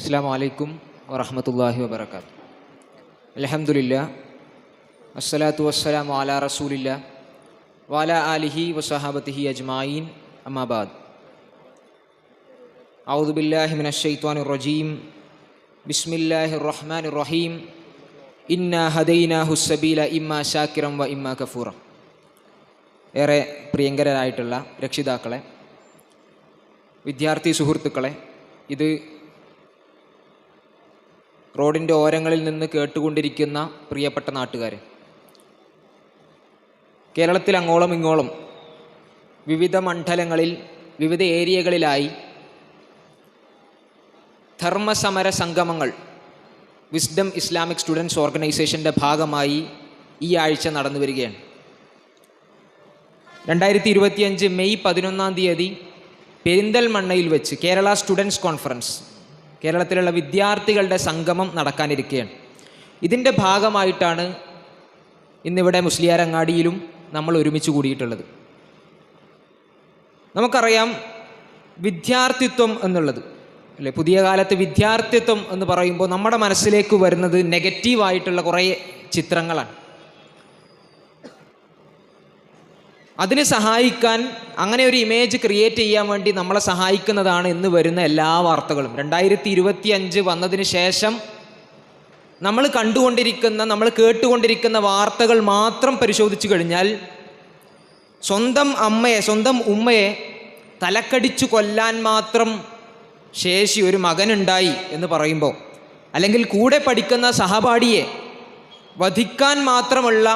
അസ്സലാമു അലൈക്കും വറഹ്മത്തുള്ളാഹി വബറകാതുഹു. അൽഹംദുലില്ലാഹ് വസ്സലാത്തു വസ്സലാമു അലാ റസൂലില്ലാഹ് വഅലാ ആലിഹി വസഹബത്തിഹി അജ്മഈൻ. അമ്മാ ബഅദ്. അഊദു ബില്ലാഹി മിനശ് ശൈത്വാനിർ റജീം. ബിസ്മില്ലാഹിർ റഹ്മാനിർ റഹീം. ഇന്നാ ഹദൈനാഹുസ് സബീല ഇമ്മാ ശാകിറൻ വ ഇമ്മാ കഫൂറ. ഏറെ പ്രിയങ്കരായിട്ടുള്ള രക്ഷിതാക്കളെ, വിദ്യാർത്ഥി സുഹൃത്തുക്കളെ, ഇത് റോഡിൻ്റെ ഓരങ്ങളിൽ നിന്ന് കേട്ടുകൊണ്ടിരിക്കുന്ന പ്രിയപ്പെട്ട നാട്ടുകാരെ, കേരളത്തിൽ അങ്ങോളം ഇങ്ങോളം വിവിധ മണ്ഡലങ്ങളിൽ വിവിധ ഏരിയകളിലായി ധർമ്മസമര സംഗമങ്ങൾ വിസ്ഡം ഇസ്ലാമിക് സ്റ്റുഡൻസ് ഓർഗനൈസേഷൻ്റെ ഭാഗമായി ഈ ആഴ്ച നടന്നു വരികയാണ്. 2025 മെയ് 11 പെരിന്തൽമണ്ണയിൽ വെച്ച് കേരള സ്റ്റുഡൻസ് കോൺഫറൻസ്, കേരളത്തിലുള്ള വിദ്യാർത്ഥികളുടെ സംഗമം നടക്കാനിരിക്കുകയാണ്. ഇതിൻ്റെ ഭാഗമായിട്ടാണ് ഇന്നിവിടെ മുസ്ലിയാരങ്ങാടിയിലും നമ്മൾ ഒരുമിച്ച് കൂടിയിട്ടുള്ളത്. നമുക്കറിയാം, വിദ്യാർത്ഥിത്വം എന്നുള്ളത് അല്ലേ, പുതിയ കാലത്ത് വിദ്യാർത്ഥിത്വം എന്ന് പറയുമ്പോൾ നമ്മുടെ മനസ്സിലേക്ക് വരുന്നത് നെഗറ്റീവായിട്ടുള്ള കുറേ ചിത്രങ്ങളാണ്. അതിന് സഹായിക്കാൻ, അങ്ങനെ ഒരു ഇമേജ് ക്രിയേറ്റ് ചെയ്യാൻ വേണ്ടി നമ്മളെ സഹായിക്കുന്നതാണ് ഇന്ന് വരുന്ന എല്ലാ വാർത്തകളും. 2025 വന്നതിന് ശേഷം നമ്മൾ കണ്ടുകൊണ്ടിരിക്കുന്ന, നമ്മൾ കേട്ടുകൊണ്ടിരിക്കുന്ന വാർത്തകൾ മാത്രം പരിശോധിച്ചു കഴിഞ്ഞാൽ സ്വന്തം അമ്മയെ, സ്വന്തം ഉമ്മയെ തലക്കടിച്ചു കൊല്ലാൻ മാത്രം ശേഷി ഒരു മകനുണ്ടായി എന്ന് പറയുമ്പോൾ, അല്ലെങ്കിൽ കൂടെ പഠിക്കുന്ന സഹപാഠിയെ വധിക്കാൻ മാത്രമുള്ള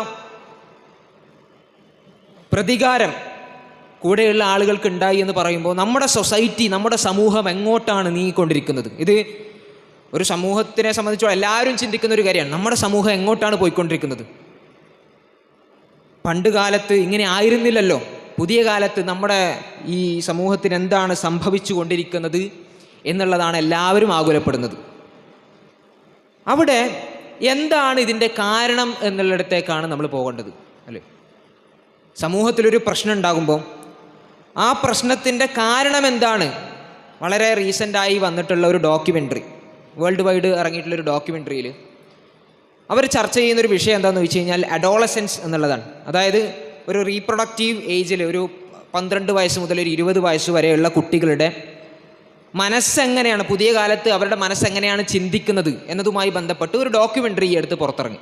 പ്രതികാരം കൂടെയുള്ള ആളുകൾക്ക് ഉണ്ടായി എന്ന് പറയുമ്പോൾ നമ്മുടെ സൊസൈറ്റി, നമ്മുടെ സമൂഹം എങ്ങോട്ടാണ് നീങ്ങിക്കൊണ്ടിരിക്കുന്നത്? ഇത് ഒരു സമൂഹത്തിനെ സംബന്ധിച്ചോ എല്ലാവരും ചിന്തിക്കുന്ന ഒരു കാര്യമാണ്. നമ്മുടെ സമൂഹം എങ്ങോട്ടാണ് പോയിക്കൊണ്ടിരിക്കുന്നത്? പണ്ട് കാലത്ത് ഇങ്ങനെ ആയിരുന്നില്ലല്ലോ. പുതിയ കാലത്ത് നമ്മുടെ ഈ സമൂഹത്തിന് എന്താണ് സംഭവിച്ചു കൊണ്ടിരിക്കുന്നത് എന്നുള്ളതാണ് എല്ലാവരും ആകുലപ്പെടുന്നത്. അവിടെ എന്താണ് ഇതിൻ്റെ കാരണം എന്നുള്ളിടത്തേക്കാണ് നമ്മൾ പോകേണ്ടത്, അല്ലേ? സമൂഹത്തിലൊരു പ്രശ്നം ഉണ്ടാകുമ്പോൾ ആ പ്രശ്നത്തിൻ്റെ കാരണം എന്താണ്? വളരെ റീസെൻ്റായി വന്നിട്ടുള്ള ഒരു ഡോക്യുമെൻ്ററി, വേൾഡ് വൈഡ് ഇറങ്ങിയിട്ടുള്ളൊരു ഡോക്യുമെൻ്ററിയിൽ അവർ ചർച്ച ചെയ്യുന്നൊരു വിഷയം എന്താണെന്ന് വെച്ച് കഴിഞ്ഞാൽ അഡോളസെൻസ് എന്നുള്ളതാണ്. അതായത് ഒരു റീപ്രൊഡക്റ്റീവ് ഏജിൽ ഒരു 12 വയസ്സ് മുതൽ ഒരു 20 വയസ്സ് വരെയുള്ള കുട്ടികളുടെ മനസ്സെങ്ങനെയാണ്, പുതിയ കാലത്ത് അവരുടെ മനസ്സെങ്ങനെയാണ് ചിന്തിക്കുന്നത് എന്നതുമായി ബന്ധപ്പെട്ട് ഒരു ഡോക്യുമെൻ്ററി എടുത്ത് പുറത്തിറങ്ങി.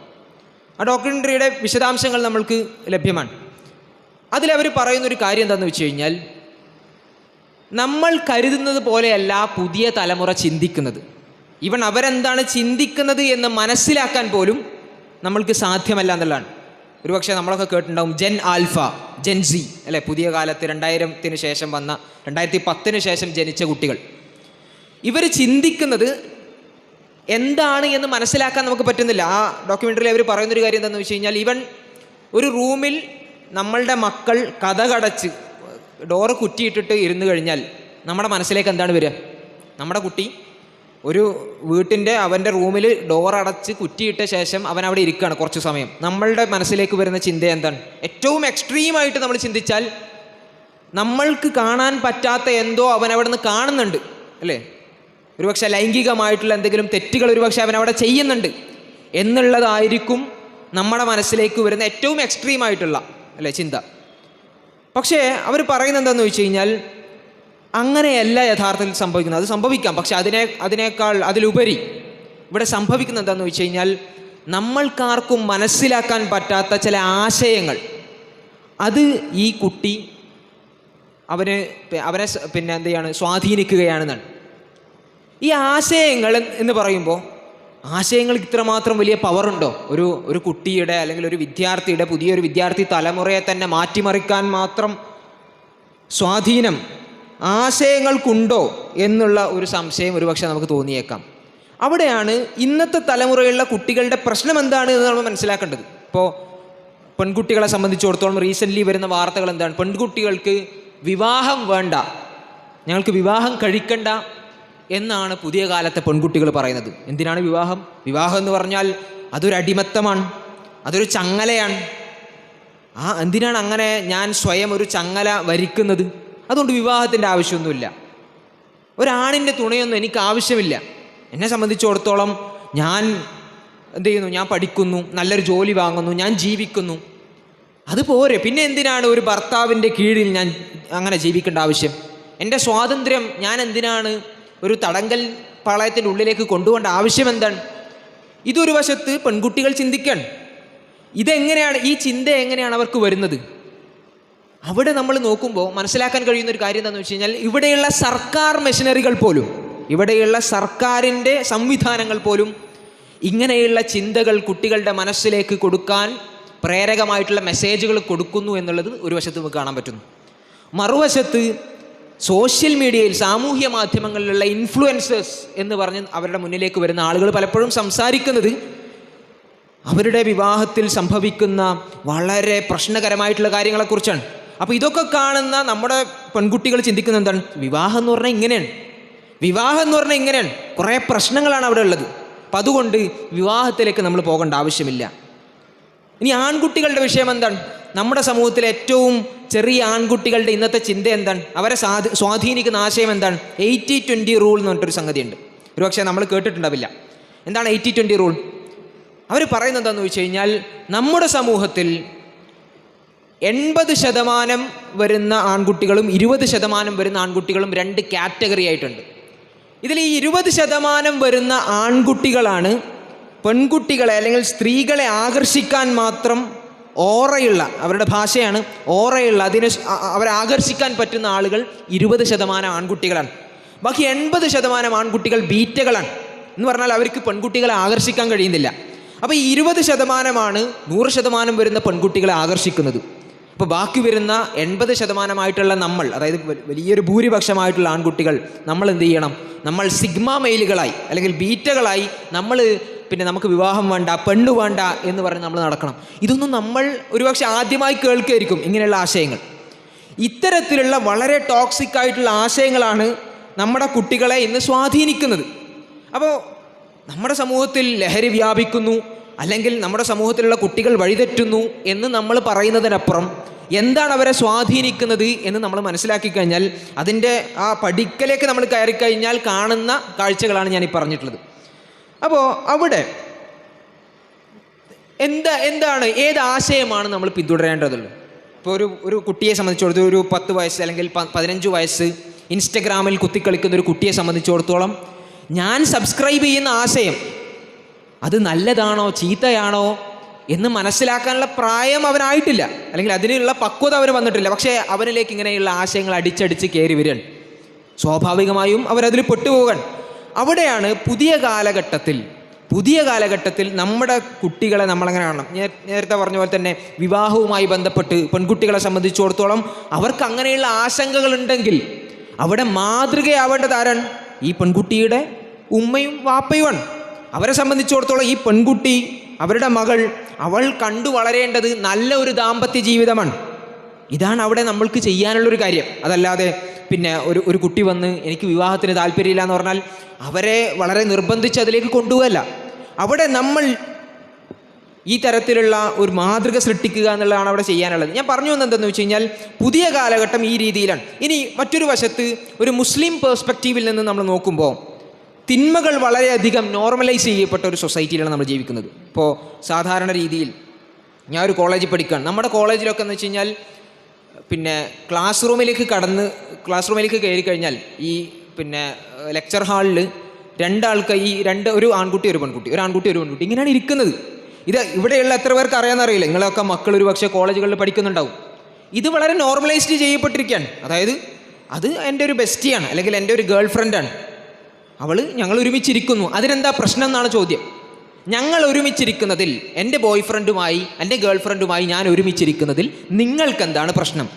ആ ഡോക്യുമെൻ്ററിയുടെ വിശദാംശങ്ങൾ നമ്മൾക്ക് ലഭ്യമാണ്. അതിലവർ പറയുന്നൊരു കാര്യം എന്താണെന്ന് വെച്ച് കഴിഞ്ഞാൽ, നമ്മൾ കരുതുന്നത് പോലെയല്ല പുതിയ തലമുറ ചിന്തിക്കുന്നത്. ഇവൻ അവരെന്താണ് ചിന്തിക്കുന്നത് എന്ന് മനസ്സിലാക്കാൻ പോലും നമ്മൾക്ക് സാധ്യമല്ല എന്നുള്ളതാണ്. ഒരുപക്ഷെ നമ്മളൊക്കെ കേട്ടിട്ടുണ്ടാവും ജെൻ ആൽഫ, ജെൻ സി, അല്ലേ? പുതിയ കാലത്ത് 2000-ന് ശേഷം വന്ന, 2010-ന് ശേഷം ജനിച്ച കുട്ടികൾ. ഇവർ ചിന്തിക്കുന്നത് എന്താണ് എന്ന് മനസ്സിലാക്കാൻ നമുക്ക് പറ്റുന്നില്ല. ആ ഡോക്യുമെൻ്ററിയിൽ അവർ പറയുന്നൊരു കാര്യം എന്താണെന്ന് വെച്ച് കഴിഞ്ഞാൽ, ഇവൻ ഒരു റൂമിൽ നമ്മളുടെ മക്കൾ കതകടച്ച് ഡോറ് കുറ്റിയിട്ടിട്ട് ഇരുന്ന് കഴിഞ്ഞാൽ നമ്മുടെ മനസ്സിലേക്ക് എന്താണ് വരിക? നമ്മുടെ കുട്ടി ഒരു വീട്ടിൻ്റെ അവൻ്റെ റൂമിൽ ഡോറടച്ച് കുറ്റിയിട്ട ശേഷം അവൻ അവിടെ ഇരിക്കുകയാണ് കുറച്ച് സമയം. നമ്മളുടെ മനസ്സിലേക്ക് വരുന്ന ചിന്ത എന്താണ്? ഏറ്റവും എക്സ്ട്രീമായിട്ട് നമ്മൾ ചിന്തിച്ചാൽ നമ്മൾക്ക് കാണാൻ പറ്റാത്ത എന്തോ അവൻ അവിടെ നിന്ന് കാണുന്നുണ്ട്, അല്ലേ? ഒരുപക്ഷെ ലൈംഗികമായിട്ടുള്ള എന്തെങ്കിലും തെറ്റുകൾ ഒരുപക്ഷെ അവൻ അവിടെ ചെയ്യുന്നുണ്ട് എന്നുള്ളതായിരിക്കും നമ്മുടെ മനസ്സിലേക്ക് വരുന്ന ഏറ്റവും എക്സ്ട്രീമായിട്ടുള്ള, അല്ലേ, ചിന്ത. പക്ഷേ അവർ പറയുന്നത് എന്താണെന്ന് വെച്ച് കഴിഞ്ഞാൽ, അങ്ങനെയല്ല യഥാർത്ഥത്തിൽ സംഭവിക്കുന്നത്. അത് സംഭവിക്കാം, പക്ഷെ അതിനേക്കാൾ അതിലുപരി ഇവിടെ സംഭവിക്കുന്നത് എന്താണെന്ന് വെച്ച് കഴിഞ്ഞാൽ, നമ്മൾക്കാർക്കും മനസ്സിലാക്കാൻ പറ്റാത്ത ചില ആശയങ്ങൾ അത് ഈ കുട്ടി അവനെ എന്ത് ചെയ്യാണ്, സ്വാധീനിക്കുകയാണെന്നാണ്. ഈ ആശയങ്ങൾ എന്ന് പറയുമ്പോൾ, ആശയങ്ങൾക്ക് ഇത്രമാത്രം വലിയ പവറുണ്ടോ? ഒരു കുട്ടിയുടെ അല്ലെങ്കിൽ ഒരു വിദ്യാർത്ഥിയുടെ, പുതിയൊരു വിദ്യാർത്ഥി തലമുറയെ തന്നെ മാറ്റിമറിക്കാൻ മാത്രം സ്വാധീനം ആശയങ്ങൾക്കുണ്ടോ എന്നുള്ള ഒരു സംശയം ഒരുപക്ഷെ നമുക്ക് തോന്നിയേക്കാം. അവിടെയാണ് ഇന്നത്തെ തലമുറയിലുള്ള കുട്ടികളുടെ പ്രശ്നം എന്താണ് എന്ന് നമ്മൾ മനസ്സിലാക്കേണ്ടത്. ഇപ്പോൾ പെൺകുട്ടികളെ സംബന്ധിച്ചിടത്തോളം റീസെൻ്റ്ലി വരുന്ന വാർത്തകൾ എന്താണ്? പെൺകുട്ടികൾക്ക് വിവാഹം വേണ്ട, ഞങ്ങൾക്ക് വിവാഹം കഴിക്കണ്ട എന്നാണ് പുതിയ കാലത്തെ പെൺകുട്ടികൾ പറയുന്നത്. എന്തിനാണ് വിവാഹം? വിവാഹം എന്ന് പറഞ്ഞാൽ അതൊരു അടിമത്തമാണ്, അതൊരു ചങ്ങലയാണ്. എന്തിനാണ് അങ്ങനെ ഞാൻ സ്വയം ഒരു ചങ്ങല വരിക്കുന്നത്? അതുകൊണ്ട് വിവാഹത്തിൻ്റെ ആവശ്യമൊന്നുമില്ല. ഒരാണിൻ്റെ തുണയൊന്നും എനിക്ക് ആവശ്യമില്ല. എന്നെ സംബന്ധിച്ചിടത്തോളം ഞാൻ എന്ത് ചെയ്യുന്നു, ഞാൻ പഠിക്കുന്നു, നല്ലൊരു ജോലി വാങ്ങുന്നു, ഞാൻ ജീവിക്കുന്നു, അതുപോരെ. പിന്നെ എന്തിനാണ് ഒരു ഭർത്താവിൻ്റെ കീഴിൽ ഞാൻ അങ്ങനെ ജീവിക്കേണ്ട ആവശ്യം? എൻ്റെ സ്വാതന്ത്ര്യം ഞാൻ എന്തിനാണ് ഒരു തടങ്കൽ പാളയത്തിൻ്റെ ഉള്ളിലേക്ക് കൊണ്ടുപോകേണ്ട ആവശ്യം എന്താണ്? ഇതൊരു വശത്ത് പെൺകുട്ടികൾ ചിന്തിക്കാൻ. ഇതെങ്ങനെയാണ്, ഈ ചിന്ത എങ്ങനെയാണ് അവർക്ക് വരുന്നത്? അവിടെ നമ്മൾ നോക്കുമ്പോൾ മനസ്സിലാക്കാൻ കഴിയുന്ന ഒരു കാര്യം എന്താണെന്ന് വെച്ച് കഴിഞ്ഞാൽ, ഇവിടെയുള്ള സർക്കാർ മെഷീനറികൾ പോലും, ഇവിടെയുള്ള സർക്കാരിൻ്റെ സംവിധാനങ്ങൾ പോലും ഇങ്ങനെയുള്ള ചിന്തകൾ കുട്ടികളുടെ മനസ്സിലേക്ക് കൊടുക്കാൻ പ്രേരകമായിട്ടുള്ള മെസ്സേജുകൾ കൊടുക്കുന്നു എന്നുള്ളത് ഒരു വശത്ത് നമുക്ക് കാണാൻ പറ്റുന്നു. മറുവശത്ത് സോഷ്യൽ മീഡിയയിൽ, സാമൂഹ്യ മാധ്യമങ്ങളിലുള്ള ഇൻഫ്ലുവൻസേഴ്സ് എന്ന് പറഞ്ഞ് അവരുടെ മുന്നിലേക്ക് വരുന്ന ആളുകൾ പലപ്പോഴും സംസാരിക്കുന്നത് അവരുടെ വിവാഹത്തിൽ സംഭവിക്കുന്ന വളരെ പ്രശ്നകരമായിട്ടുള്ള കാര്യങ്ങളെക്കുറിച്ചാണ്. അപ്പോൾ ഇതൊക്കെ കാണുന്ന നമ്മുടെ പെൺകുട്ടികൾ ചിന്തിക്കുന്നത് എന്താണ്? വിവാഹം എന്ന് പറഞ്ഞാൽ ഇങ്ങനെയാണ്, വിവാഹം എന്ന് പറഞ്ഞാൽ ഇങ്ങനെയാണ്, കുറേ പ്രശ്നങ്ങളാണ് അവിടെ ഉള്ളത്. അപ്പം അതുകൊണ്ട് വിവാഹത്തിലേക്ക് നമ്മൾ പോകേണ്ട ആവശ്യമില്ല. ഇനി ആൺകുട്ടികളുടെ വിഷയം എന്താണ്? നമ്മുടെ സമൂഹത്തിലെ ഏറ്റവും ചെറിയ ആൺകുട്ടികളുടെ ഇന്നത്തെ ചിന്ത എന്താണ്? അവരെ സ്വാധീനിക്കുന്ന ആശയം എന്താണ്? 80-20 റൂൾ എന്ന് പറഞ്ഞിട്ടൊരു സംഗതിയുണ്ട്. ഒരുപക്ഷെ നമ്മൾ കേട്ടിട്ടുണ്ടാവില്ല. എന്താണ് 80-20 റൂൾ? അവർ പറയുന്നത് എന്താണെന്ന് വെച്ച് കഴിഞ്ഞാൽ, നമ്മുടെ സമൂഹത്തിൽ 80% വരുന്ന ആൺകുട്ടികളും 20% വരുന്ന ആൺകുട്ടികളും 2 കാറ്റഗറി ആയിട്ടുണ്ട്. ഇതിൽ ഈ 20% വരുന്ന ആൺകുട്ടികളാണ് പെൺകുട്ടികളെ അല്ലെങ്കിൽ സ്ത്രീകളെ ആകർഷിക്കാൻ മാത്രം ഓറയുള്ള, അവരുടെ ഭാഷയാണ് ഓറയുള്ള, അവരെ ആകർഷിക്കാൻ പറ്റുന്ന ആളുകൾ 20% ആൺകുട്ടികളാണ്. ബാക്കി 80% ആൺകുട്ടികൾ ബീറ്റകളാണ്. എന്ന് പറഞ്ഞാൽ അവർക്ക് പെൺകുട്ടികളെ ആകർഷിക്കാൻ കഴിയുന്നില്ല. അപ്പോൾ ഈ 20%ആണ് 100% വരുന്ന പെൺകുട്ടികളെ ആകർഷിക്കുന്നത്. അപ്പോൾ ബാക്കി വരുന്ന 80% നമ്മൾ, അതായത് വലിയൊരു ഭൂരിപക്ഷമായിട്ടുള്ള ആൺകുട്ടികൾ, നമ്മൾ എന്ത് ചെയ്യണം? നമ്മൾ സിഗ്മ മെയിലുകളായി അല്ലെങ്കിൽ ബീറ്റകളായി നമ്മൾ പിന്നെ നമുക്ക് വിവാഹം വേണ്ട, പെണ്ണ് വേണ്ട എന്ന് പറഞ്ഞ് നമ്മൾ നടക്കണം. ഇതൊന്നും നമ്മൾ ഒരുപക്ഷെ ആദ്യമായി കേൾക്കുകയായിരിക്കും ഇങ്ങനെയുള്ള ആശയങ്ങൾ. ഇത്തരത്തിലുള്ള വളരെ ടോക്സിക് ആയിട്ടുള്ള ആശയങ്ങളാണ് നമ്മുടെ കുട്ടികളെ ഇന്ന് സ്വാധീനിക്കുന്നത്. അപ്പോൾ നമ്മുടെ സമൂഹത്തിൽ ലഹരി വ്യാപിക്കുന്നു, അല്ലെങ്കിൽ നമ്മുടെ സമൂഹത്തിലുള്ള കുട്ടികൾ വഴിതെറ്റുന്നു എന്ന് നമ്മൾ പറയുന്നതിനപ്പുറം എന്താണ് അവരെ സ്വാധീനിക്കുന്നത് എന്ന് നമ്മൾ മനസ്സിലാക്കി കഴിഞ്ഞാൽ, അതിൻ്റെ ആ പടിക്കലേക്ക് നമ്മൾ കയറിക്കഴിഞ്ഞാൽ കാണുന്ന കാഴ്ചകളാണ് ഞാൻ ഈ പറഞ്ഞിട്ടുള്ളത്. അപ്പോൾ അവിടെ എന്താണ് ഏത് ആശയമാണ് നമ്മൾ പിന്തുടരേണ്ടതുള്ളത്? ഇപ്പോൾ ഒരു കുട്ടിയെ സംബന്ധിച്ചിടത്തോളം, ഒരു 10 വയസ്സ് അല്ലെങ്കിൽ 15 വയസ്സ് ഇൻസ്റ്റഗ്രാമിൽ കുത്തിക്കളിക്കുന്ന ഒരു കുട്ടിയെ സംബന്ധിച്ചിടത്തോളം, ഞാൻ സബ്സ്ക്രൈബ് ചെയ്യുന്ന ആശയം അത് നല്ലതാണോ ചീത്തയാണോ എന്ന് മനസ്സിലാക്കാനുള്ള പ്രായം അവനായിട്ടില്ല, അല്ലെങ്കിൽ അതിനുള്ള പക്വത അവന് വന്നിട്ടില്ല. പക്ഷേ അവനിലേക്ക് ഇങ്ങനെയുള്ള ആശയങ്ങൾ അടിച്ചടിച്ച് കയറി വരികയാണ്. സ്വാഭാവികമായും അവരതിൽ പെട്ടുപോകാൻ. അവിടെയാണ് പുതിയ കാലഘട്ടത്തിൽ നമ്മുടെ കുട്ടികളെ നമ്മളെങ്ങനെ കാണണം? നേരത്തെ പറഞ്ഞ പോലെ തന്നെ വിവാഹവുമായി ബന്ധപ്പെട്ട് പെൺകുട്ടികളെ സംബന്ധിച്ചിടത്തോളം അവർക്ക് അങ്ങനെയുള്ള ആശങ്കകളുണ്ടെങ്കിൽ അവിടെ മാതൃകയാവേണ്ടത് ആരാണ്? ഈ പെൺകുട്ടിയുടെ ഉമ്മയും വാപ്പയുമാണ്. അവരെ സംബന്ധിച്ചിടത്തോളം ഈ പെൺകുട്ടി, അവരുടെ മകൾ, അവൾ കണ്ടു വളരേണ്ടത് നല്ല ഒരു ദാമ്പത്യ ജീവിതമാണ്. ഇതാണ് അവിടെ നമ്മൾക്ക് ചെയ്യാനുള്ളൊരു കാര്യം. അതല്ലാതെ പിന്നെ ഒരു കുട്ടി വന്ന് എനിക്ക് വിവാഹത്തിന് താല്പര്യമില്ല എന്ന് പറഞ്ഞാൽ അവരെ വളരെ നിർബന്ധിച്ച് അതിലേക്ക് കൊണ്ടുപോകല്ല. അവിടെ നമ്മൾ ഈ തരത്തിലുള്ള ഒരു മാതൃക സൃഷ്ടിക്കുക എന്നുള്ളതാണ് അവിടെ ചെയ്യാനുള്ളത്. ഞാൻ പറഞ്ഞു വന്നത് എന്തെന്ന് വെച്ച് കഴിഞ്ഞാൽ, പുതിയ കാലഘട്ടം ഈ രീതിയിലാണ്. ഇനി മറ്റൊരു വശത്ത് ഒരു മുസ്ലിം പേഴ്സ്പെക്റ്റീവിൽ നിന്ന് നമ്മൾ നോക്കുമ്പോൾ തിന്മകൾ വളരെയധികം നോർമലൈസ് ചെയ്യപ്പെട്ട ഒരു സൊസൈറ്റിയിലാണ് നമ്മൾ ജീവിക്കുന്നത്. ഇപ്പോൾ സാധാരണ രീതിയിൽ ഞാൻ ഒരു കോളേജിൽ പഠിക്കുകയാണ്. നമ്മുടെ കോളേജിലൊക്കെ എന്ന് വെച്ച് കഴിഞ്ഞാൽ പിന്നെ ക്ലാസ് റൂമിലേക്ക് കയറി കഴിഞ്ഞാൽ ഈ പിന്നെ ലെക്ചർ ഹാളിൽ ഒരു ആൺകുട്ടി ഒരു പെൺകുട്ടി ഇങ്ങനെയാണ് ഇരിക്കുന്നത്. ഇവിടെയുള്ള എത്ര പേർക്ക് അറിയാമെന്നറിയില്ല. നിങ്ങളൊക്കെ മക്കൾ ഒരു പക്ഷേ കോളേജുകളിൽ പഠിക്കുന്നുണ്ടാവും. ഇത് വളരെ നോർമലൈസ്ഡ് ചെയ്യപ്പെട്ടിരിക്കുകയാണ്. അതായത് അത് എൻ്റെ ഒരു ബെസ്റ്റിയാണ്, അല്ലെങ്കിൽ എൻ്റെ ഒരു ഗേൾ ഫ്രണ്ടാണ്, ഞങ്ങൾ ഒരുമിച്ചിരിക്കുന്നു, അതിനെന്താ പ്രശ്നം എന്നാണ് ചോദ്യം. ഞങ്ങൾ ഒരുമിച്ചിരിക്കുന്നതിൽ, എൻ്റെ ബോയ്ഫ്രണ്ടുമായി എൻ്റെ ഗേൾ ഫ്രണ്ടുമായി ഞാൻ ഒരുമിച്ചിരിക്കുന്നതിൽ നിങ്ങൾക്കെന്താണ് പ്രശ്നം?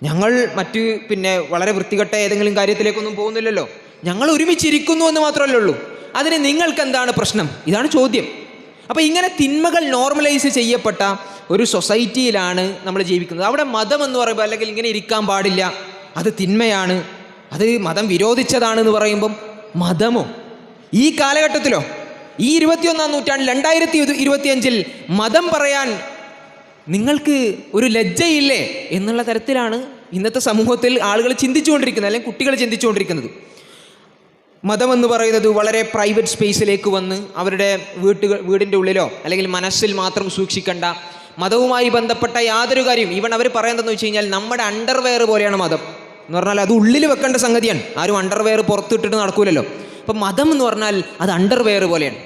ഞങ്ങൾ മറ്റ് പിന്നെ വളരെ വൃത്തികെട്ട ഏതെങ്കിലും കാര്യത്തിലേക്കൊന്നും പോകുന്നില്ലല്ലോ, ഞങ്ങൾ ഒരുമിച്ചിരിക്കുന്നു എന്ന് മാത്രമല്ലേ ഉള്ളൂ, അതിന് നിങ്ങൾക്കെന്താണ് പ്രശ്നം? ഇതാണ് ചോദ്യം. അപ്പോൾ ഇങ്ങനെ തിന്മകൾ നോർമലൈസ് ചെയ്യപ്പെട്ട ഒരു സൊസൈറ്റിയിലാണ് നമ്മൾ ജീവിക്കുന്നത്. അവിടെ മതം എന്ന് പറയുമ്പോൾ, അല്ലെങ്കിൽ ഇങ്ങനെ ഇരിക്കാൻ പാടില്ല, അത് തിന്മയാണ്, അത് മതം വിരോധിച്ചതാണെന്ന് പറയുമ്പം മതമോ? ഈ കാലഘട്ടത്തിലോ, ഈ 21-ാം നൂറ്റാണ്ടിൽ 2025 മതം പറയാൻ നിങ്ങൾക്ക് ഒരു ലജ്ജയില്ലേ എന്നുള്ള തരത്തിലാണ് ഇന്നത്തെ സമൂഹത്തിൽ ആളുകൾ ചിന്തിച്ചുകൊണ്ടിരിക്കുന്നത്, അല്ലെങ്കിൽ കുട്ടികൾ ചിന്തിച്ചുകൊണ്ടിരിക്കുന്നത്. മതമെന്ന് പറയുന്നത് വളരെ പ്രൈവറ്റ് സ്പേസിലേക്ക് വന്ന് അവരുടെ വീടിൻ്റെ ഉള്ളിലോ അല്ലെങ്കിൽ മനസ്സിൽ മാത്രം സൂക്ഷിക്കേണ്ട, മതവുമായി ബന്ധപ്പെട്ട യാതൊരു കാര്യം, ഈവൻ അവർ പറയുന്നതെന്ന് വെച്ച് കഴിഞ്ഞാൽ നമ്മുടെ അണ്ടർവെയർ പോലെയാണ് മതം എന്ന് പറഞ്ഞാൽ. അത് ഉള്ളിൽ വെക്കേണ്ട സംഗതിയാണ്. ആരും അണ്ടർവെയർ പുറത്തിട്ടിട്ട് നടക്കൂലല്ലോ. അപ്പം മതം എന്ന് പറഞ്ഞാൽ അത് അണ്ടർവെയർ പോലെയാണ്.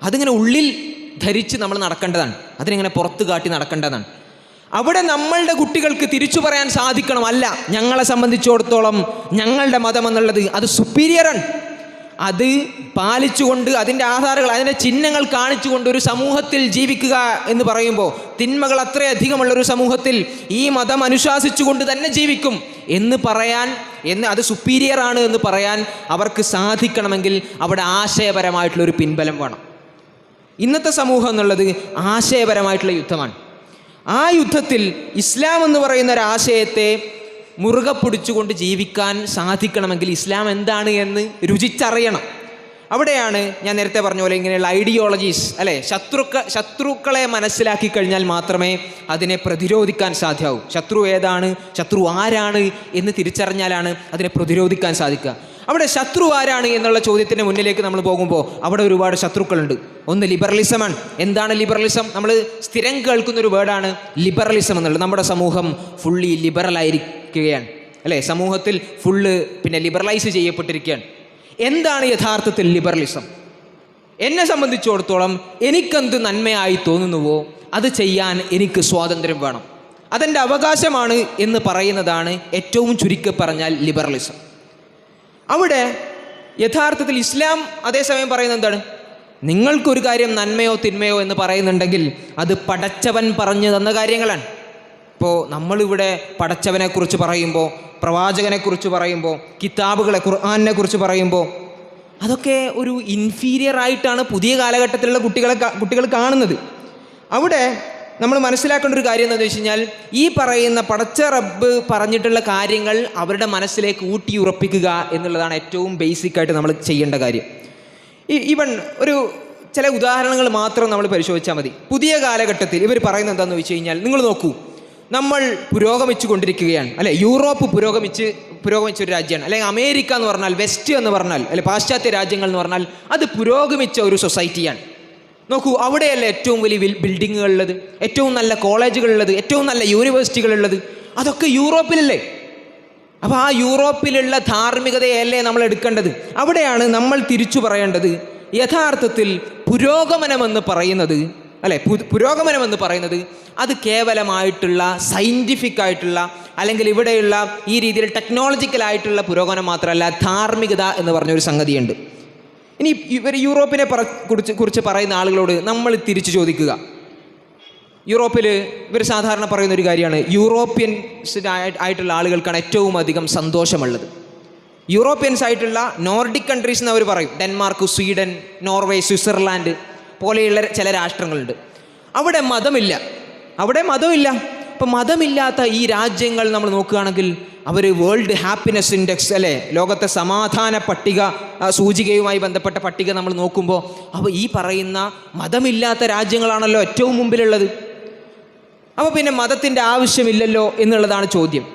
അതിങ്ങനെ ഉള്ളിൽ ധരിച്ച് നമ്മൾ നടക്കേണ്ടതാണ്, അതിനിങ്ങനെ പുറത്ത് കാട്ടി നടക്കേണ്ടതാണ്. അവിടെ നമ്മളുടെ കുട്ടികൾക്ക് തിരിച്ചു പറയാൻ സാധിക്കണം, അല്ല, ഞങ്ങളെ സംബന്ധിച്ചിടത്തോളം ഞങ്ങളുടെ മതം എന്നുള്ളത് അത് സുപ്പീരിയറാണ്. അത് പാലിച്ചുകൊണ്ട് അതിൻ്റെ ആധാരങ്ങൾ, അതിൻ്റെ ചിഹ്നങ്ങൾ കാണിച്ചുകൊണ്ട് ഒരു സമൂഹത്തിൽ ജീവിക്കുക എന്ന് പറയുമ്പോൾ, തിന്മകൾ അത്രയധികമുള്ളൊരു സമൂഹത്തിൽ ഈ മതം അനുശാസിച്ചുകൊണ്ട് തന്നെ ജീവിക്കും എന്ന് പറയാൻ, അത് സുപ്പീരിയറാണ് എന്ന് പറയാൻ അവർക്ക് സാധിക്കണമെങ്കിൽ അവിടെ ആശയപരമായിട്ടുള്ളൊരു പിൻബലം വേണം. ഇന്നത്തെ സമൂഹം എന്നുള്ളത് ആശയപരമായിട്ടുള്ള യുദ്ധമാണ്. ആ യുദ്ധത്തിൽ ഇസ്ലാം എന്ന് പറയുന്ന ഒരു ആശയത്തെ മുറുകെ പിടിച്ചുകൊണ്ട് ജീവിക്കാൻ സാധിക്കണമെങ്കിൽ ഇസ്ലാം എന്താണ് എന്ന് രുചിച്ചറിയണം. അവിടെയാണ് ഞാൻ നേരത്തെ പറഞ്ഞ പോലെ ഇങ്ങനെയുള്ള ഐഡിയോളജീസ്, അല്ലേ, ശത്രുക്കളെ മനസ്സിലാക്കി കഴിഞ്ഞാൽ മാത്രമേ അതിനെ പ്രതിരോധിക്കാൻ സാധ്യമാവൂ. ശത്രു ഏതാണ്, ശത്രു ആരാണ് എന്ന് തിരിച്ചറിഞ്ഞാലാണ് അതിനെ പ്രതിരോധിക്കാൻ സാധിക്കുക. അവിടെ ശത്രു ആരാണ് എന്നുള്ള ചോദ്യത്തിന് മുന്നിലേക്ക് നമ്മൾ പോകുമ്പോൾ അവിടെ ഒരുപാട് ശത്രുക്കളുണ്ട്. ഒന്ന് ലിബറലിസമാണ്. എന്താണ് ലിബറലിസം? നമ്മൾ സ്ഥിരം കേൾക്കുന്നൊരു വേർഡാണ് ലിബറലിസം എന്നുള്ളത്. നമ്മുടെ സമൂഹം ഫുള്ളി ലിബറലായിരിക്കുകയാണ്, അല്ലേ? സമൂഹത്തിൽ ഫുള്ള് ലിബറലൈസ് ചെയ്യപ്പെട്ടിരിക്കുകയാണ്. എന്താണ് യഥാർത്ഥത്തിൽ ലിബറലിസം? എന്നെ സംബന്ധിച്ചിടത്തോളം എനിക്കെന്ത് നന്മയായി തോന്നുന്നുവോ അത് ചെയ്യാൻ എനിക്ക് സ്വാതന്ത്ര്യം വേണം, അതെൻ്റെ അവകാശമാണ് എന്ന് പറയുന്നതാണ് ഏറ്റവും ചുരുക്കി പറഞ്ഞാൽ ലിബറലിസം. അവിടെ യഥാർത്ഥത്തിൽ ഇസ്ലാം അതേസമയം പറയുന്നത് എന്താണ്? നിങ്ങൾക്കൊരു കാര്യം നന്മയോ തിന്മയോ എന്ന് പറയുന്നുണ്ടെങ്കിൽ അത് പടച്ചവൻ പറഞ്ഞു തന്ന കാര്യങ്ങളാണ്. ഇപ്പോൾ നമ്മളിവിടെ പടച്ചവനെക്കുറിച്ച് പറയുമ്പോൾ, പ്രവാചകനെക്കുറിച്ച് പറയുമ്പോൾ, കിതാബുകളെ ഖുർആനെ കുറിച്ച് പറയുമ്പോൾ അതൊക്കെ ഒരു ഇൻഫീരിയർ ആയിട്ടാണ് പുതിയ കാലഘട്ടത്തിലുള്ള കുട്ടികൾ കാണുന്നത്. അവിടെ നമ്മൾ മനസ്സിലാക്കേണ്ട ഒരു കാര്യം എന്താണെന്ന് വെച്ച് കഴിഞ്ഞാൽ, ഈ പറയുന്ന പടച്ച റബ്ബ് പറഞ്ഞിട്ടുള്ള കാര്യങ്ങൾ അവരുടെ മനസ്സിലേക്ക് ഊട്ടിയുറപ്പിക്കുക എന്നുള്ളതാണ് ഏറ്റവും ബേസിക്കായിട്ട് നമ്മൾ ചെയ്യേണ്ട കാര്യം. ഈവൻ ഒരു ചില ഉദാഹരണങ്ങൾ മാത്രം നമ്മൾ പരിശോധിച്ചാൽ മതി. പുതിയ കാലഘട്ടത്തിൽ ഇവർ പറയുന്നത് എന്താണെന്ന് വെച്ച് കഴിഞ്ഞാൽ, നിങ്ങൾ നോക്കൂ, നമ്മൾ പുരോഗമിച്ചു കൊണ്ടിരിക്കുകയാണ്, അല്ലെ? യൂറോപ്പ് പുരോഗമിച്ചൊരു രാജ്യമാണ്, അല്ലെങ്കിൽ അമേരിക്ക എന്ന് പറഞ്ഞാൽ, വെസ്റ്റ് എന്ന് പറഞ്ഞാൽ, അല്ലെ, പാശ്ചാത്യ രാജ്യങ്ങൾ എന്ന് പറഞ്ഞാൽ അത് പുരോഗമിച്ച ഒരു സൊസൈറ്റിയാണ്. നോക്കൂ, അവിടെയല്ല ഏറ്റവും വലിയ ബിൽഡിങ്ങുകളുള്ളത്, ഏറ്റവും നല്ല കോളേജുകളുള്ളത്, ഏറ്റവും നല്ല യൂണിവേഴ്സിറ്റികളുള്ളത്, അതൊക്കെ യൂറോപ്പിലല്ലേ? അപ്പോൾ ആ യൂറോപ്പിലുള്ള ധാർമ്മികതയല്ലേ നമ്മൾ എടുക്കേണ്ടത്? അവിടെയാണ് നമ്മൾ തിരിച്ചു പറയേണ്ടത്, യഥാർത്ഥത്തിൽ പുരോഗമനമെന്ന് പറയുന്നത്, അല്ലെ, പുരോഗമനമെന്ന് പറയുന്നത് അത് കേവലമായിട്ടുള്ള സയൻറ്റിഫിക് ആയിട്ടുള്ള, അല്ലെങ്കിൽ ഇവിടെയുള്ള ഈ രീതിയിൽ ടെക്നോളജിക്കലായിട്ടുള്ള പുരോഗമനം മാത്രമല്ല, ധാർമ്മികത എന്ന് പറഞ്ഞൊരു സംഗതിയുണ്ട്. ഇനി ഇവർ യൂറോപ്പിനെ കുറിച്ച് പറയുന്ന ആളുകളോട് നമ്മൾ തിരിച്ചു ചോദിക്കുക. യൂറോപ്പിൽ ഇവർ സാധാരണ പറയുന്നൊരു കാര്യമാണ്, യൂറോപ്യൻസ് ആയിട്ടുള്ള ആളുകൾക്കാണ് ഏറ്റവും അധികം സന്തോഷമുള്ളത്. യൂറോപ്യൻസ് ആയിട്ടുള്ള നോർഡിക് കൺട്രീസ് എന്ന് അവർ പറയും. ഡെൻമാർക്ക്, സ്വീഡൻ, നോർവേ, സ്വിറ്റ്സർലാൻഡ് പോലെയുള്ള ചില രാഷ്ട്രങ്ങളുണ്ട്. അവിടെ മതമില്ല. ഇപ്പം മതമില്ലാത്ത ഈ രാജ്യങ്ങൾ നമ്മൾ നോക്കുകയാണെങ്കിൽ അവർ വേൾഡ് ഹാപ്പിനെസ് ഇൻഡെക്സ്, അല്ലേ, ലോകത്തെ സമാധാന പട്ടിക സൂചികയുമായി ബന്ധപ്പെട്ട പട്ടിക നമ്മൾ നോക്കുമ്പോൾ അപ്പോൾ ഈ പറയുന്ന മതമില്ലാത്ത രാജ്യങ്ങളാണല്ലോ ഏറ്റവും മുമ്പിലുള്ളത്. അപ്പോൾ പിന്നെ മതത്തിൻ്റെ ആവശ്യമില്ലല്ലോ എന്നുള്ളതാണ് ചോദ്യം.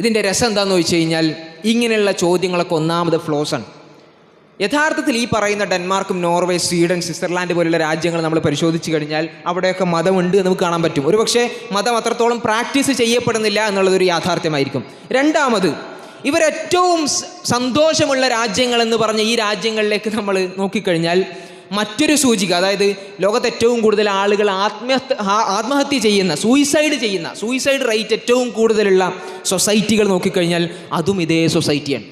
ഇതിൻ്റെ രസം എന്താണെന്ന് വെച്ച് കഴിഞ്ഞാൽ, ഇങ്ങനെയുള്ള ചോദ്യങ്ങളൊക്കെ ഒന്നാമത് ഫ്ലോസാണ്. യഥാർത്ഥത്തിൽ ഈ പറയുന്ന ഡെൻമാർക്കും, നോർവേ, സ്വീഡൻ, സ്വിറ്റ്സർലാൻഡ് പോലുള്ള രാജ്യങ്ങൾ നമ്മൾ പരിശോധിച്ച് കഴിഞ്ഞാൽ അവിടെയൊക്കെ മതമുണ്ട് എന്ന് നമുക്ക് കാണാൻ പറ്റും. ഒരുപക്ഷെ മതം അത്രത്തോളം പ്രാക്ടീസ് ചെയ്യപ്പെടുന്നില്ല എന്നുള്ളതൊരു യാഥാർത്ഥ്യമായിരിക്കും. രണ്ടാമത്, ഇവരേറ്റവും സന്തോഷമുള്ള രാജ്യങ്ങൾ എന്ന് പറഞ്ഞ ഈ രാജ്യങ്ങളിലേക്ക് നമ്മൾ നോക്കിക്കഴിഞ്ഞാൽ മറ്റൊരു സൂചിക, അതായത് ലോകത്ത് ഏറ്റവും കൂടുതൽ ആളുകൾ ആത്മഹത്യ ചെയ്യുന്ന, സൂയിസൈഡ് റേറ്റ് ഏറ്റവും കൂടുതലുള്ള സൊസൈറ്റികൾ നോക്കിക്കഴിഞ്ഞാൽ അതും ഇതേ സൊസൈറ്റിയാണ്.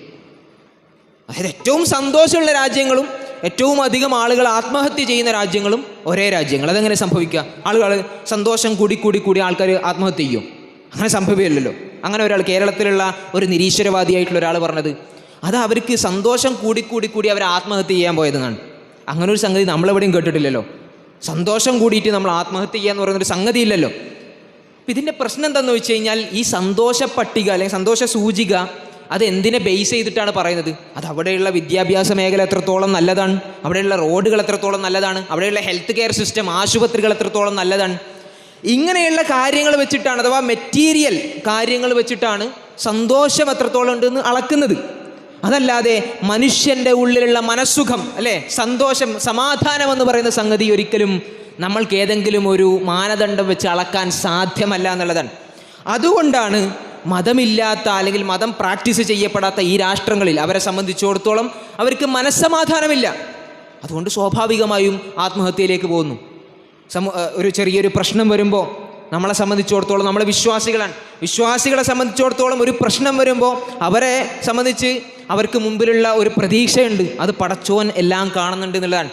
അതായത് ഏറ്റവും സന്തോഷമുള്ള രാജ്യങ്ങളും ഏറ്റവും അധികം ആളുകൾ ആത്മഹത്യ ചെയ്യുന്ന രാജ്യങ്ങളും ഒരേ രാജ്യങ്ങൾ. അതെങ്ങനെ സംഭവിക്കുക? ആളുകൾ സന്തോഷം കൂടി ആൾക്കാർ ആത്മഹത്യ ചെയ്യും? അങ്ങനെ സംഭവിക്കില്ലല്ലോ. അങ്ങനെ ഒരാൾ, കേരളത്തിലുള്ള ഒരു നിരീശ്വരവാദിയായിട്ടുള്ള ഒരാൾ പറഞ്ഞത്, അത് അവർക്ക് സന്തോഷം കൂടി അവർ ആത്മഹത്യ ചെയ്യാൻ പോയതെന്നാണ്. അങ്ങനെ ഒരു സംഗതി നമ്മളെവിടെയും കേട്ടിട്ടില്ലല്ലോ. സന്തോഷം കൂടിയിട്ട് നമ്മൾ ആത്മഹത്യ ചെയ്യാന്ന് പറയുന്നൊരു സംഗതി ഇല്ലല്ലോ. അപ്പം ഇതിൻ്റെ പ്രശ്നം എന്താണെന്ന് വെച്ച് കഴിഞ്ഞാൽ, ഈ സന്തോഷ പട്ടിക അല്ലെങ്കിൽ സന്തോഷ സൂചിക അത് എന്തിനെ ബേസ് ചെയ്തിട്ടാണ് പറയുന്നത്? അത് അവിടെയുള്ള വിദ്യാഭ്യാസ മേഖല എത്രത്തോളം നല്ലതാണ്, അവിടെയുള്ള റോഡുകൾ എത്രത്തോളം നല്ലതാണ്, അവിടെയുള്ള ഹെൽത്ത് കെയർ സിസ്റ്റം, ആശുപത്രികൾ എത്രത്തോളം നല്ലതാണ്, ഇങ്ങനെയുള്ള കാര്യങ്ങൾ വെച്ചിട്ടാണ്, അഥവാ മെറ്റീരിയൽ കാര്യങ്ങൾ വെച്ചിട്ടാണ് സന്തോഷം എത്രത്തോളം ഉണ്ടെന്ന് അളക്കുന്നത്. അതല്ലാതെ മനുഷ്യൻ്റെ ഉള്ളിലുള്ള മനസ്സുഖം, അല്ലേ, സന്തോഷം, സമാധാനം എന്ന് പറയുന്ന സംഗതി ഒരിക്കലും നമ്മൾക്ക് ഏതെങ്കിലും ഒരു മാനദണ്ഡം വെച്ച് അളക്കാൻ സാധ്യമല്ല എന്നുള്ളതാണ്. അതുകൊണ്ടാണ് മതമില്ലാത്ത അല്ലെങ്കിൽ മതം പ്രാക്ടീസ് ചെയ്യപ്പെടാത്ത ഈ രാഷ്ട്രങ്ങളിൽ അവരെ സംബന്ധിച്ചിടത്തോളം അവർക്ക് മനസ്സമാധാനമില്ല. അതുകൊണ്ട് സ്വാഭാവികമായും ആത്മഹത്യയിലേക്ക് പോകുന്നു. ഒരു ചെറിയൊരു പ്രശ്നം വരുമ്പോൾ നമ്മളെ സംബന്ധിച്ചിടത്തോളം, നമ്മൾ വിശ്വാസികളെ സംബന്ധിച്ചിടത്തോളം ഒരു പ്രശ്നം വരുമ്പോൾ അവരെ സംബന്ധിച്ച് അവർക്ക് മുമ്പിലുള്ള ഒരു പ്രതീക്ഷയുണ്ട്. അത് പടച്ചോൻ എല്ലാം കാണുന്നുണ്ട് എന്നുള്ളതാണ്.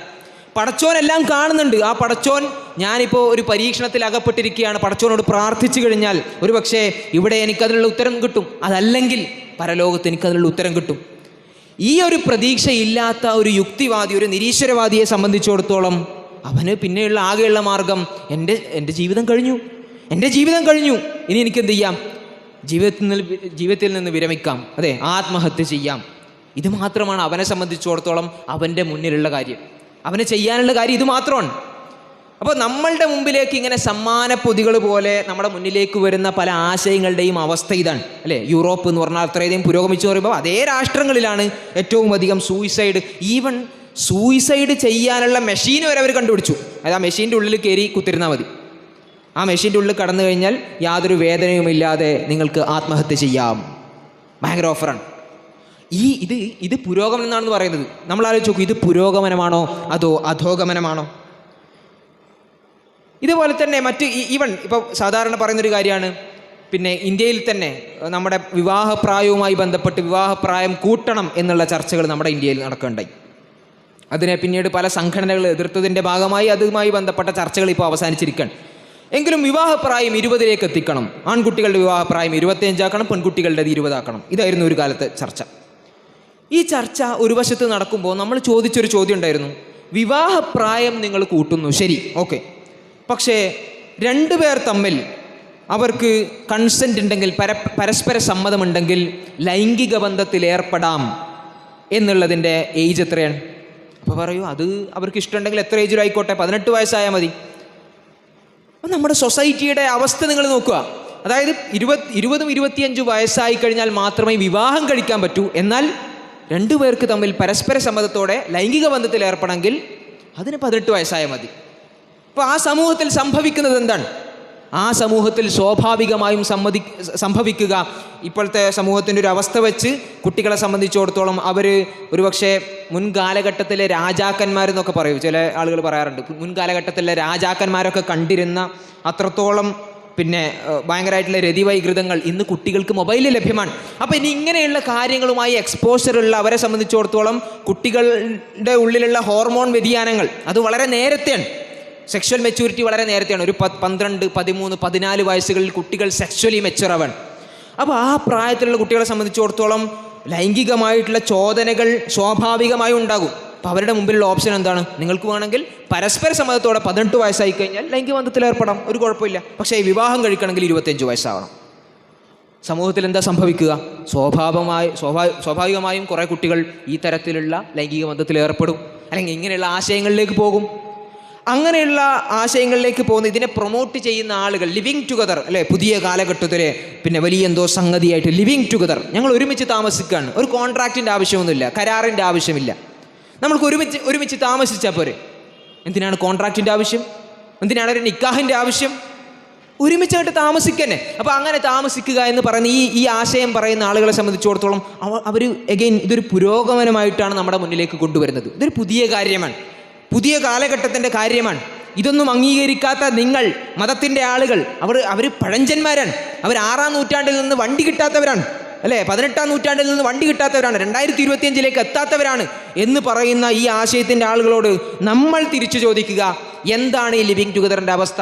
പടച്ചോൻ എല്ലാം കാണുന്നുണ്ട്. ആ പടച്ചോൻ, ഞാനിപ്പോൾ ഒരു പരീക്ഷണത്തിൽ അകപ്പെട്ടിരിക്കുകയാണ്, പടച്ചോനോട് പ്രാർത്ഥിച്ചു കഴിഞ്ഞാൽ ഒരു പക്ഷേ ഇവിടെ എനിക്കതിനുള്ള ഉത്തരം കിട്ടും, അതല്ലെങ്കിൽ പരലോകത്ത് എനിക്കതിനുള്ള ഉത്തരം കിട്ടും. ഈ ഒരു പ്രതീക്ഷയില്ലാത്ത ഒരു യുക്തിവാദി, ഒരു നിരീശ്വരവാദിയെ സംബന്ധിച്ചിടത്തോളം അവന് പിന്നെയുള്ള ആകെയുള്ള മാർഗം എൻ്റെ ജീവിതം കഴിഞ്ഞു, ഇനി എനിക്കെന്ത് ചെയ്യാം? ജീവിതത്തിൽ നിന്ന് വിരമിക്കാം, അതെ, ആത്മഹത്യ ചെയ്യാം. ഇത് മാത്രമാണ് അവനെ സംബന്ധിച്ചിടത്തോളം അവൻ്റെ മുന്നിലുള്ള കാര്യം, അവന് ചെയ്യാനുള്ള കാര്യം ഇത് മാത്രമാണ്. അപ്പോൾ നമ്മളുടെ മുമ്പിലേക്ക് ഇങ്ങനെ സമ്മാന പൊതികൾ പോലെ നമ്മുടെ മുന്നിലേക്ക് വരുന്ന പല ആശയങ്ങളുടെയും അവസ്ഥ ഇതാണ്, അല്ലേ? യൂറോപ്പ് എന്ന് പറഞ്ഞാൽ അത്രയധികം പുരോഗമിച്ചു പറയുമ്പോൾ അതേ രാഷ്ട്രങ്ങളിലാണ് ഏറ്റവും അധികം സൂയിസൈഡ് ചെയ്യാനുള്ള മെഷീൻ വരെ അവർ കണ്ടുപിടിച്ചു. അത് ആ മെഷീൻ്റെ ഉള്ളിൽ കയറി കുത്തിരുന്നാൽ മതി. ആ മെഷീൻ്റെ ഉള്ളിൽ കടന്നു കഴിഞ്ഞാൽ യാതൊരു വേദനയുമില്ലാതെ നിങ്ങൾക്ക് ആത്മഹത്യ ചെയ്യാം. ഭയങ്കര ഓഫറാണ്. ഇത് പുരോഗമനം എന്നാണെന്ന് പറയുന്നത്. നമ്മൾ ആലോചിച്ച് നോക്കൂ, ഇത് പുരോഗമനമാണോ അതോ അധോഗമനമാണോ? ഇതുപോലെ തന്നെ ഇപ്പോൾ സാധാരണ പറയുന്നൊരു കാര്യമാണ്, പിന്നെ ഇന്ത്യയിൽ തന്നെ നമ്മുടെ വിവാഹപ്രായവുമായി ബന്ധപ്പെട്ട് വിവാഹപ്രായം കൂട്ടണം എന്നുള്ള ചർച്ചകൾ നമ്മുടെ ഇന്ത്യയിൽ നടക്കുകയുണ്ടായി. അതിനെ പിന്നീട് പല സംഘടനകൾ എതിർത്തതിൻ്റെ ഭാഗമായി അതുമായി ബന്ധപ്പെട്ട ചർച്ചകൾ ഇപ്പോൾ അവസാനിച്ചിരിക്കുകയാണ്. എങ്കിലും വിവാഹപ്രായം 20 എത്തിക്കണം, ആൺകുട്ടികളുടെ വിവാഹപ്രായം 25 ആക്കണം, പെൺകുട്ടികളുടെ 20 ആക്കണം. ഇതായിരുന്നു ഒരു കാലത്തെ ചർച്ച. ഈ ചർച്ച ഒരു വശത്ത് നടക്കുമ്പോൾ നമ്മൾ ചോദിച്ചൊരു ചോദ്യം ഉണ്ടായിരുന്നു, വിവാഹപ്രായം നിങ്ങൾ കൂട്ടുന്നു, ശരി, ഓക്കെ, പക്ഷേ രണ്ടുപേർ തമ്മിൽ അവർക്ക് കൺസെൻ്റ് ഉണ്ടെങ്കിൽ, പരസ്പര സമ്മതമുണ്ടെങ്കിൽ ലൈംഗിക ബന്ധത്തിൽ ഏർപ്പെടാം എന്നുള്ളതിൻ്റെ ഏജ് എത്രയാണ്? അപ്പോൾ പറയൂ, അത് അവർക്ക് ഇഷ്ടമുണ്ടെങ്കിൽ എത്ര ഏജിലായിക്കോട്ടെ, 18 വയസ്സായാൽ മതി. അപ്പം നമ്മുടെ സൊസൈറ്റിയുടെ അവസ്ഥ നിങ്ങൾ നോക്കുക. അതായത് 20-25 വയസ്സായി കഴിഞ്ഞാൽ മാത്രമേ വിവാഹം കഴിക്കാൻ പറ്റൂ. എന്നാൽ രണ്ടുപേർക്ക് തമ്മിൽ പരസ്പര സമ്മതത്തോടെ ലൈംഗിക ബന്ധത്തിൽ ഏർപ്പെടെങ്കിൽ അതിന് 18 വയസ്സായാൽ മതി. അപ്പോൾ ആ സമൂഹത്തിൽ സംഭവിക്കുന്നത് എന്താണ്? ആ സമൂഹത്തിൽ സ്വാഭാവികമായും സംഭവിക്കുക, ഇപ്പോഴത്തെ സമൂഹത്തിൻ്റെ ഒരു അവസ്ഥ വെച്ച് കുട്ടികളെ സംബന്ധിച്ചിടത്തോളം അവർ ഒരുപക്ഷെ മുൻകാലഘട്ടത്തിലെ രാജാക്കന്മാരെന്നൊക്കെ പറയും, ചില ആളുകൾ പറയാറുണ്ട്, മുൻകാലഘട്ടത്തിലെ രാജാക്കന്മാരൊക്കെ കണ്ടിരുന്ന അത്രത്തോളം പിന്നെ ഭയങ്കരമായിട്ടുള്ള രതിവൈകൃതങ്ങൾ ഇന്ന് കുട്ടികൾക്ക് മൊബൈലിൽ ലഭ്യമാണ്. അപ്പോൾ ഇനി ഇങ്ങനെയുള്ള കാര്യങ്ങളുമായി എക്സ്പോഷറുള്ള അവരെ സംബന്ധിച്ചിടത്തോളം കുട്ടികളുടെ ഉള്ളിലുള്ള ഹോർമോൺ വ്യതിയാനങ്ങൾ അത് വളരെ നേരത്തെയാണ്. സെക്ഷൽ മെച്യൂരിറ്റി വളരെ നേരത്തെയാണ്. ഒരു 12, 13, 14 വയസ്സുകളിൽ കുട്ടികൾ സെക്ഷലി മെച്യൂറാവാണ്. അപ്പോൾ ആ പ്രായത്തിലുള്ള കുട്ടികളെ സംബന്ധിച്ചിടത്തോളം ലൈംഗികമായിട്ടുള്ള ചോദനകൾ സ്വാഭാവികമായും ഉണ്ടാകും. അപ്പോൾ അവരുടെ മുമ്പിലുള്ള ഓപ്ഷൻ എന്താണ്? നിങ്ങൾക്ക് വേണമെങ്കിൽ പരസ്പര സമ്മതത്തോടെ 18 വയസ്സായി കഴിഞ്ഞാൽ ലൈംഗിക ബന്ധത്തിൽ ഏർപ്പെടാം, ഒരു കുഴപ്പമില്ല. പക്ഷേ വിവാഹം കഴിക്കണമെങ്കിൽ 25 വയസ്സാവണം. സമൂഹത്തിൽ എന്താ സംഭവിക്കുക? സ്വാഭാവികമായും കുറേ കുട്ടികൾ ഈ തരത്തിലുള്ള ലൈംഗിക ബന്ധത്തിൽ ഏർപ്പെടും, അല്ലെങ്കിൽ ഇങ്ങനെയുള്ള ആശയങ്ങളിലേക്ക് പോകും. അങ്ങനെയുള്ള ആശയങ്ങളിലേക്ക് പോകുന്ന, ഇതിനെ പ്രൊമോട്ട് ചെയ്യുന്ന ആളുകൾ ലിവിങ് ടുഗദർ, അല്ലേ, പുതിയ കാലഘട്ടത്തിലെ പിന്നെ വലിയ എന്തോ സംഗതിയായിട്ട് ലിവിങ് ടുഗദർ, ഞങ്ങൾ ഒരുമിച്ച് താമസിക്കുകയാണ്, ഒരു കോൺട്രാക്റ്റിൻ്റെ ആവശ്യമൊന്നുമില്ല, കരാറിൻ്റെ ആവശ്യമില്ല, നമ്മൾക്ക് ഒരുമിച്ച് താമസിച്ചാൽ പോരെ. എന്തിനാണ് കോൺട്രാക്റ്റിൻ്റെ ആവശ്യം? എന്തിനാണ് ഒരു നിക്കാഹിൻ്റെ ആവശ്യം? ഒരുമിച്ചായിട്ട് താമസിക്കന്നെ. അപ്പോൾ അങ്ങനെ താമസിക്കുക എന്ന് പറയുന്ന ഈ ആശയം പറയുന്ന ആളുകളെ സംബന്ധിച്ചിടത്തോളം അവർ എഗെയിൻ ഇതൊരു പുരോഗമനമായിട്ടാണ് നമ്മുടെ മുന്നിലേക്ക് കൊണ്ടുവരുന്നത്. ഇതൊരു പുതിയ കാര്യമാണ്, പുതിയ കാലഘട്ടത്തിൻ്റെ കാര്യമാണ്. ഇതൊന്നും അംഗീകരിക്കാത്ത നിങ്ങൾ, മതത്തിൻ്റെ ആളുകൾ, അവർ പഴഞ്ചന്മാരാണ്. അവർ 6-ാം നൂറ്റാണ്ടിൽ നിന്ന് വണ്ടി കിട്ടാത്തവരാണ്, അല്ലേ, 18-ാം നൂറ്റാണ്ടിൽ നിന്ന് വണ്ടി കിട്ടാത്തവരാണ്, 2025 എത്താത്തവരാണ് എന്ന് പറയുന്ന ഈ ആശയത്തിൻ്റെ ആളുകളോട് നമ്മൾ തിരിച്ചു ചോദിക്കുക, എന്താണ് ഈ ലിവിങ് ടുഗദറിൻ്റെ അവസ്ഥ?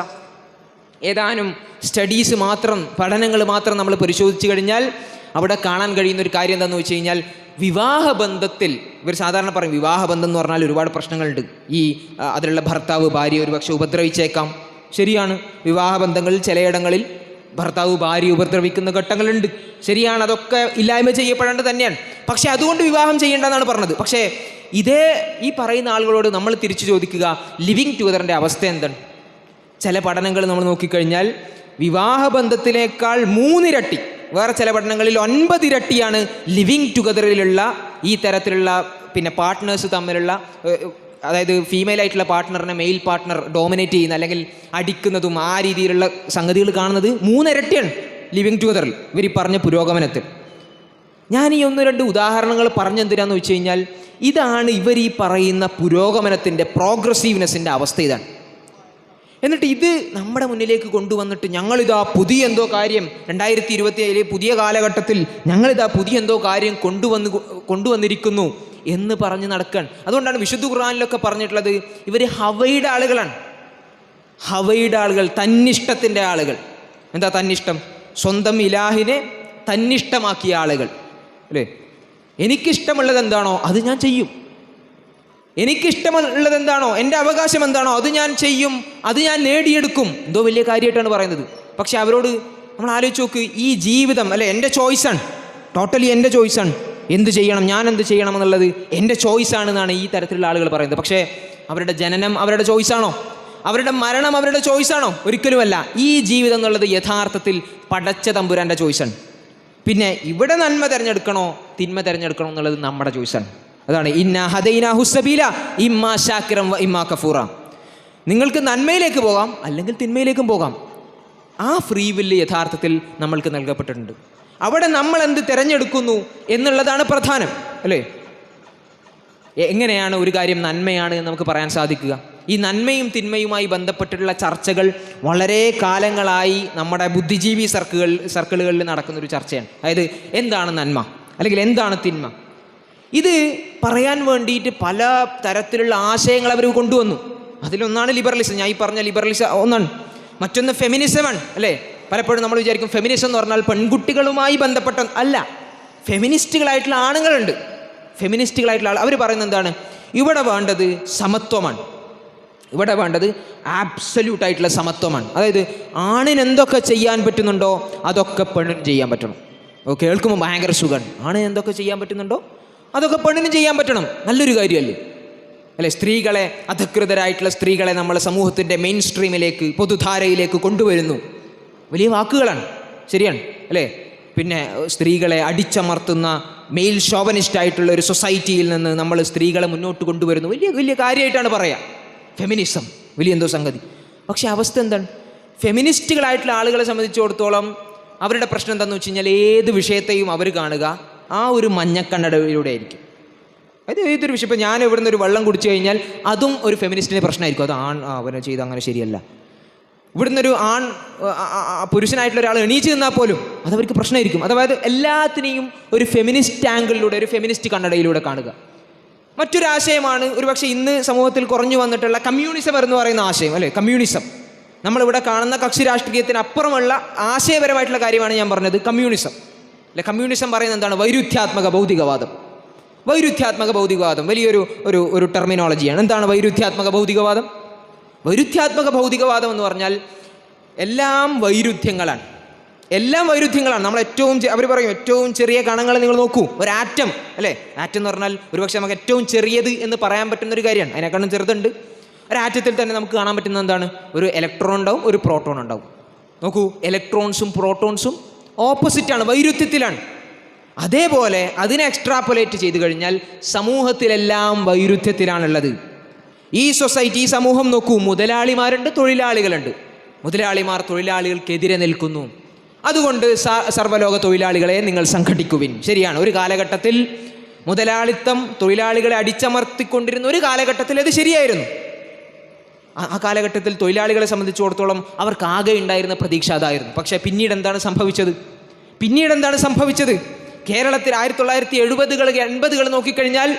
ഏതാനും സ്റ്റഡീസ് മാത്രം, പഠനങ്ങൾ മാത്രം നമ്മൾ പരിശോധിച്ച് കഴിഞ്ഞാൽ അവിടെ കാണാൻ കഴിയുന്ന ഒരു കാര്യം എന്താണെന്ന് വെച്ച് കഴിഞ്ഞാൽ, വിവാഹബന്ധത്തിൽ ഇവർ സാധാരണ പറയും, വിവാഹബന്ധം എന്ന് പറഞ്ഞാൽ ഒരുപാട് പ്രശ്നങ്ങളുണ്ട്. അതിലുള്ള ഭർത്താവ് ഭാര്യ ഒരുപക്ഷെ ഉപദ്രവിച്ചേക്കാം. ശരിയാണ്, വിവാഹബന്ധങ്ങളിൽ ചിലയിടങ്ങളിൽ ഭർത്താവ് ഭാര്യ ഉപദ്രവിക്കുന്ന ഘട്ടങ്ങളുണ്ട്. ശരിയാണ്, അതൊക്കെ ഇല്ലായ്മ ചെയ്യപ്പെടേണ്ടത് തന്നെയാണ്. പക്ഷേ അതുകൊണ്ട് വിവാഹം ചെയ്യേണ്ടെന്നാണ് പറഞ്ഞത്. പക്ഷേ ഈ പറയുന്ന ആളുകളോട് നമ്മൾ തിരിച്ചു ചോദിക്കുക, ലിവിങ് ടുഗദറിൻ്റെ അവസ്ഥ എന്താണ്? ചില പഠനങ്ങൾ നമ്മൾ നോക്കിക്കഴിഞ്ഞാൽ വിവാഹബന്ധത്തിനേക്കാൾ 3 ഇരട്ടി വേറെ ചില പഠനങ്ങളിൽ 9 ഇരട്ടിയാണ് ലിവിങ് ടുഗദറിലുള്ള ഈ തരത്തിലുള്ള പാർട്ട്നേഴ്സ് തമ്മിലുള്ള, അതായത് ഫീമെയിൽ ആയിട്ടുള്ള പാർട്ട്ണറിനെ മെയിൽ പാർട്ട്ണർ ഡോമിനേറ്റ് ചെയ്യുന്ന അല്ലെങ്കിൽ അടിക്കുന്നതും ആ രീതിയിലുള്ള സംഗതികൾ കാണുന്നത് 3 ഇരട്ടിയാണ് ലിവിങ് ടുഗദറിൽ ഇവർ ഈ പറഞ്ഞ പുരോഗമനത്തിൽ. ഞാൻ ഈ 1-2 ഉദാഹരണങ്ങൾ പറഞ്ഞെന്തിനാന്ന് വെച്ച് കഴിഞ്ഞാൽ ഇതാണ് ഇവർ ഈ പറയുന്ന പുരോഗമനത്തിൻ്റെ പ്രോഗ്രസീവ്നെസ്സിൻ്റെ അവസ്ഥ ഇതാണ്. എന്നിട്ട് ഇത് നമ്മുടെ മുന്നിലേക്ക് കൊണ്ടുവന്നിട്ട് ഞങ്ങളിതാ പുതിയ എന്തോ കാര്യം 2027 പുതിയ കാലഘട്ടത്തിൽ ഞങ്ങളിതാ പുതിയ എന്തോ കാര്യം കൊണ്ടുവന്നിരിക്കുന്നു എന്ന് പറഞ്ഞ് നടക്കാൻ. അതുകൊണ്ടാണ് വിശുദ്ധ ഖുർആനിലൊക്കെ പറഞ്ഞിട്ടുള്ളത് ഇവർ ഹവയുടെ ആളുകളാണ്. ഹവയുടെ ആളുകൾ, തന്നിഷ്ടത്തിൻ്റെ ആളുകൾ. എന്താ തന്നിഷ്ടം? സ്വന്തം ഇലാഹിനെ തന്നിഷ്ടമാക്കിയ ആളുകൾ അല്ലേ? എനിക്കിഷ്ടമുള്ളത് എന്താണോ അത് ഞാൻ ചെയ്യും, എനിക്കിഷ്ടമുള്ളത് എന്താണോ, എൻ്റെ അവകാശം എന്താണോ അത് ഞാൻ ചെയ്യും, അത് ഞാൻ നേടിയെടുക്കും. എന്തോ വലിയ കാര്യമായിട്ടാണ് പറയുന്നത്. പക്ഷെ അവരോട് നമ്മൾ ആലോചിച്ച് നോക്ക്, ഈ ജീവിതം അല്ലെ എൻ്റെ ചോയ്സാണ്, ടോട്ടലി എൻ്റെ ചോയ്സാണ്. എന്ത് ചെയ്യണം, ഞാൻ എന്ത് ചെയ്യണം എന്നുള്ളത് എൻ്റെ ചോയ്സാണെന്നാണ് ഈ തരത്തിലുള്ള ആളുകൾ പറയുന്നത്. പക്ഷേ അവരുടെ ജനനം അവരുടെ ചോയ്സാണോ? അവരുടെ മരണം അവരുടെ ചോയ്സാണോ? ഒരിക്കലുമല്ല. ഈ ജീവിതം എന്നുള്ളത് യഥാർത്ഥത്തിൽ പടച്ച തമ്പുരാൻ്റെ ചോയ്സാണ്. പിന്നെ ഇവിടെ നന്മ തിരഞ്ഞെടുക്കണോ തിന്മ തിരഞ്ഞെടുക്കണോ എന്നുള്ളത് നമ്മുടെ ചോയ്സാണ്. അതാണ് ഇന്നാ ഹദൈനാഹു സബീല ഇമ്മാ ശാക്കിറൻ വ ഇമ്മാ കഫൂറ. നിങ്ങൾക്ക് നന്മയിലേക്ക് പോകാം അല്ലെങ്കിൽ തിന്മയിലേക്കും പോകാം. ആ ഫ്രീ വില്ല് യഥാർത്ഥത്തിൽ നമ്മൾക്ക് നൽകപ്പെട്ടിട്ടുണ്ട്. അവിടെ നമ്മൾ എന്ത് തിരഞ്ഞെടുക്കുന്നു എന്നുള്ളതാണ് പ്രധാനം അല്ലേ? എങ്ങനെയാണ് ഒരു കാര്യം നന്മയാണ് എന്ന് നമുക്ക് പറയാൻ സാധിക്കുക? ഈ നന്മയും തിന്മയുമായി ബന്ധപ്പെട്ടിട്ടുള്ള ചർച്ചകൾ വളരെ കാലങ്ങളായി നമ്മുടെ ബുദ്ധിജീവി സർക്കിളുകളിൽ നടക്കുന്നൊരു ചർച്ചയാണ്. അതായത് എന്താണ് നന്മ അല്ലെങ്കിൽ എന്താണ് തിന്മ? ഇത് പറയാൻ വേണ്ടിയിട്ട് പല തരത്തിലുള്ള ആശയങ്ങൾ അവർ കൊണ്ടുവന്നു. അതിലൊന്നാണ് ലിബറലിസം. ഞാൻ ഈ പറഞ്ഞ ലിബറലിസം ഒന്നാണ്. മറ്റൊന്ന് ഫെമിനിസമാണ് അല്ലേ? പലപ്പോഴും നമ്മൾ വിചാരിക്കും ഫെമിനിസം എന്ന് പറഞ്ഞാൽ പെൺകുട്ടികളുമായി ബന്ധപ്പെട്ട അല്ല. ഫെമിനിസ്റ്റുകളായിട്ടുള്ള ആണുങ്ങളുണ്ട്. ഫെമിനിസ്റ്റുകളായിട്ടുള്ള അവർ പറയുന്നത് എന്താണ്? ഇവിടെ വേണ്ടത് സമത്വമാണ്. ഇവിടെ വേണ്ടത് ആബ്സല്യൂട്ടായിട്ടുള്ള സമത്വമാണ്. അതായത് ആണിന് എന്തൊക്കെ ചെയ്യാൻ പറ്റുന്നുണ്ടോ അതൊക്കെ പെണ്ണിന് ചെയ്യാൻ പറ്റണം. കേൾക്കുമ്പോൾ ഭയങ്കര സുഖമാണ്. ആണിന് എന്തൊക്കെ ചെയ്യാൻ പറ്റുന്നുണ്ടോ അതൊക്കെ പെണ്ണിന് ചെയ്യാൻ പറ്റണം. നല്ലൊരു കാര്യമല്ലേ അല്ലേ? സ്ത്രീകളെ, അധികൃതരായിട്ടുള്ള സ്ത്രീകളെ നമ്മൾ സമൂഹത്തിൻ്റെ മെയിൻ സ്ട്രീമിലേക്ക്, പൊതുധാരയിലേക്ക് കൊണ്ടുവരുന്നു. വലിയ വാക്കുകളാണ്, ശരിയാണ് അല്ലേ? പിന്നെ സ്ത്രീകളെ അടിച്ചമർത്തുന്ന മെയിൽ ഷോവനിസ്റ്റായിട്ടുള്ള ഒരു സൊസൈറ്റിയിൽ നിന്ന് നമ്മൾ സ്ത്രീകളെ മുന്നോട്ട് കൊണ്ടുവരുന്നു. വലിയ വലിയ കാര്യമായിട്ടാണ് പറയുക ഫെമിനിസം, വലിയ എന്തോ സംഗതി. പക്ഷെ അവസ്ഥ എന്താണ്? ഫെമിനിസ്റ്റുകളായിട്ടുള്ള ആളുകളെ സംബന്ധിച്ചിടത്തോളം അവരുടെ പ്രശ്നം എന്താണെന്ന് വെച്ച് കഴിഞ്ഞാൽ ഏത് വിഷയത്തെയും അവർ കാണുക ആ ഒരു മഞ്ഞക്കണ്ണടയിലൂടെ ആയിരിക്കും. അത് ഏതൊരു വിഷയം, ഇപ്പോൾ ഞാൻ ഇവിടുന്ന് ഒരു വെള്ളം കുടിച്ചു കഴിഞ്ഞാൽ അതും ഒരു ഫെമിനിസ്റ്റിൻ്റെ പ്രശ്നമായിരിക്കും. അത് അവനെ ചെയ്ത് അങ്ങനെ ശരിയല്ല. ഇവിടുന്ന് ഒരു പുരുഷനായിട്ടുള്ള ഒരാൾ എണീച്ച് നിന്നാൽ പോലും അതവർക്ക് പ്രശ്നമായിരിക്കും. അതായത് എല്ലാത്തിനെയും ഒരു ഫെമിനിസ്റ്റ് ആംഗിളിലൂടെ, ഒരു ഫെമിനിസ്റ്റ് കണ്ണടയിലൂടെ കാണുക. മറ്റൊരു ആശയമാണ് ഒരുപക്ഷെ ഇന്ന് സമൂഹത്തിൽ കുറഞ്ഞു വന്നിട്ടുള്ള കമ്മ്യൂണിസം എന്ന് പറയുന്ന ആശയം അല്ലേ? കമ്മ്യൂണിസം നമ്മളിവിടെ കാണുന്ന കക്ഷി രാഷ്ട്രീയത്തിന് അപ്പുറമുള്ള ആശയപരമായിട്ടുള്ള കാര്യമാണ് ഞാൻ പറഞ്ഞത്, കമ്മ്യൂണിസം അല്ലെ? കമ്മ്യൂണിസം പറയുന്നത് എന്താണ്? വൈരുദ്ധ്യാത്മക ഭൗതികവാദം. വൈരുദ്ധ്യാത്മക ഭൗതികവാദം വലിയൊരു ഒരു ടെർമിനോളജിയാണ്. എന്താണ് വൈരുദ്ധ്യാത്മക ഭൗതികവാദം? വൈരുദ്ധ്യാത്മക ഭൗതികവാദം എന്ന് പറഞ്ഞാൽ എല്ലാം വൈരുദ്ധ്യങ്ങളാണ്. എല്ലാം വൈരുദ്ധ്യങ്ങളാണ്. നമ്മൾ അവർ പറയും ഏറ്റവും ചെറിയ കണങ്ങൾ നിങ്ങൾ നോക്കൂ, ഒരു ആറ്റം അല്ലേ? ആറ്റം എന്ന് പറഞ്ഞാൽ ഒരുപക്ഷെ നമുക്ക് ഏറ്റവും ചെറിയത് എന്ന് പറയാൻ പറ്റുന്ന ഒരു കാര്യമാണ്. അതിനെക്കാളും ചെറുതുണ്ട്. ഒരു ആറ്റത്തിൽ തന്നെ നമുക്ക് കാണാൻ പറ്റുന്ന എന്താണ്? ഒരു ഇലക്ട്രോൺ ഉണ്ടാവും, ഒരു പ്രോട്ടോൺ ഉണ്ടാവും. നോക്കൂ, ഇലക്ട്രോൺസും പ്രോട്ടോൺസും ഓപ്പോസിറ്റാണ്, വൈരുദ്ധ്യത്തിലാണ്. അതേപോലെ അതിനെ എക്സ്ട്രാപ്പുലേറ്റ് ചെയ്ത് കഴിഞ്ഞാൽ സമൂഹത്തിലെല്ലാം വൈരുദ്ധ്യത്തിലാണുള്ളത്. ഈ സൊസൈറ്റി, ഈ സമൂഹം നോക്കൂ, മുതലാളിമാരുണ്ട്, തൊഴിലാളികളുണ്ട്. മുതലാളിമാർ തൊഴിലാളികൾക്കെതിരെ നിൽക്കുന്നു. അതുകൊണ്ട് സർവ്വലോക തൊഴിലാളികളെ നിങ്ങൾ സംഘടിക്കുവിൻ. ശരിയാണ്, ഒരു കാലഘട്ടത്തിൽ മുതലാളിത്തം തൊഴിലാളികളെ അടിച്ചമർത്തിക്കൊണ്ടിരുന്ന ഒരു കാലഘട്ടത്തിൽ അത് ശരിയായിരുന്നു. ആ കാലഘട്ടത്തിൽ തൊഴിലാളികളെ സംബന്ധിച്ചിടത്തോളം അവർക്ക് ആകെ ഉണ്ടായിരുന്ന പ്രതീക്ഷ അതായിരുന്നു. പക്ഷേ പിന്നീട് എന്താണ് സംഭവിച്ചത്? കേരളത്തിൽ 1970-കൾ 80-കൾ നോക്കിക്കഴിഞ്ഞാൽ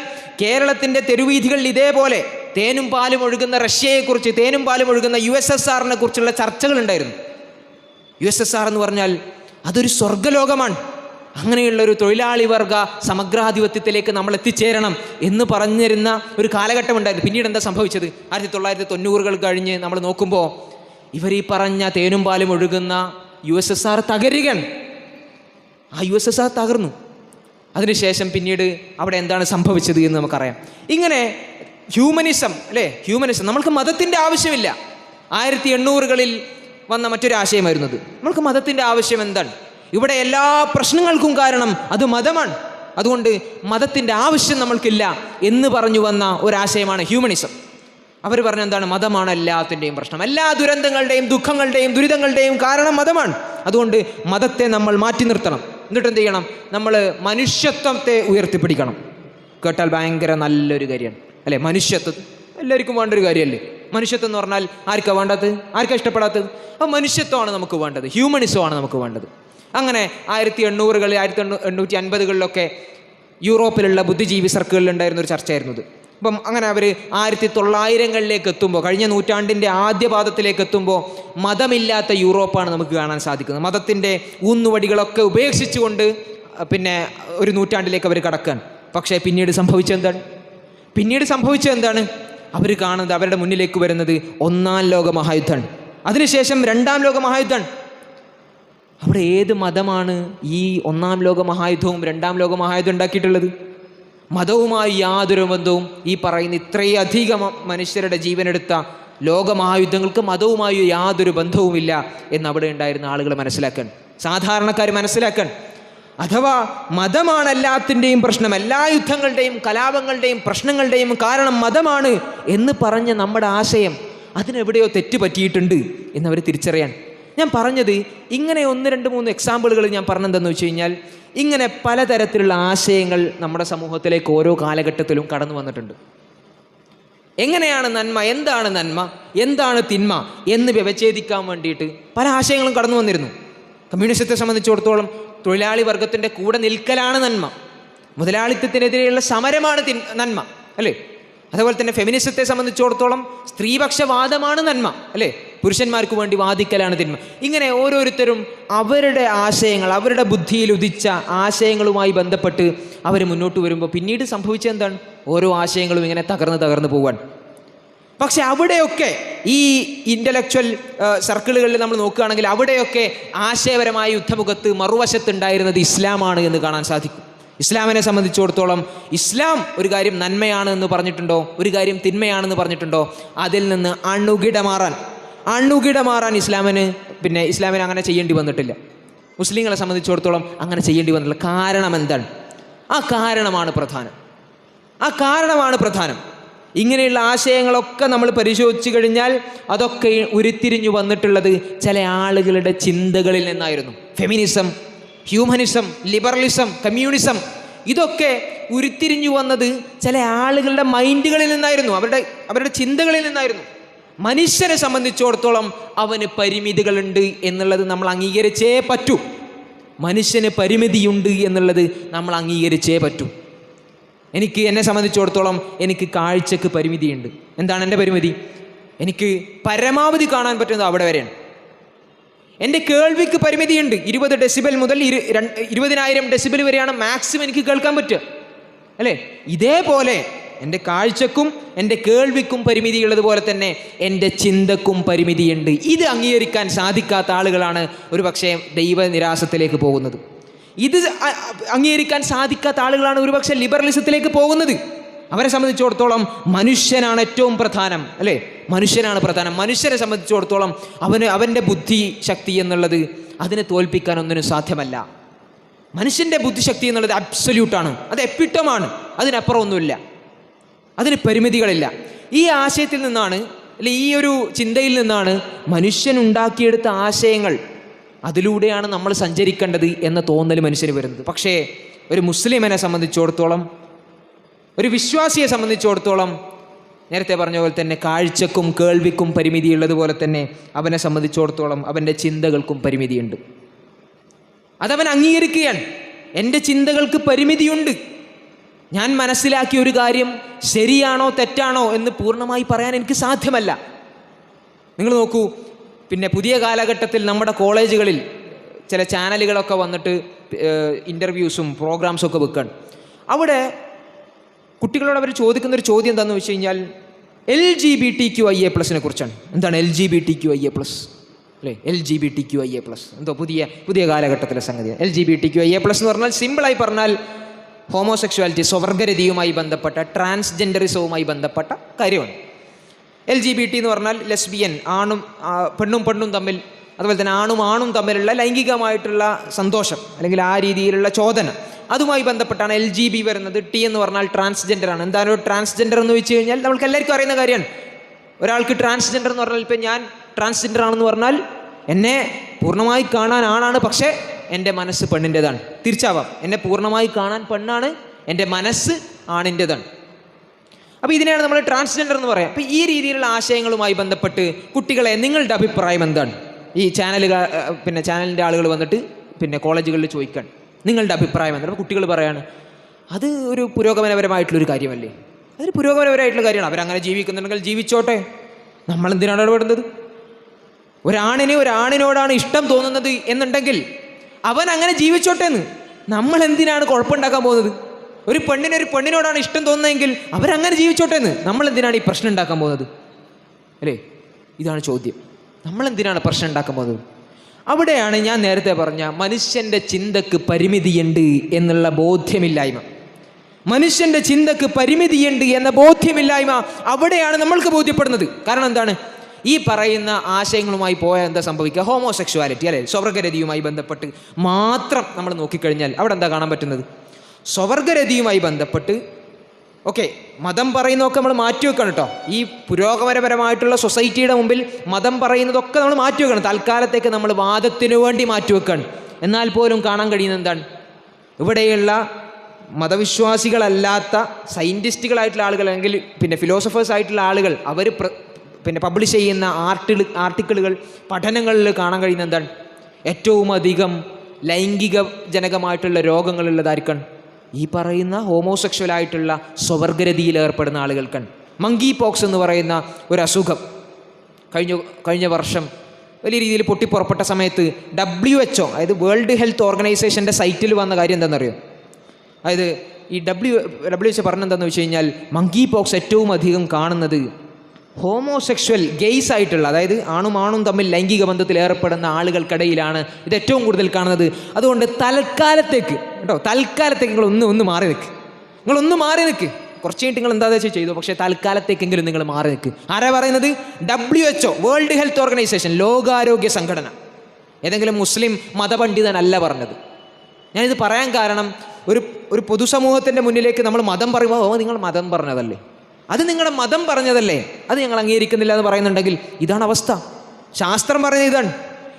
കേരളത്തിൻ്റെ തെരുവീഥികളിൽ ഇതേപോലെ തേനും പാലും ഒഴുകുന്ന റഷ്യയെക്കുറിച്ച്, തേനും പാലും ഒഴുകുന്ന USSRനെ കുറിച്ചുള്ള ചർച്ചകളുണ്ടായിരുന്നു. USSR എന്ന് പറഞ്ഞാൽ അതൊരു സ്വർഗലോകമാണ്. അങ്ങനെയുള്ളൊരു തൊഴിലാളി വർഗ സമഗ്രാധിപത്യത്തിലേക്ക് നമ്മൾ എത്തിച്ചേരണം എന്ന് പറഞ്ഞിരുന്ന ഒരു കാലഘട്ടം ഉണ്ടായിരുന്നു. പിന്നീട് എന്താ സംഭവിച്ചത്? 1990-കൾ കഴിഞ്ഞ് നമ്മൾ നോക്കുമ്പോൾ ഇവർ ഈ പറഞ്ഞ തേനും പാലും ഒഴുകുന്ന USSR തകരുകയാണ്. ആ USSR തകർന്നു. അതിനുശേഷം പിന്നീട് അവിടെ എന്താണ് സംഭവിച്ചത് എന്ന് നമുക്കറിയാം. ഇങ്ങനെ ഹ്യൂമനിസം അല്ലേ? ഹ്യൂമനിസം, നമ്മൾക്ക് മതത്തിൻ്റെ ആവശ്യമില്ല. 1800-കളിൽ വന്ന മറ്റൊരു ആശയമായിരുന്നത്. നമ്മൾക്ക് മതത്തിൻ്റെ ആവശ്യം എന്താണ്? ഇവിടെ എല്ലാ പ്രശ്നങ്ങൾക്കും കാരണം അത് മതമാണ്. അതുകൊണ്ട് മതത്തിൻ്റെ ആവശ്യം നമ്മൾക്കില്ല എന്ന് പറഞ്ഞു വന്ന ഒരാശയമാണ് ഹ്യൂമനിസം. അവർ പറഞ്ഞ എന്താണ്? മതമാണ് എല്ലാത്തിൻ്റെയും പ്രശ്നം, എല്ലാ ദുരന്തങ്ങളുടെയും ദുഃഖങ്ങളുടെയും ദുരിതങ്ങളുടെയും കാരണം മതമാണ്. അതുകൊണ്ട് മതത്തെ നമ്മൾ മാറ്റി നിർത്തണം. എന്നിട്ട് എന്ത് ചെയ്യണം? നമ്മൾ മനുഷ്യത്വത്തെ ഉയർത്തിപ്പിടിക്കണം. കേട്ടാൽ ഭയങ്കര നല്ലൊരു കാര്യമാണ് അല്ലേ? മനുഷ്യത്വം എല്ലാവർക്കും വേണ്ട ഒരു കാര്യമല്ലേ? മനുഷ്യത്വം എന്ന് പറഞ്ഞാൽ ആർക്കാണ് വേണ്ടത്? ആർക്കാണ് ഇഷ്ടപ്പെടാത്തത്? അപ്പോൾ മനുഷ്യത്വമാണ് നമുക്ക് വേണ്ടത്, ഹ്യൂമനിസമാണ് നമുക്ക് വേണ്ടത്. അങ്ങനെ 1800-കളിൽ 1850-കളിലൊക്കെ യൂറോപ്പിലുള്ള ബുദ്ധിജീവി സർക്കിളിലുണ്ടായിരുന്ന ഒരു ചർച്ചയായിരുന്നു ഇത്. അപ്പം അങ്ങനെ അവർ 1900-കളിലേക്ക് എത്തുമ്പോൾ, കഴിഞ്ഞ നൂറ്റാണ്ടിൻ്റെ ആദ്യ പാദത്തിലേക്ക് എത്തുമ്പോൾ മതമില്ലാത്ത യൂറോപ്പാണ് നമുക്ക് കാണാൻ സാധിക്കുന്നത്. മതത്തിൻ്റെ ഊന്നുവടികളൊക്കെ ഉപേക്ഷിച്ചുകൊണ്ട് പിന്നെ ഒരു നൂറ്റാണ്ടിലേക്ക് അവർ കടക്കാൻ. പക്ഷേ പിന്നീട് സംഭവിച്ചത് എന്താണ്? അവർ കാണുന്നത്, അവരുടെ മുന്നിലേക്ക് വരുന്നത് ഒന്നാം ലോക മഹായുദ്ധമാണ്. അതിനുശേഷം രണ്ടാം ലോക മഹായുദ്ധമാണ്. അവിടെ ഏത് മതമാണ് ഈ ഒന്നാം ലോക മഹായുദ്ധവും രണ്ടാം ലോക മഹായുദ്ധം ഉണ്ടാക്കിയിട്ടുള്ളത്? മതവുമായി യാതൊരു ബന്ധവും ഈ പറയുന്ന ഇത്രയധികം മനുഷ്യരുടെ ജീവനെടുത്ത ലോകമഹായുദ്ധങ്ങൾക്ക് മതവുമായി യാതൊരു ബന്ധവുമില്ല എന്ന് അവിടെ ഉണ്ടായിരുന്ന ആളുകൾ മനസ്സിലാക്കാൻ, സാധാരണക്കാർ മനസ്സിലാക്കാൻ. അഥവാ മതമാണ് എല്ലാത്തിൻ്റെയും പ്രശ്നം, എല്ലാ യുദ്ധങ്ങളുടെയും കലാപങ്ങളുടെയും പ്രശ്നങ്ങളുടെയും കാരണം മതമാണ് എന്ന് പറഞ്ഞ നമ്മുടെ ആശയം അതിനെവിടെയോ തെറ്റ് പറ്റിയിട്ടുണ്ട് എന്നവർ തിരിച്ചറിയാൻ. ഞാൻ പറഞ്ഞത് ഇങ്ങനെ 1, 2, 3 എക്സാമ്പിളുകൾ ഞാൻ പറഞ്ഞെന്തെന്ന് വെച്ച് കഴിഞ്ഞാൽ, ഇങ്ങനെ പലതരത്തിലുള്ള ആശയങ്ങൾ നമ്മുടെ സമൂഹത്തിലേക്ക് ഓരോ കാലഘട്ടത്തിലും കടന്നു വന്നിട്ടുണ്ട്. എങ്ങനെയാണ് നന്മ, എന്താണ് നന്മ, എന്താണ് തിന്മ എന്ന് വ്യവച്ഛേദിക്കാൻ വേണ്ടിയിട്ട് പല ആശയങ്ങളും കടന്നു വന്നിരുന്നു. കമ്മ്യൂണിസത്തെ സംബന്ധിച്ചിടത്തോളം തൊഴിലാളി വർഗത്തിൻ്റെ കൂടെ നിൽക്കലാണ് നന്മ, മുതലാളിത്തത്തിനെതിരെയുള്ള സമരമാണ് നന്മ അല്ലേ? അതുപോലെ തന്നെ ഫെമിനിസത്തെ സംബന്ധിച്ചിടത്തോളം സ്ത്രീപക്ഷവാദമാണ് നന്മ അല്ലേ? പുരുഷന്മാർക്ക് വേണ്ടി വാദിക്കലാണ് തിന്മ. ഇങ്ങനെ ഓരോരുത്തരും അവരുടെ ആശയങ്ങൾ, അവരുടെ ബുദ്ധിയിൽ ഉദിച്ച ആശയങ്ങളുമായി ബന്ധപ്പെട്ട് അവർ മുന്നോട്ട് വരുമ്പോൾ പിന്നീട് സംഭവിച്ചത് എന്താണ്? ഓരോ ആശയങ്ങളും ഇങ്ങനെ തകർന്ന് പോവാൻ. പക്ഷെ അവിടെയൊക്കെ ഈ ഇൻ്റലക്ച്വൽ സർക്കിളുകളിൽ നമ്മൾ നോക്കുകയാണെങ്കിൽ അവിടെയൊക്കെ ആശയപരമായ യുദ്ധമുഖത്ത് മറുവശത്തുണ്ടായിരുന്നത് ഇസ്ലാമാണ് എന്ന് കാണാൻ സാധിക്കും. ഇസ്ലാമിനെ സംബന്ധിച്ചിടത്തോളം ഇസ്ലാം ഒരു കാര്യം നന്മയാണ് എന്ന് പറഞ്ഞിട്ടുണ്ടോ, ഒരു കാര്യം തിന്മയാണെന്ന് പറഞ്ഞിട്ടുണ്ടോ? അതിൽ നിന്ന് അണുകിട മാറാൻ ഇസ്ലാമിന് അങ്ങനെ ചെയ്യേണ്ടി വന്നിട്ടില്ല. മുസ്ലിങ്ങളെ സംബന്ധിച്ചിടത്തോളം അങ്ങനെ ചെയ്യേണ്ടി വന്നിട്ടില്ല. കാരണം എന്താണ്? ആ കാരണമാണ് പ്രധാനം. ഇങ്ങനെയുള്ള ആശയങ്ങളൊക്കെ നമ്മൾ പരിശോധിച്ച് കഴിഞ്ഞാൽ അതൊക്കെ ഉരുത്തിരിഞ്ഞു വന്നിട്ടുള്ളത് ചില ആളുകളുടെ ചിന്തകളിൽ നിന്നായിരുന്നു. ഫെമിനിസം, ഹ്യൂമനിസം, ലിബറലിസം, കമ്മ്യൂണിസം ഇതൊക്കെ ഉരുത്തിരിഞ്ഞു വന്നത് ചില ആളുകളുടെ മൈൻഡുകളിൽ നിന്നായിരുന്നു, അവരുടെ ചിന്തകളിൽ നിന്നായിരുന്നു. മനുഷ്യനെ സംബന്ധിച്ചിടത്തോളം അവന് പരിമിതികളുണ്ട് എന്നുള്ളത് നമ്മൾ അംഗീകരിച്ചേ പറ്റൂ. മനുഷ്യന് പരിമിതിയുണ്ട് എന്നുള്ളത് നമ്മൾ അംഗീകരിച്ചേ പറ്റൂ. എന്നെ സംബന്ധിച്ചിടത്തോളം എനിക്ക് കാഴ്ചക്ക് പരിമിതിയുണ്ട്. എന്താണ് എൻ്റെ പരിമിതി? എനിക്ക് പരമാവധി കാണാൻ പറ്റുന്നത് അവിടെ വരെയാണ്. എൻ്റെ കേൾവിക്ക് പരിമിതിയുണ്ട്. 20 ഡെസിബൽ മുതൽ 20,000 ഡെസിബൽ വരെയാണ് മാക്സിമം എനിക്ക് കേൾക്കാൻ പറ്റുക അല്ലേ? ഇതേപോലെ എൻ്റെ കാഴ്ചക്കും എൻ്റെ കേൾവിക്കും പരിമിതിയുള്ളതുപോലെ തന്നെ എൻ്റെ ചിന്തക്കും പരിമിതിയുണ്ട്. ഇത് അംഗീകരിക്കാൻ സാധിക്കാത്ത ആളുകളാണ് ഒരു പക്ഷേ ദൈവനിരാസത്തിലേക്ക് പോകുന്നത്. ഇത് അംഗീകരിക്കാൻ സാധിക്കാത്ത ആളുകളാണ് ഒരുപക്ഷെ ലിബറലിസത്തിലേക്ക് പോകുന്നത്. അവരെ സംബന്ധിച്ചിടത്തോളം മനുഷ്യനാണ് ഏറ്റവും പ്രധാനം അല്ലേ? മനുഷ്യനാണ് പ്രധാനം. മനുഷ്യരെ സംബന്ധിച്ചിടത്തോളം അവൻ്റെ ബുദ്ധി ശക്തി എന്നുള്ളത് അതിനെ തോൽപ്പിക്കാൻ ഒന്നിനും സാധ്യമല്ല. മനുഷ്യൻ്റെ ബുദ്ധിശക്തി എന്നുള്ളത് അബ്സല്യൂട്ടാണ്, അത് എപ്പിറ്റമാണ്, അതിനപ്പുറം ഒന്നുമില്ല, അതിന് പരിമിതികളില്ല. ഈ ആശയത്തിൽ നിന്നാണ്, അല്ലെ ഈ ഒരു ചിന്തയിൽ നിന്നാണ് മനുഷ്യൻ ഉണ്ടാക്കിയെടുത്ത ആശയങ്ങൾ, അതിലൂടെയാണ് നമ്മൾ സഞ്ചരിക്കേണ്ടത് എന്ന തോന്നൽ മനുഷ്യന് വരുന്നത്. പക്ഷേ ഒരു മുസ്ലിമിനെ സംബന്ധിച്ചിടത്തോളം, ഒരു വിശ്വാസിയെ സംബന്ധിച്ചിടത്തോളം നേരത്തെ പറഞ്ഞ പോലെ തന്നെ കാഴ്ചക്കും കേൾവിക്കും പരിമിതിയുള്ളതുപോലെ തന്നെ അവനെ സംബന്ധിച്ചിടത്തോളം അവൻ്റെ ചിന്തകൾക്കും പരിമിതിയുണ്ട്. അതവൻ അംഗീകരിക്കുകയാണ്. എൻ്റെ ചിന്തകൾക്ക് പരിമിതിയുണ്ട്. ഞാൻ മനസ്സിലാക്കിയ ഒരു കാര്യം ശരിയാണോ തെറ്റാണോ എന്ന് പൂർണ്ണമായി പറയാൻ എനിക്ക് സാധ്യമല്ല. നിങ്ങൾ നോക്കൂ, പുതിയ കാലഘട്ടത്തിൽ നമ്മുടെ കോളേജുകളിൽ ചില ചാനലുകളൊക്കെ വന്നിട്ട് ഇൻ്റർവ്യൂസും പ്രോഗ്രാംസും ഒക്കെ വെക്കുകയാണ്. അവിടെ കുട്ടികളോട് അവർ ചോദിക്കുന്നൊരു ചോദ്യം എന്താണെന്ന് വെച്ച് കഴിഞ്ഞാൽ LGBTQIA+ കുറിച്ചാണ്. എന്താണ് LGBTQIA+? അല്ലേ, LGBTQIA+, എന്തോ പുതിയ കാലഘട്ടത്തിലെ സംഗതിയാണ്. LGBTQIA+ എന്ന് പറഞ്ഞാൽ സിമ്പിളായി പറഞ്ഞാൽ ഹോമോസെക്ഷുവാലിറ്റി, സ്വവർഗരതിയുമായി ബന്ധപ്പെട്ട, ട്രാൻസ്ജെൻഡറിസവുമായി ബന്ധപ്പെട്ട കാര്യമാണ്. LGBT എന്ന് പറഞ്ഞാൽ ലെസ്ബിയൻ, ആണും പെണ്ണും തമ്മിൽ അതുപോലെ തന്നെ ആണും തമ്മിലുള്ള ലൈംഗികമായിട്ടുള്ള സന്തോഷം അല്ലെങ്കിൽ ആ രീതിയിലുള്ള ചോദന, അതുമായി ബന്ധപ്പെട്ടാണ് LGB വരുന്നത്. T എന്ന് പറഞ്ഞാൽ ട്രാൻസ്ജെൻഡറാണ്. എന്താണ് ഒരു ട്രാൻസ്ജെൻഡർ എന്ന് വെച്ച് കഴിഞ്ഞാൽ നമുക്ക് എല്ലാവർക്കും അറിയുന്ന കാര്യമാണ്. ഒരാൾക്ക് ട്രാൻസ്ജെൻഡർ എന്ന് പറഞ്ഞാൽ ഇപ്പം ഞാൻ ട്രാൻസ്ജെൻഡർ ആണെന്ന് പറഞ്ഞാൽ എന്നെ പൂർണ്ണമായി കാണാൻ ആണാണ്, പക്ഷേ എൻ്റെ മനസ്സ് പെണ്ണിൻ്റെതാണ്. തിരിച്ചാവാം, എന്നെ പൂർണ്ണമായി കാണാൻ പെണ്ണാണ്, എൻ്റെ മനസ്സ് ആണിൻ്റെതാണ്. അപ്പോൾ ഇതിനെയാണ് നമ്മൾ ട്രാൻസ്ജെൻഡർ എന്ന് പറയാം. അപ്പോൾ ഈ രീതിയിലുള്ള ആശയങ്ങളുമായി ബന്ധപ്പെട്ട് കുട്ടികളെ നിങ്ങളുടെ അഭിപ്രായം എന്താണ്? ഈ ചാനലിൻ്റെ ആളുകൾ വന്നിട്ട് കോളേജുകളിൽ ചോദിക്കാൻ നിങ്ങളുടെ അഭിപ്രായം എന്താണ്? കുട്ടികൾ പറയാണ് അത് ഒരു പുരോഗമനപരമായിട്ടുള്ളൊരു കാര്യമല്ലേ, അതൊരു പുരോഗമനപരമായിട്ടുള്ള കാര്യമാണ്, അവരങ്ങനെ ജീവിക്കുന്നുണ്ടെങ്കിൽ ജീവിച്ചോട്ടെ, നമ്മളെന്തിനാണ് ഇടപെടുന്നത്? ഒരാണിനോടാണ് ഇഷ്ടം തോന്നുന്നത് എന്നുണ്ടെങ്കിൽ അവൻ അങ്ങനെ ജീവിച്ചോട്ടെ എന്ന്, നമ്മൾ എന്തിനാണ് കുഴപ്പമുണ്ടാക്കാൻ പോകുന്നത്? ഒരു പെണ്ണിനോടാണ് ഇഷ്ടം തോന്നുന്നതെങ്കിൽ അവരങ്ങനെ ജീവിച്ചോട്ടെ എന്ന്, നമ്മൾ എന്തിനാണ് ഈ പ്രശ്നം ഉണ്ടാക്കാൻ പോകുന്നത്? അല്ലേ, ഇതാണ് ചോദ്യം. നമ്മളെന്തിനാണ് പ്രശ്നം ഉണ്ടാക്കാൻ പോകുന്നത്? അവിടെയാണ് ഞാൻ നേരത്തെ പറഞ്ഞ മനുഷ്യൻ്റെ ചിന്തക്ക് പരിമിതിയുണ്ട് എന്നുള്ള ബോധ്യമില്ലായ്മ. മനുഷ്യൻ്റെ ചിന്തക്ക് പരിമിതിയുണ്ട് എന്ന ബോധ്യമില്ലായ്മ അവിടെയാണ് നമ്മൾക്ക് ബോധ്യപ്പെടുന്നത്. കാരണം എന്താണ്? ഈ പറയുന്ന ആശയങ്ങളുമായി പോയാൽ എന്താ സംഭവിക്കുക? ഹോമോസെക്ഷുവാലിറ്റി അല്ലെ, സ്വവർഗരതിയുമായി ബന്ധപ്പെട്ട് മാത്രം നമ്മൾ നോക്കിക്കഴിഞ്ഞാൽ അവിടെ എന്താ കാണാൻ പറ്റുന്നത്? സ്വവർഗരതിയുമായി ബന്ധപ്പെട്ട് മതം പറയുന്നതൊക്കെ നമ്മൾ മാറ്റിവെക്കണം കേട്ടോ. ഈ പുരോഗമനപരമായിട്ടുള്ള സൊസൈറ്റിയുടെ മുമ്പിൽ മതം പറയുന്നതൊക്കെ നമ്മൾ മാറ്റിവെക്കണം. തൽക്കാലത്തേക്ക് നമ്മൾ വാദത്തിനു വേണ്ടി മാറ്റിവെക്കണം. എന്നാൽ പോലും കാണാൻ കഴിയുന്ന എന്താണ്? ഇവിടെയുള്ള മതവിശ്വാസികളല്ലാത്ത സയൻറ്റിസ്റ്റുകളായിട്ടുള്ള ആളുകൾ അല്ലെങ്കിൽ ഫിലോസഫേഴ്സ് ആയിട്ടുള്ള ആളുകൾ അവർ പബ്ലിഷ് ചെയ്യുന്ന ആർട്ടിക്കിളുകൾ പഠനങ്ങളിൽ കാണാൻ കഴിയുന്ന എന്താണ്? ഏറ്റവും അധികം ലൈംഗിക ജനകമായിട്ടുള്ള രോഗങ്ങളുള്ളതായിരിക്കണം ഈ പറയുന്ന ഹോമോസെക്ഷലായിട്ടുള്ള സ്വവർഗരതിയിൽ ഏർപ്പെടുന്ന ആളുകൾക്കാണ്. മങ്കി പോക്സ് എന്ന് പറയുന്ന ഒരു അസുഖം കഴിഞ്ഞ വർഷം വലിയ രീതിയിൽ പൊട്ടിപ്പുറപ്പെട്ട സമയത്ത് WHO അതായത് വേൾഡ് ഹെൽത്ത് ഓർഗനൈസേഷൻ്റെ സൈറ്റിൽ വന്ന കാര്യം എന്താണെന്നറിയോ? അതായത് ഈ WHO പറഞ്ഞെന്താണെന്ന് വെച്ച് കഴിഞ്ഞാൽ മങ്കി പോക്സ് ഏറ്റവും അധികം കാണുന്നത് ഹോമോസെക്ഷൽ ഗെയ്സ് ആയിട്ടുള്ള, അതായത് ആണും തമ്മിൽ ലൈംഗിക ബന്ധത്തിൽ ഏർപ്പെടുന്ന ആളുകൾക്കിടയിലാണ് ഇത് ഏറ്റവും കൂടുതൽ കാണുന്നത്. അതുകൊണ്ട് തൽക്കാലത്തേക്ക് നിങ്ങളൊന്ന് മാറി നിൽക്ക്. കുറച്ച് കഴിഞ്ഞിട്ട് നിങ്ങൾ എന്താ വെച്ചാൽ ചെയ്തു, പക്ഷേ തൽക്കാലത്തേക്കെങ്കിലും നിങ്ങൾ മാറി നിൽക്ക്. ആരാ പറയുന്നത്? WHO വേൾഡ് ഹെൽത്ത് ഓർഗനൈസേഷൻ, ലോകാരോഗ്യ സംഘടന. ഏതെങ്കിലും മുസ്ലിം മതപണ്ഡിതനല്ല പറഞ്ഞത്. ഞാനിത് പറയാൻ കാരണം ഒരു പൊതുസമൂഹത്തിൻ്റെ മുന്നിലേക്ക് നമ്മൾ മതം പറയുമ്പോൾ നിങ്ങൾ മതം പറഞ്ഞതല്ലേ, അത് നിങ്ങളുടെ മതം പറഞ്ഞതല്ലേ, അത് ഞങ്ങൾ അംഗീകരിക്കുന്നില്ല എന്ന് പറയുന്നുണ്ടെങ്കിൽ ഇതാണ് അവസ്ഥ. ശാസ്ത്രം പറയുന്നത് ഇതാണ്.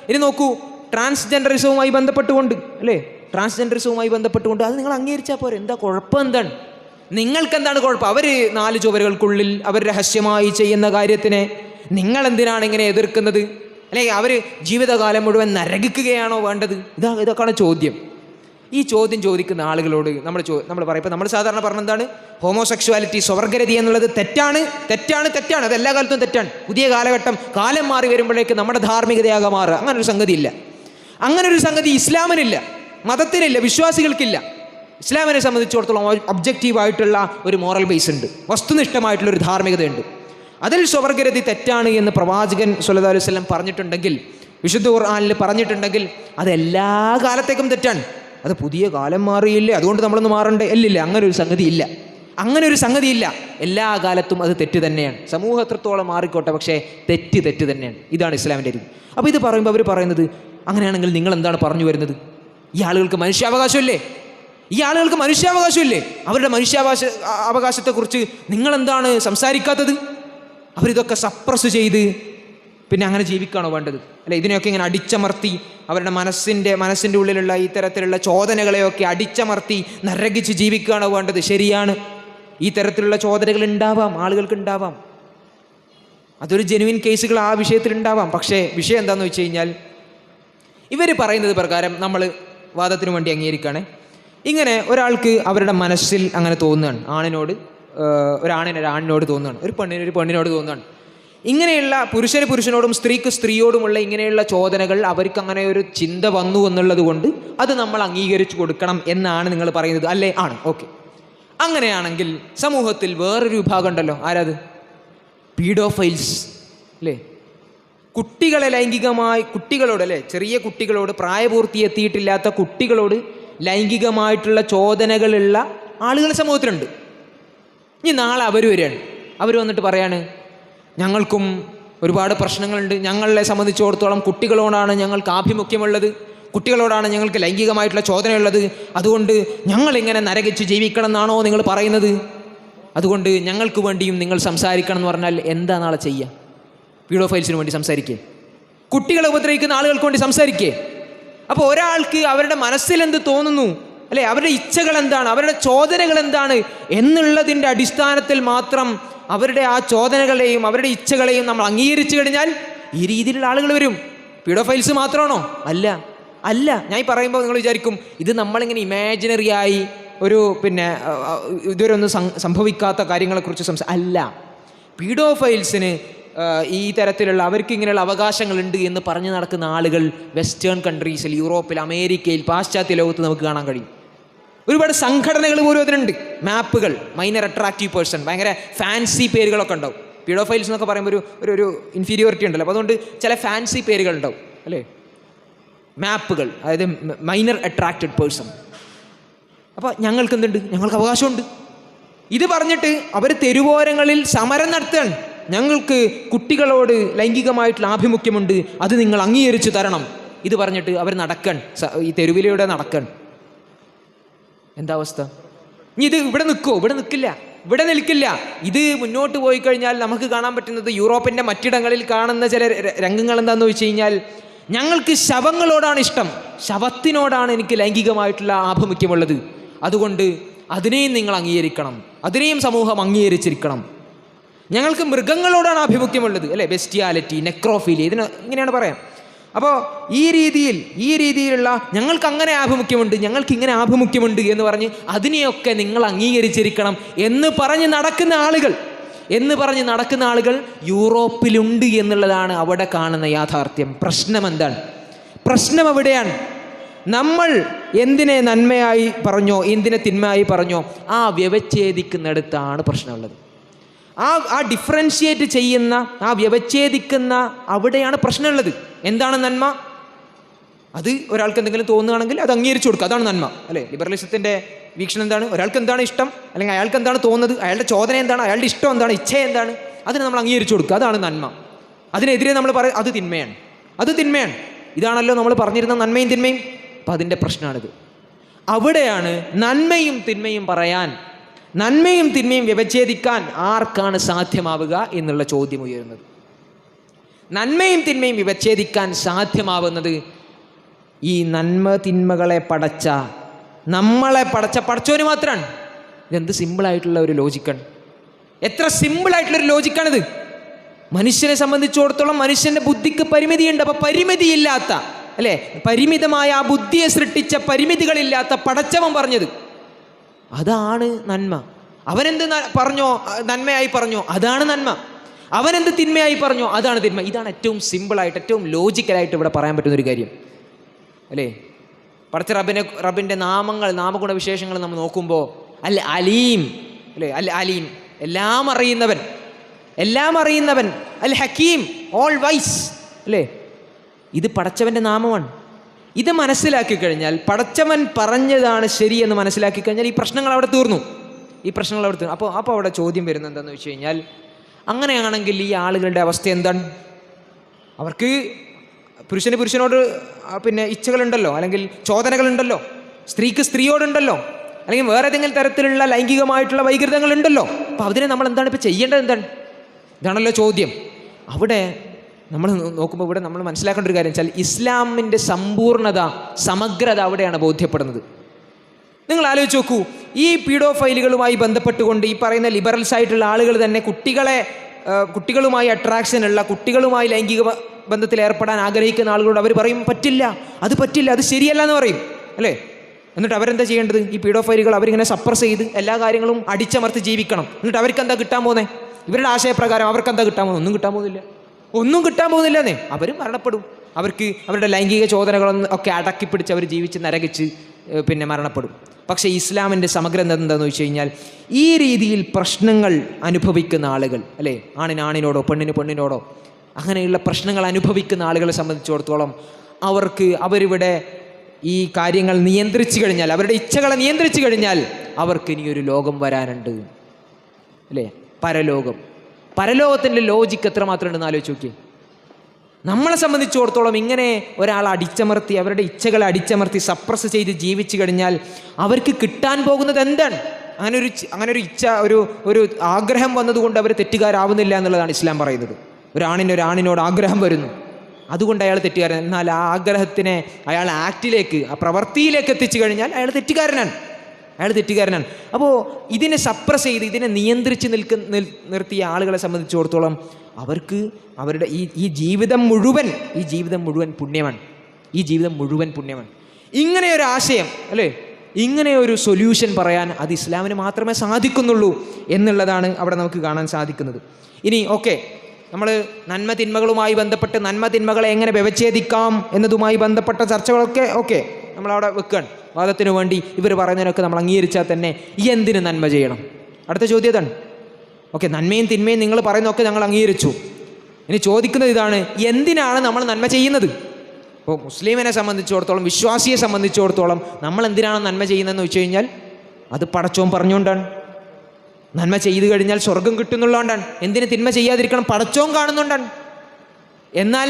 ഇനി നോക്കൂ, ട്രാൻസ്ജെൻഡറിസവുമായി ബന്ധപ്പെട്ടുകൊണ്ട് അത് നിങ്ങൾ അംഗീകരിച്ചാൽ പോരെ, എന്താ കുഴപ്പം? എന്താണ് നിങ്ങൾക്ക് എന്താണ് കുഴപ്പം? അവർ 4 ചുവരുകൾക്കുള്ളിൽ അവർ രഹസ്യമായി ചെയ്യുന്ന കാര്യത്തിനെ നിങ്ങൾ എന്തിനാണ് ഇങ്ങനെ എതിർക്കുന്നത്? അല്ലെങ്കിൽ അവർ ജീവിതകാലം മുഴുവൻ നരകിക്കുകയാണോ വേണ്ടത്? ഇതൊക്കെയാണ് ചോദ്യം. ഈ ചോദ്യം ചോദിക്കുന്ന ആളുകളോട് നമ്മൾ പറയും, നമ്മൾ സാധാരണ പറഞ്ഞെന്താണ്? ഹോമോസെക്ഷുവാലിറ്റി, സ്വവർഗരതി എന്നുള്ളത് തെറ്റാണ്. അത് എല്ലാ കാലത്തും തെറ്റാണ്. പുതിയ കാലം മാറി വരുമ്പോഴേക്ക് നമ്മുടെ ധാർമ്മികതയാകെ മാറുക. അങ്ങനൊരു സംഗതിയില്ല. അങ്ങനൊരു സംഗതി ഇസ്ലാമിനില്ല, മതത്തിനില്ല, വിശ്വാസികൾക്കില്ല. ഇസ്ലാമിനെ സംബന്ധിച്ചിടത്തോളം ഒബ്ജക്റ്റീവായിട്ടുള്ള ഒരു മോറൽ ബേസ് ഉണ്ട്, വസ്തുനിഷ്ഠമായിട്ടുള്ളൊരു ധാർമ്മികതയുണ്ട്. അതിൽ സ്വവർഗരതി തെറ്റാണ് എന്ന് പ്രവാചകൻ സ്വല്ലല്ലാഹു അലൈഹി വസല്ലം പറഞ്ഞിട്ടുണ്ടെങ്കിൽ, വിശുദ്ധ ഖുർആനിൽ പറഞ്ഞിട്ടുണ്ടെങ്കിൽ അത് എല്ലാ കാലത്തേക്കും തെറ്റാണ്. അത് പുതിയ കാലം മാറിയില്ലേ അതുകൊണ്ട് നമ്മളൊന്ന് മാറണ്ടേ? ഇല്ലില്ല, അങ്ങനെ ഒരു സംഗതിയില്ല. എല്ലാ കാലത്തും അത് തെറ്റ് തന്നെയാണ്. സമൂഹം എത്രത്തോളം മാറിക്കോട്ടെ, പക്ഷേ തെറ്റ് തന്നെയാണ്. ഇതാണ് ഇസ്ലാമിൻ്റെ രീതി. അപ്പോൾ ഇത് പറയുമ്പോൾ അവർ പറയുന്നത്, അങ്ങനെയാണെങ്കിൽ നിങ്ങൾ എന്താണ് പറഞ്ഞു വരുന്നത്? ഈ ആളുകൾക്ക് മനുഷ്യാവകാശമില്ലേ? അവരുടെ അവകാശത്തെക്കുറിച്ച് നിങ്ങളെന്താണ് സംസാരിക്കാത്തത്? അവരിതൊക്കെ സപ്രസ് ചെയ്ത് അങ്ങനെ ജീവിക്കുകയാണോ വേണ്ടത്? അല്ലെ, ഇതിനെയൊക്കെ ഇങ്ങനെ അടിച്ചമർത്തി അവരുടെ മനസ്സിൻ്റെ ഉള്ളിലുള്ള ഇത്തരത്തിലുള്ള ചോദനകളെയൊക്കെ അടിച്ചമർത്തി നരകിച്ച് ജീവിക്കുകയാണോ വേണ്ടത്? ശരിയാണ്, ഈ തരത്തിലുള്ള ചോദനകൾ ഉണ്ടാവാം, ആളുകൾക്ക് ഉണ്ടാവാം. അതൊരു ജെനുവിൻ കേസുകൾ ആ വിഷയത്തിൽ ഉണ്ടാവാം. പക്ഷേ വിഷയം എന്താണെന്ന് വെച്ച് കഴിഞ്ഞാൽ, ഇവർ പറയുന്നത് പ്രകാരം നമ്മൾ വാദത്തിന് വേണ്ടി അംഗീകരിക്കുകയാണ്. ഇങ്ങനെ ഒരാൾക്ക് അവരുടെ മനസ്സിൽ അങ്ങനെ തോന്നുകയാണ്, ഒരാണിനോട് തോന്നുകയാണ്, ഒരു പെണ്ണിനോട് തോന്നുകയാണ്. ഇങ്ങനെയുള്ള പുരുഷനോടും സ്ത്രീക്ക് സ്ത്രീയോടുമുള്ള ഇങ്ങനെയുള്ള ചോദനകൾ അവർക്ക് അങ്ങനെ ഒരു ചിന്ത വന്നു എന്നുള്ളത് കൊണ്ട് അത് നമ്മൾ അംഗീകരിച്ചു കൊടുക്കണം എന്നാണ് നിങ്ങൾ പറയുന്നത് അല്ലേ? ആണ്. ഓക്കെ, അങ്ങനെയാണെങ്കിൽ സമൂഹത്തിൽ വേറൊരു വിഭാഗം ഉണ്ടല്ലോ. ആരാത്? പീഡോഫൈൽസ് അല്ലേ? കുട്ടികളെ കുട്ടികളോട് അല്ലേ, ചെറിയ കുട്ടികളോട്, പ്രായപൂർത്തി എത്തിയിട്ടില്ലാത്ത കുട്ടികളോട് ലൈംഗികമായിട്ടുള്ള ചോദനകളുള്ള ആളുകൾ സമൂഹത്തിലുണ്ട്. ഇനി നാളെ അവർ വരികയാണ്, അവർ വന്നിട്ട് പറയാണ്, ഞങ്ങൾക്കും ഒരുപാട് പ്രശ്നങ്ങളുണ്ട്. ഞങ്ങളെ സംബന്ധിച്ചിടത്തോളം കുട്ടികളോടാണ് ഞങ്ങൾക്ക് ആഭിമുഖ്യമുള്ളത്, കുട്ടികളോടാണ് ഞങ്ങൾക്ക് ലൈംഗികമായിട്ടുള്ള ചോദനയുള്ളത്. അതുകൊണ്ട് ഞങ്ങളിങ്ങനെ നരകിച്ച് ജീവിക്കണം എന്നാണോ നിങ്ങൾ പറയുന്നത്? അതുകൊണ്ട് ഞങ്ങൾക്ക് വേണ്ടിയും നിങ്ങൾ സംസാരിക്കണം എന്ന് പറഞ്ഞാൽ എന്താ നാളെ ചെയ്യുക? പീഡോഫൈൽസിന് വേണ്ടി സംസാരിക്കേ? കുട്ടികളെ ഉപദ്രവിക്കുന്ന ആളുകൾക്ക് വേണ്ടി സംസാരിക്കേ? അപ്പോൾ ഒരാൾക്ക് അവരുടെ മനസ്സിൽ എന്ത് തോന്നുന്നു, അല്ലെ, അവരുടെ ഇച്ഛകൾ എന്താണ്, അവരുടെ ചോദനകൾ എന്താണ് എന്നുള്ളതിൻ്റെ അടിസ്ഥാനത്തിൽ മാത്രം അവരുടെ ആ ചോദനകളെയും അവരുടെ ഇച്ഛകളെയും നമ്മൾ അംഗീകരിച്ചു കഴിഞ്ഞാൽ ഈ രീതിയിലുള്ള ആളുകൾ വരും. പീഡോഫൈൽസ് മാത്രമാണോ? അല്ല അല്ല. ഞാൻ ഈ പറയുമ്പോൾ നിങ്ങൾ വിചാരിക്കും ഇത് നമ്മളിങ്ങനെ ഇമാജിനറി ആയി ഒരു ഇതുവരെ ഒന്നും സംഭവിക്കാത്ത കാര്യങ്ങളെക്കുറിച്ച് അല്ല. പീഡോഫൈൽസിന് ഈ തരത്തിലുള്ള അവർക്ക് ഇങ്ങനെയുള്ള അവകാശങ്ങളുണ്ട് എന്ന് പറഞ്ഞു നടക്കുന്ന ആളുകൾ വെസ്റ്റേൺ കൺട്രീസിൽ, യൂറോപ്പിൽ, അമേരിക്കയിൽ, പാശ്ചാത്യ ലോകത്ത് നമുക്ക് കാണാൻ കഴിയും. ഒരുപാട് സംഘടനകൾ പോലും അതിനുണ്ട്. മാപ്പുകൾ, മൈനർ അട്രാക്റ്റീവ് പേഴ്സൺ, ഭയങ്കര ഫാൻസി പേരുകളൊക്കെ ഉണ്ടാവും. പീഡോഫൈൽസ് എന്നൊക്കെ പറയുമ്പോൾ ഒരു ഇൻഫീരിയോറിറ്റി ഉണ്ടല്ലോ. അപ്പോൾ അതുകൊണ്ട് ചില ഫാൻസി പേരുകൾ ഉണ്ടാവും, അല്ലേ? മാപ്പുകൾ, അതായത് മൈനർ അട്രാക്റ്റഡ് പേഴ്സൺ. അപ്പോൾ ഞങ്ങൾക്ക് എന്തുണ്ട്? ഞങ്ങൾക്ക് അവകാശമുണ്ട്. ഇത് പറഞ്ഞിട്ട് അവർ തെരുവോരങ്ങളിൽ സമരം നടത്തുകയാണ്. ഞങ്ങൾക്ക് കുട്ടികളോട് ലൈംഗികമായിട്ടുള്ള ആഭിമുഖ്യമുണ്ട്, അത് നിങ്ങൾ അംഗീകരിച്ച് തരണം. ഇത് പറഞ്ഞിട്ട് അവർ നടക്കാൻ, ഈ തെരുവിലൂടെ നടക്കാൻ. എന്താ അവസ്ഥ? ഇനി ഇത് ഇവിടെ നിൽക്കുമോ? ഇവിടെ നിൽക്കില്ല, ഇവിടെ നിൽക്കില്ല. ഇത് മുന്നോട്ട് പോയി കഴിഞ്ഞാൽ നമുക്ക് കാണാൻ പറ്റുന്നത് യൂറോപ്പിൻ്റെ മറ്റിടങ്ങളിൽ കാണുന്ന ചില രംഗങ്ങൾ എന്താണെന്ന് വെച്ച് കഴിഞ്ഞാൽ, ഞങ്ങൾക്ക് ശവങ്ങളോടാണ് ഇഷ്ടം, ശവത്തിനോടാണ് എനിക്ക് ലൈംഗികമായിട്ടുള്ള ആഭിമുഖ്യമുള്ളത്, അതുകൊണ്ട് അതിനെയും നിങ്ങൾ അംഗീകരിക്കണം, അതിനെയും സമൂഹം അംഗീകരിച്ചിരിക്കണം. ഞങ്ങൾക്ക് മൃഗങ്ങളോടാണ് ആഭിമുഖ്യമുള്ളത്, അല്ലേ? ബെസ്റ്റിയാലിറ്റി, നെക്രോഫീലി, ഇങ്ങനെയാണ് പറയാം. അപ്പോൾ ഈ രീതിയിലുള്ള ഞങ്ങൾക്ക് അങ്ങനെ ആഭിമുഖ്യമുണ്ട്, ഞങ്ങൾക്ക് ഇങ്ങനെ ആഭിമുഖ്യമുണ്ട് എന്ന് പറഞ്ഞ് അതിനെയൊക്കെ നിങ്ങൾ അംഗീകരിച്ചിരിക്കണം എന്ന് പറഞ്ഞ് നടക്കുന്ന ആളുകൾ യൂറോപ്പിലുണ്ട് എന്നുള്ളതാണ് അവിടെ കാണുന്ന യാഥാർത്ഥ്യം. പ്രശ്നം എന്താണ്? പ്രശ്നം എവിടെയാണ്? നമ്മൾ എന്തിനെ നന്മയായി പറഞ്ഞോ എന്തിനെ തിന്മയായി പറഞ്ഞോ ആ വ്യവച്ഛേദിക്കുന്നിടത്താണ് പ്രശ്നമുള്ളത്. ആ ഡിഫറൻഷിയേറ്റ് ചെയ്യുന്ന, ആ വ്യവച്ഛേദിക്കുന്ന അവിടെയാണ് പ്രശ്നമുള്ളത്. എന്താണ് നന്മ? അത് ഒരാൾക്ക് എന്തെങ്കിലും തോന്നുകയാണെങ്കിൽ അത് അംഗീകരിച്ചു കൊടുക്കുക, അതാണ് നന്മ, അല്ലേ? ലിബറലിസത്തിൻ്റെ വീക്ഷണം എന്താണ്? ഒരാൾക്ക് എന്താണ് ഇഷ്ടം, അല്ലെങ്കിൽ അയാൾക്ക് എന്താണ് തോന്നുന്നത്, അയാളുടെ ചോദന എന്താണ്, അയാളുടെ ഇഷ്ടം എന്താണ്, ഇച്ഛ എന്താണ്, അതിന് നമ്മൾ അംഗീകരിച്ചു കൊടുക്കുക, അതാണ് നന്മ. അതിനെതിരെ നമ്മൾ പറയും അത് തിന്മയാണ്. ഇതാണല്ലോ നമ്മൾ പറഞ്ഞിരുന്ന നന്മയും തിന്മയും. അപ്പം അതിൻ്റെ പ്രശ്നമാണിത്. അവിടെയാണ് നന്മയും തിന്മയും പറയാൻ, നന്മയും തിന്മയും വ്യവച്ഛേദിക്കാൻ ആർക്കാണ് സാധ്യമാവുക എന്നുള്ള ചോദ്യം ഉയരുന്നത്. നന്മയും തിന്മയും വ്യവച്ഛേദിക്കാൻ സാധ്യമാവുന്നത് ഈ നന്മ തിന്മകളെ നമ്മളെ പടച്ച പടച്ചോന് മാത്രമാണ്. ഇതെന്ത് സിമ്പിളായിട്ടുള്ള ഒരു ലോജിക്കാണ്, എത്ര സിമ്പിളായിട്ടുള്ളൊരു ലോജിക്കാണിത്. മനുഷ്യനെ സംബന്ധിച്ചിടത്തോളം മനുഷ്യൻ്റെ ബുദ്ധിക്ക് പരിമിതിയുണ്ട്. അപ്പോൾ പരിമിതിയില്ലാത്ത, അല്ലേ, പരിമിതമായ ആ ബുദ്ധിയെ സൃഷ്ടിച്ച പരിമിതികളില്ലാത്ത പടച്ചവൻ പറഞ്ഞത് അതാണ് നന്മ. അവനെന്ത് പറഞ്ഞോ നന്മയായി പറഞ്ഞോ അതാണ് നന്മ, അവനെന്ത് തിന്മയായി പറഞ്ഞോ അതാണ് തിന്മ. ഇതാണ് ഏറ്റവും സിമ്പിളായിട്ട്, ഏറ്റവും ലോജിക്കലായിട്ട് ഇവിടെ പറയാൻ പറ്റുന്നൊരു കാര്യം, അല്ലേ? പടച്ച റബ്ബിൻ്റെ നാമഗുണവിശേഷങ്ങൾ നമ്മൾ നോക്കുമ്പോൾ അൽ അലീം, അല്ലേ? അൽ അലീം, എല്ലാം അറിയുന്നവൻ. അൽ ഹക്കീം, ഓൾ വൈസ്, അല്ലേ? ഇത് പടച്ചവൻ്റെ നാമമാണ്. ഇത് മനസ്സിലാക്കി കഴിഞ്ഞാൽ, പടച്ചവൻ പറഞ്ഞതാണ് ശരിയെന്ന് മനസ്സിലാക്കി കഴിഞ്ഞാൽ ഈ പ്രശ്നങ്ങൾ അവിടെ തീർന്നു. അപ്പോൾ അവിടെ ചോദ്യം വരുന്നത് എന്താണെന്ന് വെച്ച് കഴിഞ്ഞാൽ, അങ്ങനെയാണെങ്കിൽ ഈ ആളുകളുടെ അവസ്ഥ എന്താണ്? അവർക്ക് പുരുഷനോട് ഇച്ഛകളുണ്ടല്ലോ, അല്ലെങ്കിൽ ചോദനകളുണ്ടല്ലോ, സ്ത്രീക്ക് സ്ത്രീയോടുണ്ടല്ലോ, അല്ലെങ്കിൽ വേറെ ഏതെങ്കിലും തരത്തിലുള്ള ലൈംഗികമായിട്ടുള്ള വൈകൃതങ്ങളുണ്ടല്ലോ. അപ്പോൾ അതിനെ നമ്മൾ എന്താണ് ഇപ്പോൾ ചെയ്യേണ്ടത്? ഇതാണല്ലോ ചോദ്യം. അവിടെ നമ്മൾ നോക്കുമ്പോൾ ഇവിടെ നമ്മൾ മനസ്സിലാക്കേണ്ട ഒരു കാര്യം വെച്ചാൽ ഇസ്ലാമിൻ്റെ സമ്പൂർണ്ണത, സമഗ്രത അവിടെയാണ് ബോധ്യപ്പെടുന്നത്. നിങ്ങൾ ആലോചിച്ച് നോക്കൂ, ഈ പീഡോഫൈലുകളുമായി ബന്ധപ്പെട്ടുകൊണ്ട് ഈ പറയുന്ന ലിബറൽസ് ആയിട്ടുള്ള ആളുകൾ തന്നെ കുട്ടികളുമായി അട്രാക്ഷനുള്ള, കുട്ടികളുമായി ലൈംഗിക ബന്ധത്തിൽ ഏർപ്പെടാൻ ആഗ്രഹിക്കുന്ന ആളുകളോട് അവർ പറയും പറ്റില്ല, അത് ശരിയല്ല എന്ന് പറയും, അല്ലേ? എന്നിട്ട് അവരെന്താ ചെയ്യേണ്ടത്? ഈ പീഡോഫൈലുകൾ അവരിങ്ങനെ സപ്രസ് ചെയ്ത് എല്ലാ കാര്യങ്ങളും അടിച്ചമർത്തി ജീവിക്കണം. എന്നിട്ട് അവർക്ക് എന്താ കിട്ടാൻ പോകുന്നത്? ഇവരുടെ ആശയപ്രകാരം അവർക്ക് എന്താ കിട്ടാൻ പോകുന്നത്? ഒന്നും കിട്ടാൻ പോകുന്നില്ലെന്നേ. അവർ മരണപ്പെടും. അവർക്ക് അവരുടെ ലൈംഗിക ചോദനകളൊന്നും ഒക്കെ അടക്കിപ്പിടിച്ച് അവർ ജീവിച്ച് നരകിച്ച് മരണപ്പെടും. പക്ഷേ ഇസ്ലാമിൻ്റെ സമഗ്രത എന്താണെന്ന് വെച്ച് കഴിഞ്ഞാൽ, ഈ രീതിയിൽ പ്രശ്നങ്ങൾ അനുഭവിക്കുന്ന ആളുകൾ, അല്ലേ, ആണിനോടോ പെണ്ണിനോടോ അങ്ങനെയുള്ള പ്രശ്നങ്ങൾ അനുഭവിക്കുന്ന ആളുകളെ സംബന്ധിച്ചിടത്തോളം അവരിവിടെ ഈ കാര്യങ്ങൾ നിയന്ത്രിച്ചു കഴിഞ്ഞാൽ, അവരുടെ ഇച്ഛകളെ നിയന്ത്രിച്ചു കഴിഞ്ഞാൽ അവർക്ക് ഇനിയൊരു ലോകം വരാനുണ്ട്, അല്ലേ? പരലോകം. പരലോകത്തിൻ്റെ ലോജിക്ക് എത്രമാത്രം ഉണ്ടെന്ന് ആലോചിച്ച് നോക്കിയേ. നമ്മളെ സംബന്ധിച്ചിടത്തോളം ഇങ്ങനെ ഒരാൾ അടിച്ചമർത്തി, അവരുടെ ഇച്ഛകളെ അടിച്ചമർത്തി സപ്രസ് ചെയ്ത് ജീവിച്ചു കഴിഞ്ഞാൽ അവർക്ക് കിട്ടാൻ പോകുന്നത് എന്താണ്? അങ്ങനെ ഒരു ഇച്ഛ, ഒരു ആഗ്രഹം വന്നതുകൊണ്ട് അവർ തെറ്റുകാരാവുന്നില്ല എന്നുള്ളതാണ് ഇസ്ലാം പറയുന്നത്. ഒരാണിനോട് ആഗ്രഹം വരുന്നു, അതുകൊണ്ട് അയാൾ തെറ്റുകാരൻ. എന്നാൽ ആ ആഗ്രഹത്തിനെ അയാൾ ആക്റ്റിലേക്ക്, ആ പ്രവൃത്തിയിലേക്ക് എത്തിച്ചു കഴിഞ്ഞാൽ അയാൾ തെറ്റുകാരനാണ്. അപ്പോൾ ഇതിനെ സപ്രസ് ചെയ്ത്, ഇതിനെ നിയന്ത്രിച്ച് നിർത്തിയ ആളുകളെ സംബന്ധിച്ചിടത്തോളം അവർക്ക് അവരുടെ ഈ ജീവിതം മുഴുവൻ പുണ്യമാണ്. ഇങ്ങനെ ഒരു ആശയം, അല്ലേ, ഇങ്ങനെ ഒരു സൊല്യൂഷൻ പറയാൻ അത് ഇസ്ലാമിന് മാത്രമേ സാധിക്കുന്നുള്ളൂ എന്നുള്ളതാണ് അവിടെ നമുക്ക് കാണാൻ സാധിക്കുന്നത്. ഇനി ഓക്കെ, നമ്മൾ നന്മ തിന്മകളുമായി ബന്ധപ്പെട്ട് നന്മ തിന്മകളെ എങ്ങനെ വ്യവച്ഛേദിക്കാം എന്നതുമായി ബന്ധപ്പെട്ട ചർച്ചകളൊക്കെ ഓക്കെ നമ്മളവിടെ വെക്കുകയാണ്. വാദത്തിന് വേണ്ടി ഇവർ പറയുന്നതിനൊക്കെ നമ്മൾ അംഗീകരിച്ചാൽ തന്നെ എന്തിന് നന്മ ചെയ്യണം? അടുത്ത ചോദ്യം ഇതാണ്. ഓക്കെ, നന്മയും തിന്മയും നിങ്ങൾ പറയുന്നതൊക്കെ ഞങ്ങൾ അംഗീകരിച്ചു. ഇനി ചോദിക്കുന്നത് ഇതാണ്, എന്തിനാണ് നമ്മൾ നന്മ ചെയ്യുന്നത്? ഇപ്പോൾ മുസ്ലിമിനെ സംബന്ധിച്ചിടത്തോളം, വിശ്വാസിയെ സംബന്ധിച്ചിടത്തോളം നമ്മൾ എന്തിനാണ് നന്മ ചെയ്യുന്നതെന്ന് വെച്ച് കഴിഞ്ഞാൽ അത് പടച്ചോൻ പറഞ്ഞുകൊണ്ടാണ്. നന്മ ചെയ്തു കഴിഞ്ഞാൽ സ്വർഗം കിട്ടുന്നുള്ളതുകൊണ്ടാണ്. എന്തിന് തിന്മ ചെയ്യാതിരിക്കണം? പടച്ചോൻ കാണുന്നുണ്ടാണ്. എന്നാൽ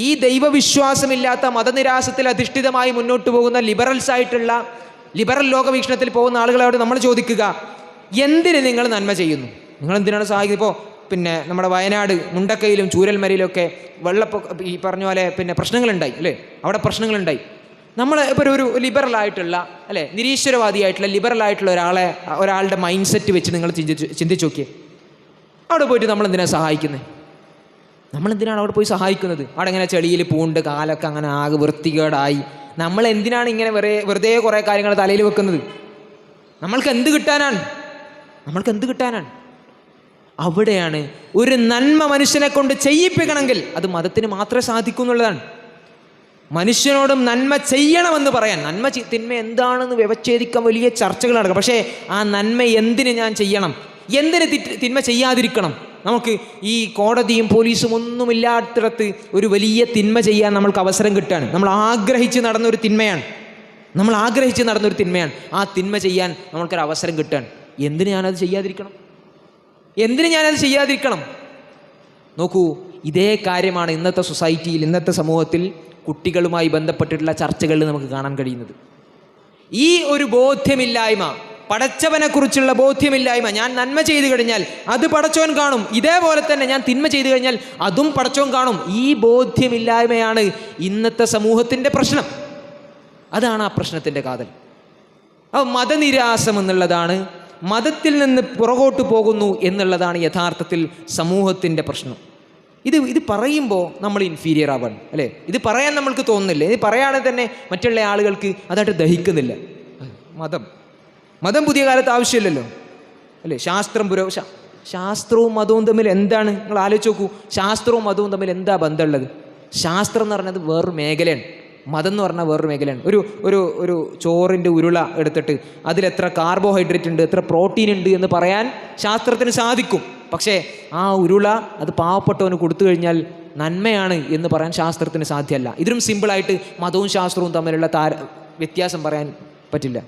ഈ ദൈവവിശ്വാസമില്ലാത്ത മതനിരാസത്തിൽ അധിഷ്ഠിതമായി മുന്നോട്ട് പോകുന്ന ലിബറൽ ലോകവീക്ഷണത്തിൽ പോകുന്ന ആളുകളോട് നമ്മൾ ചോദിക്കുക, എന്തിന് നിങ്ങൾ നന്മ ചെയ്യുന്നു? നിങ്ങൾ എന്തിനാണ് സഹായിക്കുന്നത്? ഇപ്പോൾ നമ്മുടെ വയനാട് മുണ്ടക്കയിലും ചൂരൽമലയിലൊക്കെ ഈ പറഞ്ഞ പോലെ പ്രശ്നങ്ങളുണ്ടായി, അല്ലേ? അവിടെ പ്രശ്നങ്ങളുണ്ടായി. നമ്മൾ ഇപ്പോൾ ഒരു ലിബറലായിട്ടുള്ള, അല്ലേ, നിരീശ്വരവാദിയായിട്ടുള്ള ലിബറലായിട്ടുള്ള ഒരാളുടെ മൈൻഡ് സെറ്റ് വെച്ച് നിങ്ങൾ ചിന്തിച്ച് നോക്കിയേ. അവിടെ പോയിട്ട് നമ്മൾ എന്തിനാണ് സഹായിക്കുന്നത്? നമ്മളെന്തിനാണ് അവിടെ പോയി സഹായിക്കുന്നത്? അവിടെ ഇങ്ങനെ ചെളിയിൽ പൂണ്ട് കാലൊക്കെ അങ്ങനെ ആകെ വൃത്തികേടായി നമ്മൾ എന്തിനാണ് ഇങ്ങനെ വെറുതെ കുറേ കാര്യങ്ങൾ തലയിൽ വെക്കുന്നത്? നമ്മൾക്ക് എന്ത് കിട്ടാനാണ്? അവിടെയാണ് ഒരു നന്മ മനുഷ്യനെ കൊണ്ട് ചെയ്യിപ്പിക്കണമെങ്കിൽ അത് മതത്തിന് മാത്രമേ സാധിക്കൂ എന്നുള്ളതാണ്. മനുഷ്യനോടും നന്മ ചെയ്യണമെന്ന് പറയാൻ, തിന്മ എന്താണെന്ന് വ്യവച്ഛേദിക്കാൻ വലിയ ചർച്ചകൾ നടക്കും. പക്ഷേ ആ നന്മ എന്തിന് ഞാൻ ചെയ്യണം, എന്തിന് തിന്മ ചെയ്യാതിരിക്കണം? നമുക്ക് ഈ കോടതിയും പോലീസും ഒന്നുമില്ലാത്തിടത്ത് ഒരു വലിയ തിന്മ ചെയ്യാൻ നമ്മൾക്ക് അവസരം കിട്ടുകയാണ്. നമ്മൾ ആഗ്രഹിച്ച് നടന്നൊരു തിന്മയാണ്. ആ തിന്മ ചെയ്യാൻ നമ്മൾക്കൊരു അവസരം കിട്ടുകയാണ്. എന്തിന് ഞാനത് ചെയ്യാതിരിക്കണം? നോക്കൂ, ഇതേ കാര്യമാണ് ഇന്നത്തെ സൊസൈറ്റിയിൽ, ഇന്നത്തെ സമൂഹത്തിൽ കുട്ടികളുമായി ബന്ധപ്പെട്ടിട്ടുള്ള ചർച്ചകളിൽ നമുക്ക് കാണാൻ കഴിയുന്നത്. ഈ ഒരു ബോധ്യമില്ലായ്മ, പടച്ചവനെക്കുറിച്ചുള്ള ബോധ്യമില്ലായ്മ. ഞാൻ നന്മ ചെയ്തു കഴിഞ്ഞാൽ അത് പടച്ചവൻ കാണും, ഇതേപോലെ തന്നെ ഞാൻ തിന്മ ചെയ്തു കഴിഞ്ഞാൽ അതും പടച്ചവൻ കാണും. ഈ ബോധ്യമില്ലായ്മയാണ് ഇന്നത്തെ സമൂഹത്തിൻ്റെ പ്രശ്നം. അതാണ് ആ പ്രശ്നത്തിൻ്റെ കാതൽ. അപ്പോൾ മതനിരാസം എന്നുള്ളതാണ്, മതത്തിൽ നിന്ന് പുറകോട്ട് പോകുന്നു എന്നുള്ളതാണ് യഥാർത്ഥത്തിൽ സമൂഹത്തിൻ്റെ പ്രശ്നം. ഇത് പറയുമ്പോൾ നമ്മൾ ഇൻഫീരിയർ ആവാണ്, അല്ലേ? ഇത് പറയാൻ നമ്മൾക്ക് തോന്നുന്നില്ല. ഇത് പറയുകയാണെങ്കിൽ തന്നെ മറ്റുള്ള ആളുകൾക്ക് അതായിട്ട് ദഹിക്കുന്നില്ല. മതം പുതിയ കാലത്ത് ആവശ്യമില്ലല്ലോ, അല്ലേ? ശാസ്ത്രവും മതവും തമ്മിൽ എന്താണ്? നിങ്ങൾ ആലോചിച്ച് നോക്കൂ, ശാസ്ത്രവും മതവും തമ്മിൽ എന്താ ബന്ധമുള്ളത്? ശാസ്ത്രം എന്ന് പറഞ്ഞത് വേറൊരു മേഖലയാണ്, മതം എന്ന് പറഞ്ഞാൽ വേറൊരു മേഖലയാണ്. ഒരു ചോറിൻ്റെ ഉരുള എടുത്തിട്ട് അതിലെത്ര കാർബോഹൈഡ്രേറ്റ് ഉണ്ട്, എത്ര പ്രോട്ടീൻ ഉണ്ട് എന്ന് പറയാൻ ശാസ്ത്രത്തിന് സാധിക്കും. പക്ഷേ ആ ഉരുള അത് പാവപ്പെട്ടവന് കൊടുത്തു കഴിഞ്ഞാൽ നന്മയാണ് എന്ന് പറയാൻ ശാസ്ത്രത്തിന് സാധ്യമല്ല. ഇതിലും സിമ്പിളായിട്ട് മതവും ശാസ്ത്രവും തമ്മിലുള്ള വ്യത്യാസം പറയാൻ പറ്റില്ല.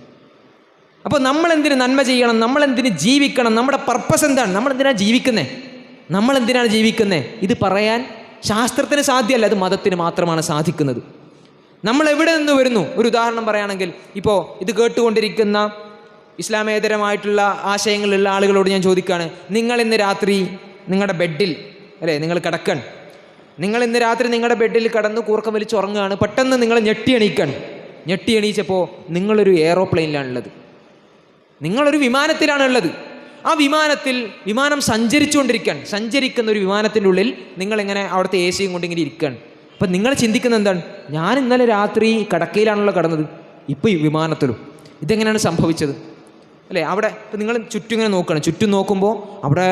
അപ്പോൾ നമ്മളെന്തിന് നന്മ ചെയ്യണം? നമ്മളെന്തിന് ജീവിക്കണം? നമ്മുടെ പർപ്പസ് എന്താണ്? നമ്മളെന്തിനാണ് ജീവിക്കുന്നത്? ഇത് പറയാൻ ശാസ്ത്രത്തിന് സാധ്യമല്ല, അത് മതത്തിന് മാത്രമാണ് സാധിക്കുന്നത്. നമ്മൾ എവിടെ നിന്ന് വരുന്നു? ഒരു ഉദാഹരണം പറയുകയാണെങ്കിൽ, ഇപ്പോൾ ഇത് കേട്ടുകൊണ്ടിരിക്കുന്ന ഇസ്ലാമേതരമായിട്ടുള്ള ആശയങ്ങളുള്ള ആളുകളോട് ഞാൻ ചോദിക്കുകയാണ്, നിങ്ങൾ ഇന്ന് രാത്രി നിങ്ങളുടെ ബെഡിൽ, അല്ലേ, നിങ്ങൾ കിടക്കണം. നിങ്ങൾ ഇന്ന് രാത്രി നിങ്ങളുടെ ബെഡിൽ കിടന്ന് കൂർക്കം വലിച്ച് ഉറങ്ങുകയാണ്. പെട്ടെന്ന് നിങ്ങൾ ഞെട്ടി എണീച്ചപ്പോൾ നിങ്ങളൊരു എയറോപ്ലെയിനിലാണുള്ളത്, നിങ്ങളൊരു വിമാനത്തിലാണുള്ളത്. ആ വിമാനം സഞ്ചരിക്കുന്ന ഒരു വിമാനത്തിൻ്റെ ഉള്ളിൽ നിങ്ങളിങ്ങനെ അവിടുത്തെ എ സിയും കൊണ്ട് ഇങ്ങനെ ഇരിക്കുകയാണ്. അപ്പം നിങ്ങൾ ചിന്തിക്കുന്നത് എന്താണ്? ഞാൻ ഇന്നലെ രാത്രി കിടക്കയിലാണല്ലോ കിടന്നത്, ഇപ്പോൾ ഈ വിമാനത്തിലും. ഇതെങ്ങനെയാണ് സംഭവിച്ചത്, അല്ലേ? അവിടെ ഇപ്പം നിങ്ങൾ ചുറ്റും ഇങ്ങനെ നോക്കണം. ചുറ്റും നോക്കുമ്പോൾ അവിടെ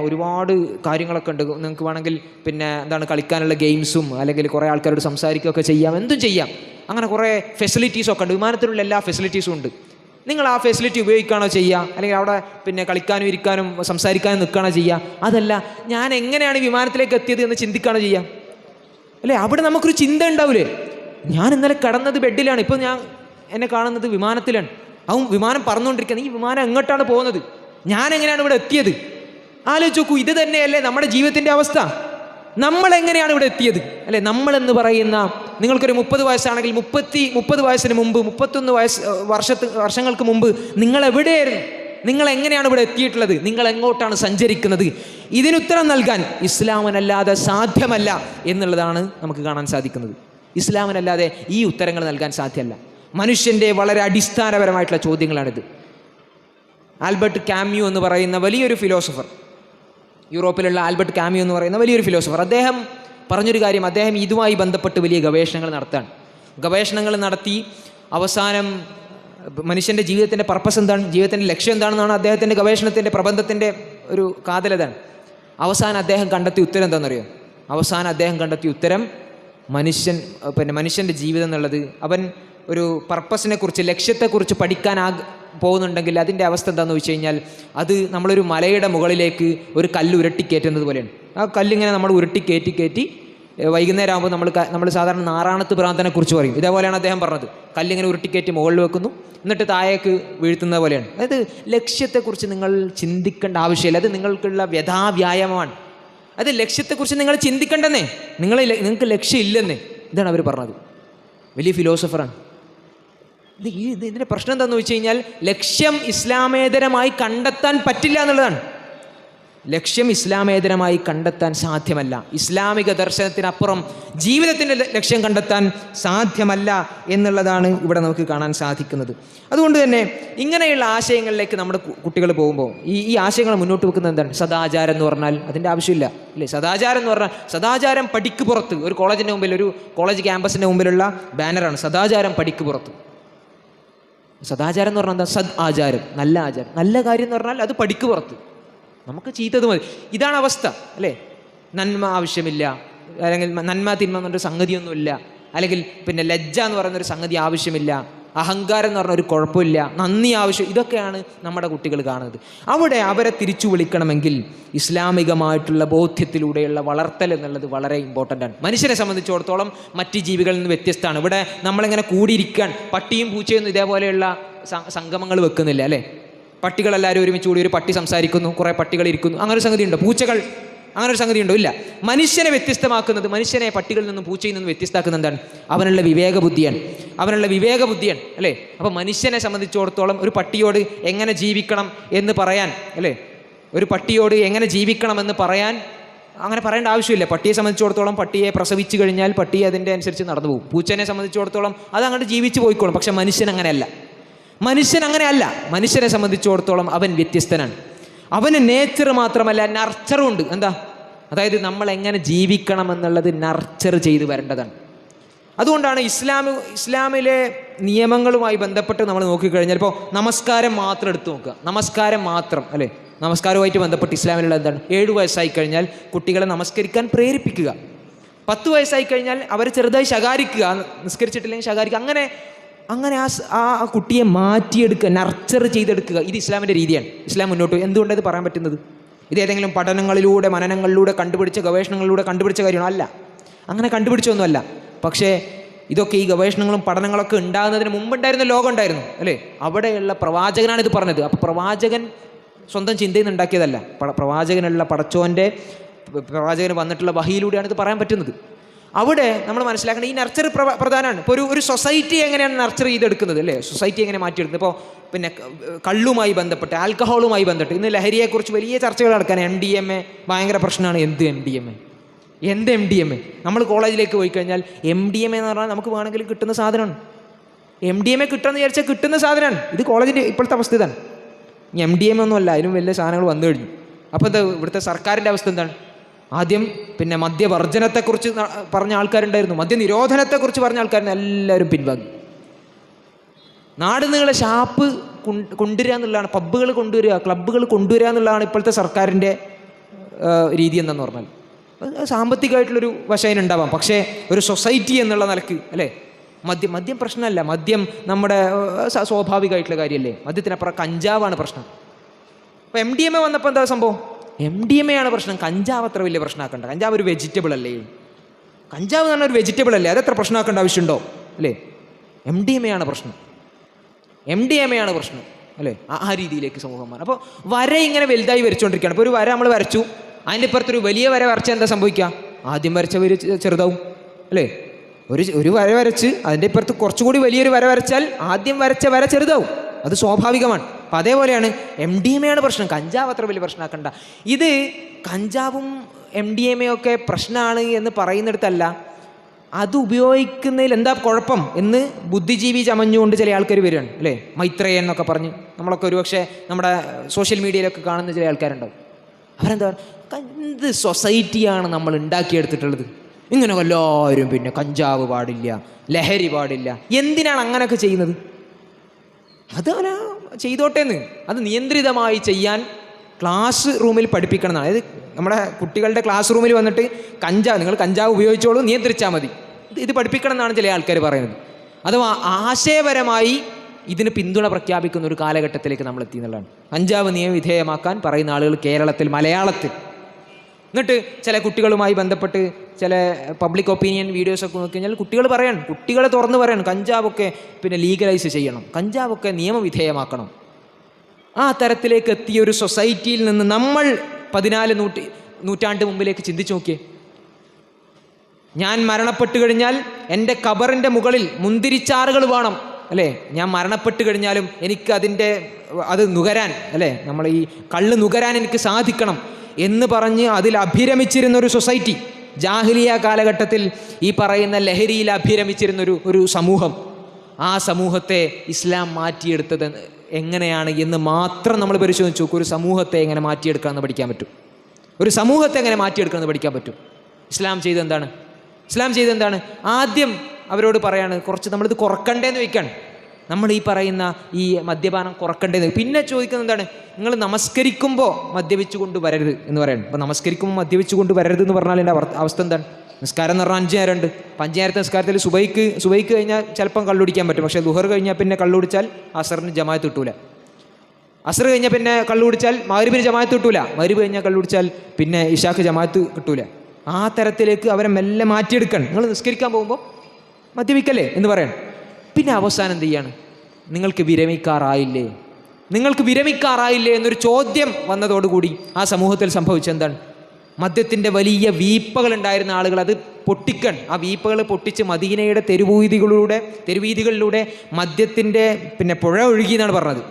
ഒരുപാട് കാര്യങ്ങളൊക്കെ ഉണ്ട്. നിങ്ങൾക്ക് വേണമെങ്കിൽ കളിക്കാനുള്ള ഗെയിംസും അല്ലെങ്കിൽ കുറേ ആൾക്കാരോട് സംസാരിക്കുകയൊക്കെ ചെയ്യാം, എന്തും ചെയ്യാം. അങ്ങനെ കുറേ ഫെസിലിറ്റീസൊക്കെ ഉണ്ട്. വിമാനത്തിലുള്ള എല്ലാ ഫെസിലിറ്റീസും ഉണ്ട്. നിങ്ങൾ ആ ഫെസിലിറ്റി ഉപയോഗിക്കുകയാണോ ചെയ്യുക, അല്ലെങ്കിൽ അവിടെ കളിക്കാനും ഇരിക്കാനും സംസാരിക്കാനും നിൽക്കുകയാണോ ചെയ്യുക? അതല്ല, ഞാൻ എങ്ങനെയാണ് വിമാനത്തിലേക്ക് എത്തിയത് എന്ന് ചിന്തിക്കുകയാണോ ചെയ്യുക, അല്ലേ? അവിടെ നമുക്കൊരു ചിന്ത ഉണ്ടാവില്ലേ? ഞാൻ ഇന്നലെ കിടന്നത് ബെഡിലാണ്, ഇപ്പോൾ എന്നെ കാണുന്നത് വിമാനത്തിലാണ്. വിമാനം പറന്നുകൊണ്ടിരിക്കുകയാണ്. ഈ വിമാനം എങ്ങോട്ടാണ് പോകുന്നത്? ഞാൻ എങ്ങനെയാണ് ഇവിടെ എത്തിയത്? ആലോചിച്ച് നോക്കൂ, ഇത് തന്നെയല്ലേ നമ്മുടെ ജീവിതത്തിൻ്റെ അവസ്ഥ? നമ്മളെങ്ങനെയാണ് ഇവിടെ എത്തിയത് അല്ലേ? നമ്മളെന്ന് പറയുന്ന, നിങ്ങൾക്കൊരു 30 വയസ്സാണെങ്കിൽ 30 വയസ്സിന് മുമ്പ്, 31 വർഷങ്ങൾക്ക് മുമ്പ് നിങ്ങൾ എവിടെയായിരുന്നു? നിങ്ങൾ എങ്ങനെയാണ് ഇവിടെ എത്തിയിട്ടുള്ളത്? നിങ്ങൾ എങ്ങോട്ടാണ് സഞ്ചരിക്കുന്നത്? ഇതിനുത്തരം നൽകാൻ ഇസ്ലാമിനല്ലാതെ സാധ്യമല്ല എന്നുള്ളതാണ് നമുക്ക് കാണാൻ സാധിക്കുന്നത്. ഇസ്ലാമിനല്ലാതെ ഈ ഉത്തരങ്ങൾ നൽകാൻ സാധ്യമല്ല. മനുഷ്യൻ്റെ വളരെ അടിസ്ഥാനപരമായിട്ടുള്ള ചോദ്യങ്ങളാണിത്. ആൽബർട്ട് കാമ്യൂ എന്ന് പറയുന്ന വലിയൊരു ഫിലോസഫർ, യൂറോപ്പിലുള്ള ആൽബർട്ട് കാമ്യൂ എന്ന് പറയുന്ന വലിയൊരു ഫിലോസഫർ, അദ്ദേഹം പറഞ്ഞൊരു കാര്യം, അദ്ദേഹം ഇതുമായി ബന്ധപ്പെട്ട് വലിയ ഗവേഷണങ്ങൾ നടത്താണ്. ഗവേഷണങ്ങൾ നടത്തി അവസാനം മനുഷ്യൻ്റെ ജീവിതത്തിൻ്റെ പർപ്പസ് എന്താണ്, ജീവിതത്തിൻ്റെ ലക്ഷ്യം എന്താണെന്നാണ് അദ്ദേഹത്തിൻ്റെ ഗവേഷണത്തിൻ്റെ പ്രബന്ധത്തിൻ്റെ ഒരു കാതലതാണ്. അവസാനം അദ്ദേഹം കണ്ടെത്തിയ ഉത്തരം എന്താണെന്നറിയോ? അവസാനം അദ്ദേഹം കണ്ടെത്തിയ ഉത്തരം, മനുഷ്യൻ്റെ ജീവിതം എന്നുള്ളത്, അവൻ ഒരു പർപ്പസിനെ കുറിച്ച്, ലക്ഷ്യത്തെക്കുറിച്ച് പഠിക്കാൻ പോകുന്നുണ്ടെങ്കിൽ അതിൻ്റെ അവസ്ഥ എന്താണെന്ന് വെച്ച് കഴിഞ്ഞാൽ, അത് നമ്മളൊരു മലയുടെ മുകളിലേക്ക് ഒരു കല്ല് ഉരുട്ടിക്കയറ്റുന്നത് പോലെയാണ്. ആ കല്ലിങ്ങനെ നമ്മൾ ഉരുട്ടിക്കയറ്റി വൈകുന്നേരം ആകുമ്പോൾ നമ്മൾ സാധാരണ നാറാണത്ത് ഭ്രാന്തനെ കുറിച്ച് പറയും. ഇതേപോലെയാണ് അദ്ദേഹം പറഞ്ഞത്. കല്ലിങ്ങനെ ഉരുട്ടിക്കയറ്റി മുകളിൽ വെക്കുന്നു, എന്നിട്ട് താഴേക്ക് വീഴ്ത്തുന്നത് പോലെയാണ്. അതായത് ലക്ഷ്യത്തെക്കുറിച്ച് നിങ്ങൾ ചിന്തിക്കേണ്ട ആവശ്യമില്ല, അത് നിങ്ങൾക്കുള്ള വ്യഥാവ്യായാമമാണ്. അത് ലക്ഷ്യത്തെക്കുറിച്ച് നിങ്ങൾ ചിന്തിക്കേണ്ടെന്നേ, നിങ്ങൾക്ക് ലക്ഷ്യമില്ലെന്നേ. ഇതാണ് അവർ പറഞ്ഞത്. വലിയ ഫിലോസഫറാണ്. ഇതിൻ്റെ പ്രശ്നം എന്താണെന്ന് വെച്ച് കഴിഞ്ഞാൽ, ലക്ഷ്യം ഇസ്ലാമേതരമായി കണ്ടെത്താൻ പറ്റില്ല എന്നുള്ളതാണ്. ലക്ഷ്യം ഇസ്ലാമേതരമായി കണ്ടെത്താൻ സാധ്യമല്ല. ഇസ്ലാമിക ദർശനത്തിനപ്പുറം ജീവിതത്തിൻ്റെ ലക്ഷ്യം കണ്ടെത്താൻ സാധ്യമല്ല എന്നുള്ളതാണ് ഇവിടെ നമുക്ക് കാണാൻ സാധിക്കുന്നത്. അതുകൊണ്ട് തന്നെ ഇങ്ങനെയുള്ള ആശയങ്ങളിലേക്ക് നമ്മുടെ കുട്ടികൾ പോകുമ്പോൾ ഈ ആശയങ്ങൾ മുന്നോട്ട് വെക്കുന്നത് എന്താണ്? സദാചാരം എന്ന് പറഞ്ഞാൽ അതിൻ്റെ ആവശ്യമില്ല അല്ലേ? സദാചാരം എന്ന് പറഞ്ഞാൽ, സദാചാരം പടിക്ക് പുറത്ത്, ഒരു കോളേജിൻ്റെ മുമ്പിൽ, ഒരു കോളേജ് ക്യാമ്പസിൻ്റെ മുമ്പിലുള്ള ബാനറാണ് സദാചാരം പടിക്ക് പുറത്ത്. സദാചാരം എന്ന് പറഞ്ഞാൽ എന്താ? സദ് ആചാരം, നല്ല ആചാരം, നല്ല കാര്യം എന്ന് പറഞ്ഞാൽ അത് പടിക്ക് പുറത്ത്, നമുക്ക് ചീത്തത് മതി. ഇതാണ് അവസ്ഥ അല്ലേ? നന്മ ആവശ്യമില്ല, അല്ലെങ്കിൽ നന്മ തിന്മ എന്നൊരു സംഗതിയൊന്നുമില്ല, അല്ലെങ്കിൽ ലജ്ജ എന്ന് പറയുന്നൊരു സംഗതി ആവശ്യമില്ല, അഹങ്കാരം എന്ന് പറഞ്ഞൊരു കുഴപ്പമില്ല, നന്ദി ആവശ്യം, ഇതൊക്കെയാണ് നമ്മുടെ കുട്ടികൾ കാണുന്നത്. അവിടെ അവരെ തിരിച്ചു വിളിക്കണമെങ്കിൽ ഇസ്ലാമികമായിട്ടുള്ള ബോധ്യത്തിലൂടെയുള്ള വളർത്തൽ എന്നുള്ളത് വളരെ ഇമ്പോർട്ടൻ്റ് ആണ്. മനുഷ്യനെ സംബന്ധിച്ചിടത്തോളം മറ്റ് ജീവികളിൽ നിന്ന് വ്യത്യസ്തമാണ്. ഇവിടെ നമ്മളിങ്ങനെ കൂടിയിരിക്കാൻ, പട്ടിയും പൂച്ചയൊന്നും ഇതേപോലെയുള്ള സംഗമങ്ങൾ വെക്കുന്നില്ല അല്ലേ? പട്ടികളെല്ലാവരും ഒരുമിച്ച് കൂടി ഒരു പട്ടി സംസാരിക്കുന്നു, കുറേ പട്ടികൾ ഇരിക്കുന്നു, അങ്ങനെ ഒരു സംഗതി ഉണ്ടോ? പൂച്ചകൾ അങ്ങനെ ഒരു സംഗതി ഉണ്ടോ? ഇല്ല. മനുഷ്യനെ വ്യത്യസ്തമാക്കുന്നത്, മനുഷ്യനെ പട്ടികളിൽ നിന്നും പൂച്ചയിൽ നിന്നും വ്യത്യസ്തമാക്കുന്നത് എന്താണ്? അവനുള്ള വിവേകബുദ്ധിയാണ് അല്ലേ? അപ്പോൾ മനുഷ്യനെ സംബന്ധിച്ചിടത്തോളം ഒരു പട്ടിയോട് എങ്ങനെ ജീവിക്കണം എന്ന് പറയാൻ അല്ലേ, ഒരു പട്ടിയോട് എങ്ങനെ ജീവിക്കണം എന്ന് പറയാൻ അങ്ങനെ പറയേണ്ട ആവശ്യമില്ല. പട്ടിയെ സംബന്ധിച്ചിടത്തോളം പട്ടിയെ പ്രസവിച്ചു കഴിഞ്ഞാൽ പട്ടി അതിൻ്റെ അനുസരിച്ച് നടന്നു പോകും. പൂച്ചനെ സംബന്ധിച്ചിടത്തോളം അത് അങ്ങോട്ട് ജീവിച്ച് പോയിക്കോളും. പക്ഷെ മനുഷ്യൻ അങ്ങനെയല്ല. മനുഷ്യനെ സംബന്ധിച്ചിടത്തോളം അവൻ വ്യത്യസ്തനാണ്. അവന് നേച്ചർ മാത്രമല്ല, നർച്ചറും ഉണ്ട്. എന്താ? അതായത് നമ്മൾ എങ്ങനെ ജീവിക്കണം എന്നുള്ളത് നർച്ചർ ചെയ്ത് വരേണ്ടതാണ്. അതുകൊണ്ടാണ് ഇസ്ലാമിലെ നിയമങ്ങളുമായി ബന്ധപ്പെട്ട് നമ്മൾ നോക്കിക്കഴിഞ്ഞാൽ, ഇപ്പോൾ നമസ്കാരം മാത്രം എടുത്തു നോക്കുക. നമസ്കാരം മാത്രം അല്ലേ? നമസ്കാരവുമായിട്ട് ബന്ധപ്പെട്ട് ഇസ്ലാമിലുള്ള എന്താണ്? 7 വയസ്സായി കഴിഞ്ഞാൽ കുട്ടികളെ നമസ്കരിക്കാൻ പ്രേരിപ്പിക്കുക. 10 വയസ്സായി കഴിഞ്ഞാൽ അവരെ ചെറുതായി ശകാരിക്കുക, നിസ്കരിച്ചിട്ടില്ലെങ്കിൽ ശകാരിക്കുക. അങ്ങനെ ആ കുട്ടിയെ മാറ്റിയെടുക്കുക, നർച്ചർ ചെയ്തെടുക്കുക. ഇത് ഇസ്ലാമിൻ്റെ രീതിയാണ്. ഇസ്ലാം മുന്നോട്ട് എന്തുകൊണ്ടത് പറയാൻ പറ്റുന്നത്? ഇത് ഏതെങ്കിലും പഠനങ്ങളിലൂടെ, മനനങ്ങളിലൂടെ കണ്ടുപിടിച്ച, ഗവേഷണങ്ങളിലൂടെ കണ്ടുപിടിച്ച കാര്യമാണോ? അല്ല, അങ്ങനെ കണ്ടുപിടിച്ചൊന്നുമല്ല. പക്ഷേ ഇതൊക്കെ, ഈ ഗവേഷണങ്ങളും പഠനങ്ങളൊക്കെ ഉണ്ടാകുന്നതിന് മുമ്പുണ്ടായിരുന്ന ലോകം ഉണ്ടായിരുന്നു അല്ലേ? അവിടെയുള്ള പ്രവാചകനാണ് ഇത് പറഞ്ഞത്. അപ്പോൾ പ്രവാചകൻ സ്വന്തം ചിന്തയിൽ നിന്ന് ഉണ്ടാക്കിയതല്ല. പ്രവാചകനുള്ള പ്രവാചകന് വന്നിട്ടുള്ള വഹിയിലൂടെയാണ് ഇത് പറയാൻ പറ്റുന്നത്. അവിടെ നമ്മൾ മനസ്സിലാക്കേണ്ടത് ഈ നർച്ചർ പ്രധാനമാണ്. ഇപ്പോൾ ഒരു സൊസൈറ്റി എങ്ങനെയാണ് നർച്ചർ ചെയ്തെടുക്കുന്നത് അല്ലേ? സൊസൈറ്റി എങ്ങനെ മാറ്റിയെടുക്കുന്നത്? ഇപ്പോൾ കള്ളുമായി ബന്ധപ്പെട്ട്, ആൽക്കഹോളുമായി ബന്ധപ്പെട്ട് ഇന്ന് ലഹരിയെക്കുറിച്ച് വലിയ ചർച്ചകൾ നടക്കാൻ. MDMA ഭയങ്കര പ്രശ്നമാണ്. എന്ത് MDMA? നമ്മൾ കോളേജിലേക്ക് പോയി കഴിഞ്ഞാൽ MDMA എന്ന് പറഞ്ഞാൽ നമുക്ക് വേണമെങ്കിൽ കിട്ടുന്ന സാധനമാണ്. MDMA കിട്ടുമെന്ന് വിചാരിച്ചാൽ കിട്ടുന്ന സാധനമാണ്. ഇത് കോളേജിൻ്റെ ഇപ്പോഴത്തെ അവസ്ഥ ഇതാണ്. MDMA ഒന്നുമല്ല, അതിനും വലിയ സാധനങ്ങൾ വന്നു കഴിഞ്ഞു. അപ്പോൾ എന്താ ഇവിടുത്തെ സർക്കാരിൻ്റെ അവസ്ഥ എന്താണ്? ആദ്യം മദ്യവർജനത്തെക്കുറിച്ച് പറഞ്ഞ ആൾക്കാരുണ്ടായിരുന്നു, മദ്യനിരോധനത്തെക്കുറിച്ച് പറഞ്ഞ ആൾക്കാരുണ്ട്, എല്ലാവരും പിൻവാങ്ങി. നാട് നീളെ ഷാപ്പ് കൊണ്ടുവരിക എന്നുള്ളതാണ്, പബ്ബുകൾ കൊണ്ടുവരിക, ക്ലബ്ബുകൾ കൊണ്ടുവരിക എന്നുള്ളതാണ് ഇപ്പോഴത്തെ സർക്കാരിൻ്റെ രീതി എന്തെന്ന് പറഞ്ഞാൽ. സാമ്പത്തികമായിട്ടുള്ളൊരു വശയിനുണ്ടാവാം, പക്ഷേ ഒരു സൊസൈറ്റി എന്നുള്ള നിലക്ക് അല്ലേ, മദ്യം പ്രശ്നമല്ല. മദ്യം നമ്മുടെ സ്വാഭാവികമായിട്ടുള്ള കാര്യമല്ലേ. മദ്യത്തിനപ്പുറം കഞ്ചാവാണ് പ്രശ്നം. അപ്പോൾ MDMA വന്നപ്പോൾ എന്താ സംഭവം? MDMA ആണ് പ്രശ്നം. കഞ്ചാവ് അത്ര വലിയ പ്രശ്നമാക്കണ്ട. കഞ്ചാവ് ഒരു വെജിറ്റബിൾ അല്ലേ? കഞ്ചാവ് എന്ന് പറഞ്ഞാൽ ഒരു വെജിറ്റബിൾ അല്ലേ? അതെത്ര പ്രശ്നമാക്കേണ്ട ആവശ്യമുണ്ടോ അല്ലേ? MDMA ആണ് പ്രശ്നം. അല്ലേ? ആ രീതിയിലേക്ക് സമൂഹം മാറും. അപ്പോൾ വര ഇങ്ങനെ വലുതായി വരച്ചുകൊണ്ടിരിക്കുകയാണ്. അപ്പോൾ ഒരു വര നമ്മൾ വരച്ചു, അതിൻ്റെ ഇപ്പുറത്തൊരു വലിയ വര വരച്ചാൽ എന്താ സംഭവിക്കുക? ആദ്യം വരച്ച വര ചെറുതാവും അല്ലേ? ഒരു വര വരച്ച് അതിൻ്റെ ഇപ്പുറത്ത് കുറച്ചുകൂടി വലിയൊരു വര വരച്ചാൽ ആദ്യം വരച്ച വര ചെറുതാവും. അത് സ്വാഭാവികമാണ്. അപ്പം അതേപോലെയാണ് MDMA ആണ് പ്രശ്നം. കഞ്ചാവ് അത്ര വലിയ പ്രശ്നമാക്കണ്ട. ഇത് കഞ്ചാവും MDMA ഒക്കെ പ്രശ്നമാണ് എന്ന് പറയുന്നിടത്തല്ല, അത് ഉപയോഗിക്കുന്നതിൽ എന്താ കുഴപ്പം എന്ന് ബുദ്ധിജീവി ചമഞ്ഞുകൊണ്ട് ചില ആൾക്കാർ വരികയാണ് അല്ലേ? മൈത്രേയൻ എന്നൊക്കെ പറഞ്ഞ് നമ്മളൊക്കെ ഒരുപക്ഷെ നമ്മുടെ സോഷ്യൽ മീഡിയയിലൊക്കെ കാണുന്ന ചില ആൾക്കാരുണ്ടാവും. അവരെന്താ, എന്ത് സൊസൈറ്റിയാണ് നമ്മൾ ഉണ്ടാക്കിയെടുത്തിട്ടുള്ളത്? ഇങ്ങനെ എല്ലാവരും പിന്നെ കഞ്ചാവ് പാടില്ല, ലഹരി പാടില്ല. എന്തിനാണ് അങ്ങനെയൊക്കെ ചെയ്യുന്നത്? അത് അവനെ ചെയ്തോട്ടേന്ന്. അത് നിയന്ത്രിതമായി ചെയ്യാൻ ക്ലാസ് റൂമിൽ പഠിപ്പിക്കണം എന്നാണ്. അതായത് നമ്മുടെ കുട്ടികളുടെ ക്ലാസ് റൂമിൽ വന്നിട്ട് നിങ്ങൾ കഞ്ചാവ് ഉപയോഗിച്ചോളൂ, നിയന്ത്രിച്ചാൽ മതി, ഇത് പഠിപ്പിക്കണം എന്നാണ് ചില ആൾക്കാർ പറയുന്നത്. അഥവാ ആശയപരമായി ഇതിന് പിന്തുണ പ്രഖ്യാപിക്കുന്ന ഒരു കാലഘട്ടത്തിലേക്ക് നമ്മൾ എത്തി എന്നുള്ളതാണ്. കഞ്ചാവ് നിയമവിധേയമാക്കാൻ പറയുന്ന ആളുകൾ കേരളത്തിൽ, മലയാളത്തിൽ. എന്നിട്ട് ചില കുട്ടികളുമായി ബന്ധപ്പെട്ട് ചില പബ്ലിക് ഒപ്പീനിയൻ വീഡിയോസൊക്കെ നോക്കി കഴിഞ്ഞാൽ കുട്ടികളെ തുറന്ന് പറയണം കഞ്ചാവൊക്കെ പിന്നെ ലീഗലൈസ് ചെയ്യണം, കഞ്ചാവൊക്കെ നിയമവിധേയമാക്കണം. ആ തരത്തിലേക്ക് എത്തിയ ഒരു സൊസൈറ്റിയിൽ നിന്ന് നമ്മൾ 14 നൂറ്റാണ്ട് മുമ്പിലേക്ക് ചിന്തിച്ചു നോക്കിയേ. ഞാൻ മരണപ്പെട്ടു കഴിഞ്ഞാൽ എൻ്റെ ഖബറിൻ്റെ മുകളിൽ മുന്തിരിച്ചാറുകൾ വേണം അല്ലേ? ഞാൻ മരണപ്പെട്ടു കഴിഞ്ഞാലും എനിക്ക് അത് നുകരാൻ അല്ലേ, നമ്മൾ ഈ കള്ള് നുകരാൻ എനിക്ക് സാധിക്കണം എന്ന് പറഞ്ഞ് അതിൽ അഭിരമിച്ചിരുന്നൊരു സൊസൈറ്റി. ജാഹിലിയ കാലഘട്ടത്തിൽ ഈ പറയുന്ന ലഹരിയിൽ അഭിരമിച്ചിരുന്നൊരു സമൂഹം. ആ സമൂഹത്തെ ഇസ്ലാം മാറ്റിയെടുത്തത് എങ്ങനെയാണ് എന്ന് മാത്രം നമ്മൾ പരിശോധിച്ച് നോക്കും. ഒരു സമൂഹത്തെ എങ്ങനെ മാറ്റിയെടുക്കാമെന്ന് പഠിക്കാൻ പറ്റും. ഒരു സമൂഹത്തെ എങ്ങനെ മാറ്റിയെടുക്കാമെന്ന് പഠിക്കാൻ പറ്റും. ഇസ്ലാം ചെയ്തെന്താണ്? ആദ്യം അവരോട് പറയാണ്, കുറച്ച് നമ്മളിത് കുറക്കണ്ടേന്ന് വയ്ക്കാണ്. നമ്മൾ ഈ പറയുന്ന ഈ മദ്യപാനം കുറക്കണ്ടേന്ന്. പിന്നെ ചോദിക്കുന്നത് എന്താണ്? നിങ്ങൾ നമസ്കരിക്കുമ്പോൾ മദ്യപിച്ചു കൊണ്ട് വരരുത് എന്ന് പറയണം. അപ്പോൾ നമസ്കരിക്കുമ്പോൾ മദ്യപിച്ചു കൊണ്ട് വരരുത് എന്ന് പറഞ്ഞാൽ എൻ്റെ അവസ്ഥ എന്താണ്? നിസ്കാരം എന്ന് പറഞ്ഞാൽ 5 നേരമുണ്ട്. 5 നേരത്തെ നിസ്കാരത്തിൽ സുബൈക്ക് കഴിഞ്ഞാൽ ചിലപ്പം കള്ളുടിക്കാൻ പറ്റും. പക്ഷേ ദുഹർ കഴിഞ്ഞാൽ പിന്നെ കള്ളുടിച്ചാൽ അസറിന് ജമാഅത്ത് കിട്ടൂല. അസർ കഴിഞ്ഞാൽ പിന്നെ കള്ളുടിച്ചാൽ മഗ്‌രിബിന് ജമാഅത്ത് കിട്ടൂല. മഗ്‌രിബ് കഴിഞ്ഞാൽ കള്ളുടിച്ചാൽ പിന്നെ ഇശാക്ക് ജമാഅത്ത് കിട്ടൂല. ആ തരത്തിലേക്ക് അവരെ മെല്ലെ മാറ്റിയെടുക്കണം. നിങ്ങൾ നിസ്കരിക്കാൻ പോകുമ്പോൾ മദ്യപിക്കല്ലേ എന്ന് പറയണം. പിന്നെ അവസാനം എന്ത് ചെയ്യാണ്? നിങ്ങൾക്ക് വിരമിക്കാറായില്ലേ എന്നൊരു ചോദ്യം വന്നതോടുകൂടി ആ സമൂഹത്തിൽ സംഭവിച്ചെന്താണ്? മദ്യത്തിൻ്റെ വലിയ വീപ്പകളുണ്ടായിരുന്ന ആളുകൾ അത് ആ വീപ്പകൾ പൊട്ടിച്ച് മദീനയുടെ തെരുവീതികളിലൂടെ മദ്യത്തിൻ്റെ പിന്നെ പുഴ ഒഴുകി എന്നാണ് പറഞ്ഞത്.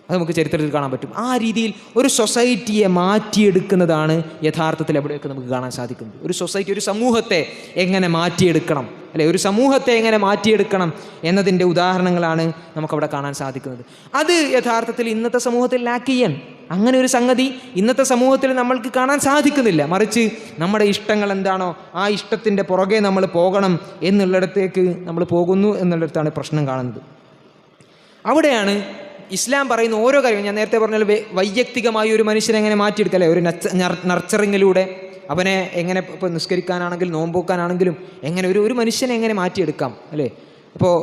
അത് നമുക്ക് ചരിത്രത്തിൽ കാണാൻ പറ്റും. ആ രീതിയിൽ ഒരു സൊസൈറ്റിയെ മാറ്റിയെടുക്കുന്നതാണ് യഥാർത്ഥത്തിൽ എവിടെയൊക്കെ നമുക്ക് കാണാൻ സാധിക്കുന്നത്. ഒരു സമൂഹത്തെ എങ്ങനെ മാറ്റിയെടുക്കണം അല്ലെ, ഒരു സമൂഹത്തെ എങ്ങനെ മാറ്റിയെടുക്കണം എന്നതിൻ്റെ ഉദാഹരണങ്ങളാണ് നമുക്കവിടെ കാണാൻ സാധിക്കുന്നത്. അത് യഥാർത്ഥത്തിൽ ഇന്നത്തെ സമൂഹത്തിൽ ലാക്ക് ചെയ്യാൻ അങ്ങനെ ഒരു സംഗതി ഇന്നത്തെ സമൂഹത്തിൽ നമ്മൾക്ക് കാണാൻ സാധിക്കുന്നില്ല. മറിച്ച് നമ്മുടെ ഇഷ്ടങ്ങൾ എന്താണോ ആ ഇഷ്ടത്തിൻ്റെ പുറകെ നമ്മൾ പോകണം എന്നുള്ളിടത്തേക്ക് നമ്മൾ പോകുന്നു എന്നുള്ളിടത്താണ് പ്രശ്നം കാണുന്നത്. അവിടെയാണ് ഇസ്ലാം പറയുന്ന ഓരോ കാര്യവും. ഞാൻ നേരത്തെ പറഞ്ഞാൽ വൈയക്തികമായി ഒരു മനുഷ്യനെ എങ്ങനെ മാറ്റിയെടുക്കല്ലേ, ഒരു നർച്ചറിങ്ങിലൂടെ അവനെ എങ്ങനെ, ഇപ്പോൾ നിസ്കരിക്കാനാണെങ്കിലും നോമ്പോക്കാനാണെങ്കിലും എങ്ങനെ ഒരു മനുഷ്യനെ എങ്ങനെ മാറ്റിയെടുക്കാം അല്ലേ. അപ്പോൾ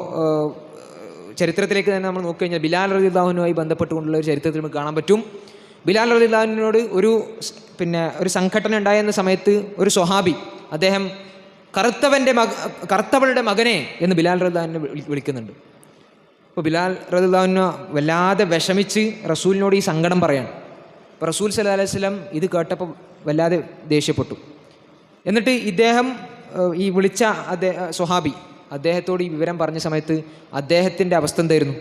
ചരിത്രത്തിലേക്ക് തന്നെ നമ്മൾ നോക്കിക്കഴിഞ്ഞാൽ ബിലാൽ റളിയല്ലാഹുവിനുമായി ബന്ധപ്പെട്ടുകൊണ്ടുള്ള ഒരു ചരിത്രത്തിൽ നമുക്ക് കാണാൻ പറ്റും. ബിലാൽ റളിയല്ലാഹുവിനോട് ഒരു സംഘടന ഉണ്ടായിരുന്ന സമയത്ത് ഒരു സ്വഹാബി അദ്ദേഹം കറുത്തവളുടെ മകനെ എന്ന് ബിലാൽ റളിയല്ലാഹുവിനെ വിളിക്കുന്നുണ്ട്. അപ്പോൾ ബിലാൽ റളിയല്ലാഹു വല്ലാതെ വിഷമിച്ച് റസൂലിനോട് ഈ സങ്കടം പറയാണ്. അപ്പോൾ റസൂൽ സല്ലല്ലാഹു അലൈഹി വസല്ലം ഇത് കേട്ടപ്പോൾ വല്ലാതെ ദേഷ്യപ്പെട്ടു. എന്നിട്ട് ഇദ്ദേഹം ഈ വിളിച്ച സ്വഹാബി അദ്ദേഹത്തോട് ഈ വിവരം പറഞ്ഞ സമയത്ത് അദ്ദേഹത്തിൻ്റെ അവസ്ഥ എന്തായിരുന്നു?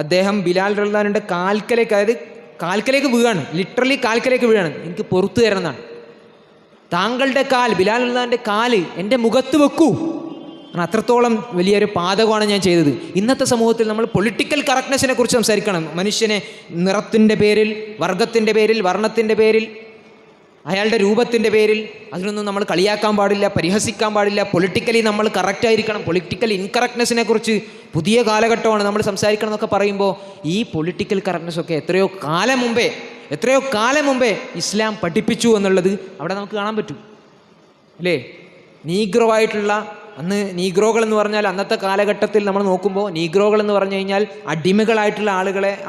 അദ്ദേഹം ബിലാൽ റളിയല്ലാഹുവിൻ്റെ കാൽക്കലേക്ക് വീഴാണ്. ലിറ്ററലി കാൽക്കലേക്ക് വീഴാണ്. എനിക്ക് പുറത്തു തരണം എന്നാണ്. താങ്കളുടെ ബിലാൽ റളിയല്ലാഹുവിൻ്റെ കാല് എൻ്റെ മുഖത്ത് വെക്കൂ. അത്രത്തോളം വലിയൊരു പാതകമാണ് ഞാൻ ചെയ്തത്. ഇന്നത്തെ സമൂഹത്തിൽ നമ്മൾ പൊളിറ്റിക്കൽ കറക്റ്റ്നെസ്സിനെ കുറിച്ച് സംസാരിക്കണം. മനുഷ്യനെ നിറത്തിൻ്റെ പേരിൽ, വർഗത്തിൻ്റെ പേരിൽ, വർണ്ണത്തിൻ്റെ പേരിൽ, അയാളുടെ രൂപത്തിൻ്റെ പേരിൽ അതിനൊന്നും നമ്മൾ കളിയാക്കാൻ പാടില്ല, പരിഹസിക്കാൻ പാടില്ല. പൊളിറ്റിക്കലി നമ്മൾ കറക്റ്റായിരിക്കണം. പൊളിറ്റിക്കൽ ഇൻകറക്റ്റ്നെസ്സിനെ കുറിച്ച് പുതിയ കാലഘട്ടമാണ് നമ്മൾ സംസാരിക്കണം എന്നൊക്കെ പറയുമ്പോൾ ഈ പൊളിറ്റിക്കൽ കറക്റ്റ്നെസ്സൊക്കെ എത്രയോ കാലം മുമ്പേ ഇസ്ലാം പഠിപ്പിച്ചു എന്നുള്ളത് അവിടെ നമുക്ക് കാണാൻ പറ്റും അല്ലേ. നീഗ്രോ ആയിട്ടുള്ള നീഗ്രോകൾ എന്ന് പറഞ്ഞാൽ അന്നത്തെ കാലഘട്ടത്തിൽ നമ്മൾ നോക്കുമ്പോൾ നീഗ്രോകൾ എന്ന് പറഞ്ഞു കഴിഞ്ഞാൽ അടിമകളായിട്ടുള്ള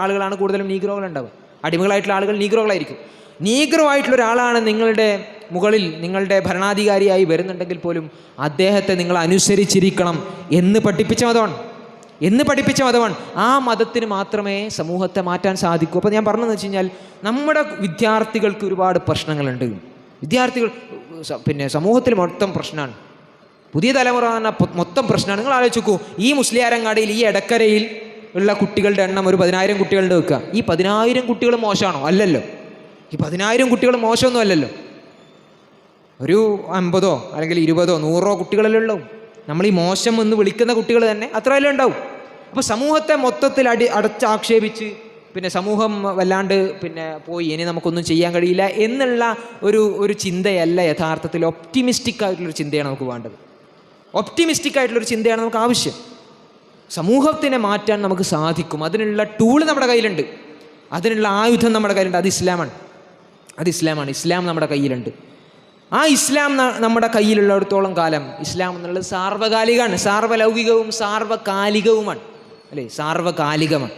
ആളുകളാണ് കൂടുതലും നീഗ്രോകൾ ഉണ്ടാവുക. അടിമകളായിട്ടുള്ള ആളുകൾ നീഗ്രോകളായിരിക്കും. നീഗ്രോ ആയിട്ടുള്ള ഒരാളാണ് നിങ്ങളുടെ മുകളിൽ, നിങ്ങളുടെ ഭരണാധികാരിയായി വരുന്നുണ്ടെങ്കിൽ പോലും അദ്ദേഹത്തെ നിങ്ങൾ അനുസരിച്ചിരിക്കണം എന്ന് പഠിപ്പിച്ച മതമാണ്. എന്ന് പഠിപ്പിച്ച മതമാണ്. ആ മതത്തിന് മാത്രമേ സമൂഹത്തെ മാറ്റാൻ സാധിക്കൂ. അപ്പോൾ ഞാൻ പറഞ്ഞതെന്ന് വെച്ച് കഴിഞ്ഞാൽ നമ്മുടെ വിദ്യാർത്ഥികൾക്ക് ഒരുപാട് പ്രശ്നങ്ങളുണ്ട്. വിദ്യാർത്ഥികൾ പിന്നെ സമൂഹത്തിൽ മൊത്തം പ്രശ്നമാണ്. പുതിയ തലമുറ പറഞ്ഞാൽ മൊത്തം പ്രശ്നമാണ്. നിങ്ങൾ ആലോചിച്ച് നോക്കൂ, ഈ മുസ്ലിയാരങ്ങാടിയിൽ ഈ എടക്കരയിൽ ഉള്ള കുട്ടികളുടെ എണ്ണം ഒരു 10,000 കുട്ടികളുടെ വെക്കുക. ഈ 10,000 കുട്ടികൾ മോശമാണോ? അല്ലല്ലോ. ഈ 10,000 കുട്ടികൾ മോശമൊന്നും അല്ലല്ലോ. ഒരു 50 അല്ലെങ്കിൽ 20 100 കുട്ടികളല്ലേ ഉണ്ടാവും. നമ്മൾ ഈ മോശം എന്ന് വിളിക്കുന്ന കുട്ടികൾ തന്നെ അത്രയല്ലേ ഉണ്ടാവും. അപ്പോൾ സമൂഹത്തെ മൊത്തത്തിൽ അടച്ചാക്ഷേപിച്ച് പിന്നെ സമൂഹം വല്ലാണ്ട് പിന്നെ പോയി, ഇനി നമുക്കൊന്നും ചെയ്യാൻ കഴിയില്ല എന്നുള്ള ഒരു ചിന്തയല്ല യഥാർത്ഥത്തിൽ. ഒപ്റ്റിമിസ്റ്റിക് ആയിട്ടുള്ളൊരു ചിന്തയാണ് നമുക്ക് വേണ്ടത്. ഒപ്റ്റിമിസ്റ്റിക് ആയിട്ടുള്ളൊരു ചിന്തയാണ് നമുക്ക് ആവശ്യം. സമൂഹത്തിനെ മാറ്റാൻ നമുക്ക് സാധിക്കും. അതിനുള്ള ടൂള് നമ്മുടെ കയ്യിലുണ്ട്, അതിനുള്ള ആയുധം നമ്മുടെ കയ്യിലുണ്ട്. അത് ഇസ്ലാമാണ്. ഇസ്ലാം നമ്മുടെ കയ്യിലുണ്ട്. ആ ഇസ്ലാം നമ്മുടെ കയ്യിലുള്ളിടത്തോളം കാലം ഇസ്ലാം എന്നുള്ളത് സാർവകാലികമാണ്, സാർവലൗകികവും സാർവകാലികവുമാണ്. അല്ലേ? സാർവകാലികമാണ്.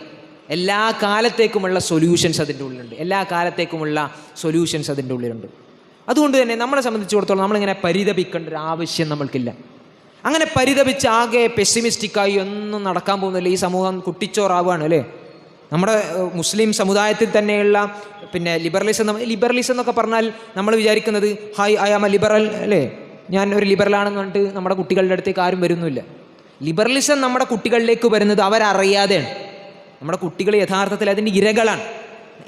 എല്ലാ കാലത്തേക്കുമുള്ള സൊല്യൂഷൻസ് അതിൻ്റെ ഉള്ളിലുണ്ട്. അതിൻ്റെ ഉള്ളിലുണ്ട്. അതുകൊണ്ട് തന്നെ നമ്മളെ സംബന്ധിച്ചിടത്തോളം നമ്മളിങ്ങനെ പരിതപിക്കേണ്ട ഒരു ആവശ്യം നമ്മൾക്കില്ല. അങ്ങനെ പരിതപിച്ച് ആകെ പെസിമിസ്റ്റിക്കായി ഒന്നും നടക്കാൻ പോകുന്നില്ല. ഈ സമൂഹം കുട്ടിച്ചോറാവുകയാണ്. അല്ലേ? നമ്മുടെ മുസ്ലിം സമുദായത്തിൽ തന്നെയുള്ള പിന്നെ ലിബറലിസം എന്നൊക്കെ പറഞ്ഞാൽ നമ്മൾ വിചാരിക്കുന്നത് ഐ ആം എ ലിബറൽ, അല്ലേ, ഞാൻ ഒരു ലിബറലാണെന്ന് പറഞ്ഞിട്ട് നമ്മുടെ കുട്ടികളുടെ അടുത്തേക്ക് ആരും വരുന്നില്ല. ലിബറലിസം നമ്മുടെ കുട്ടികളിലേക്ക് വരുന്നത് അവരറിയാതെയാണ്. നമ്മുടെ കുട്ടികൾ യഥാർത്ഥത്തിൽ അതിൻ്റെ ഇരകളാണ്.